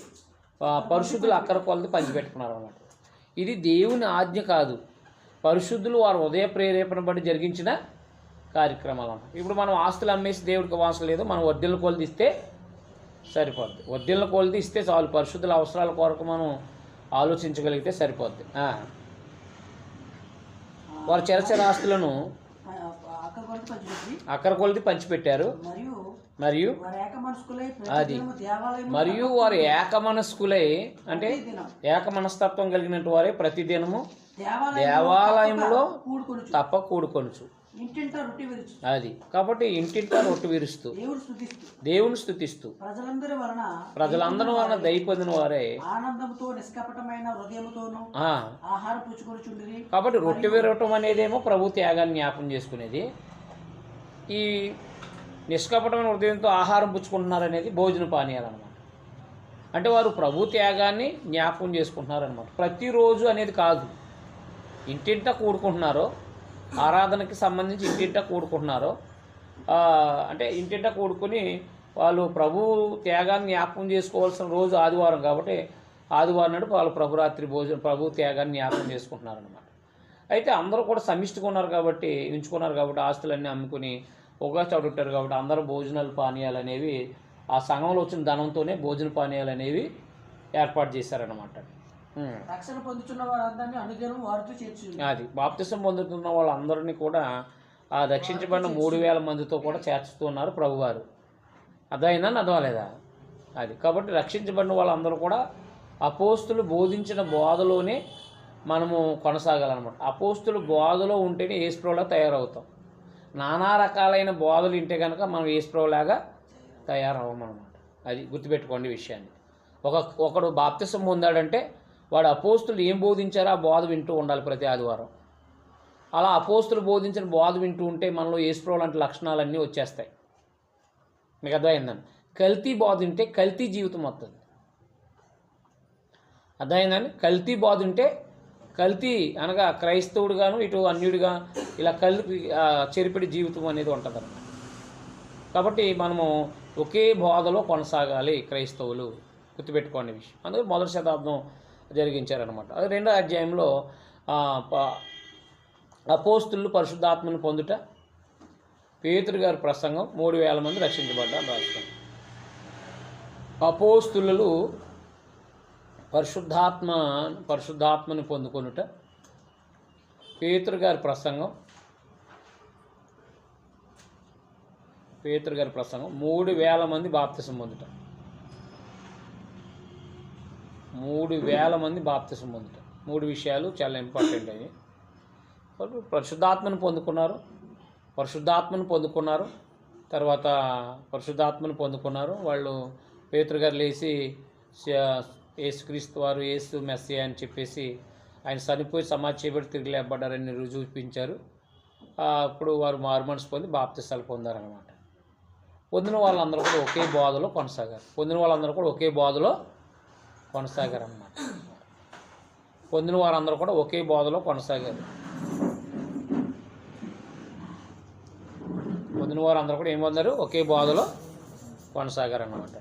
పరిశుద్ధులు అక్కర కొలది పంచిపెట్టుకున్నారనమాట. ఇది దేవుని ఆజ్ఞ కాదు, పరిశుద్ధులు వారు ఉదయ ప్రేరేపణ బట్టి జరిగించిన కార్యక్రమాలు అన్నమాట. ఇప్పుడు మనం ఆస్తులు అమ్మేసి దేవుడికి వాసన లేదు, మనం వడ్డీలను కొలది ఇస్తే సరిపోద్ది. వడ్డీలను కొలది ఇస్తే చాలు, పరిశుద్ధుల అవసరాల కొరకు మనం ఆలోచించగలిగితే సరిపోద్ది. వారు చరచర ఆస్తులను అక్కర కొలది పంచిపెట్టారు. మరియు అది మరియు వారు ఏకమనస్కులై అంటే ఏక మనస్తత్వం కలిగినట్టు వారే ప్రతిదినము దేవాలయంలో తప్ప కూడుకొనుచు. అది కాబట్టి ఇంటింటా రొట్టె విరుస్తూ దేవుని స్తుతిస్తూ ప్రజలందరి వలన దయ పొందిన వారే ఆనందంతో నిష్కపటమైన హృదయముతోను ఆహారం పుచ్చుకొనుచుండిరి. కాబట్టి రొట్టె విరవటం అనేదేమో ప్రభు త్యాగాన్ని జ్ఞాపం చేసుకునేది. ఈ నిష్కపటమైన హృదయంతో ఆహారం పుచ్చుకుంటున్నారు అనేది భోజన పానీయాలు అనమాట. అంటే వారు ప్రభు త్యాగాన్ని జ్ఞాపకం చేసుకుంటున్నారనమాట. ప్రతిరోజు అనేది కాదు, ఇంటింటా కూడుకుంటున్నారో, ఆరాధనకి సంబంధించి ఇంటింటా కూడుకుంటున్నారో, అంటే ఇంటింటా కూడుకుని వాళ్ళు ప్రభు త్యాగాన్ని జ్ఞాపకం చేసుకోవాల్సిన రోజు ఆదివారం కాబట్టి ఆదివారం నాడు వాళ్ళు ప్రభు త్యాగాన్ని జ్ఞాపకం చేసుకుంటున్నారనమాట. అయితే అందరూ కూడా సమిష్టిగా ఉన్నారు కాబట్టి, ఉంచుకున్నారు కాబట్టి, ఆస్తులన్నీ అమ్ముకుని ఒకే చోట ఉంటారు కాబట్టి అందరూ భోజనాలు పానీయాలు అనేవి ఆ సంఘంలో వచ్చిన ధనంతోనే భోజన పానీయాలు అనేవి ఏర్పాటు చేశారనమాట. రక్షణ పొందుతున్న వారందరినీ అనుదినం వారితో చేర్చును. అది బాప్తిసం పొందుతున్న వాళ్ళందరినీ కూడా ఆ రక్షించబడిన 3,000 మందితో కూడా చేర్చుతున్నారు ప్రభువారు. అదైనా నడవలేదా? అది కాబట్టి రక్షించబడిన వాళ్ళందరూ కూడా అపోస్తులు బోధించిన బోధలోనే మనము కొనసాగాలన్నమాట. అపోస్తులు బోధలో ఉంటేనే యేసుప్రభులా తయారవుతాం. నానా రకాలైన బోధలు వింటే కనుక మనం యేసుప్రభులాగా తయారవ్వమన్నమాట. అది గుర్తుపెట్టుకోండి విషయాన్ని. ఒకడు బాప్తిసం పొందాడంటే వాడు అపోస్తులు ఏం బోధించారో ఆ బోధ వింటూ ఉండాలి ప్రతి ఆదివారం. అలా అపోస్తులు బోధించిన బోధ వింటూ ఉంటే మనలో యేసుప్రభు లాంటి లక్షణాలన్నీ వచ్చేస్తాయి. మీకు అర్థమైందండి? కల్తీ బోధ వింటే కల్తీ జీవితం వస్తుంది. అర్థమైందండి? కల్తీ బోధ వింటే కల్తీ అనగా క్రైస్తవుడుగాను ఇటు అన్యుడిగా ఇలా చెరిపిడి జీవితం అనేది ఉంటుంది అన్నమాట. కాబట్టి మనము ఒకే బోధలో కొనసాగాలి క్రైస్తవులు. గుర్తుపెట్టుకోండి విషయం. అందుకే మొదటి శతాబ్దం జరిగించారనమాట. అది 2వ అధ్యాయంలో అపోస్తులు పరిశుద్ధాత్మను పొందుట, పేతురు గారి ప్రసంగం, 3,000 మంది రక్షించబడ్డారు రాష్ట్రం. అపోస్తులు పరిశుద్ధాత్మను పొందుకొనుట, పేతురు గారి ప్రసంగం 3,000 మంది బాప్తిసం పొందుట. 3,000 మంది బాప్తిసం పొందుట. 3 విషయాలు చాలా ఇంపార్టెంట్ అవి. పరిశుద్ధాత్మను పొందుకున్నారు. తర్వాత పరిశుద్ధాత్మను పొందుకున్నారు వాళ్ళు. పేతురు గారు లేచి యేసుక్రీస్తు వారు యేసు మెస్సియా అని చెప్పేసి ఆయన చనిపోయి సమాధి చేయబడి తిరిగి లేపబడ్డారని రుజువుపించారు. అప్పుడు వారు మారుమనసు పొంది బాప్తిసాలు పొందారనమాట. పొందిన వాళ్ళందరూ కూడా ఒకే బోధలో కొనసాగారు. పొందిన వారందరూ కూడా ఒకే బోధలో కొనసాగారు. ఏం పొందారు? ఒకే బోధలో కొనసాగారన్నమాట.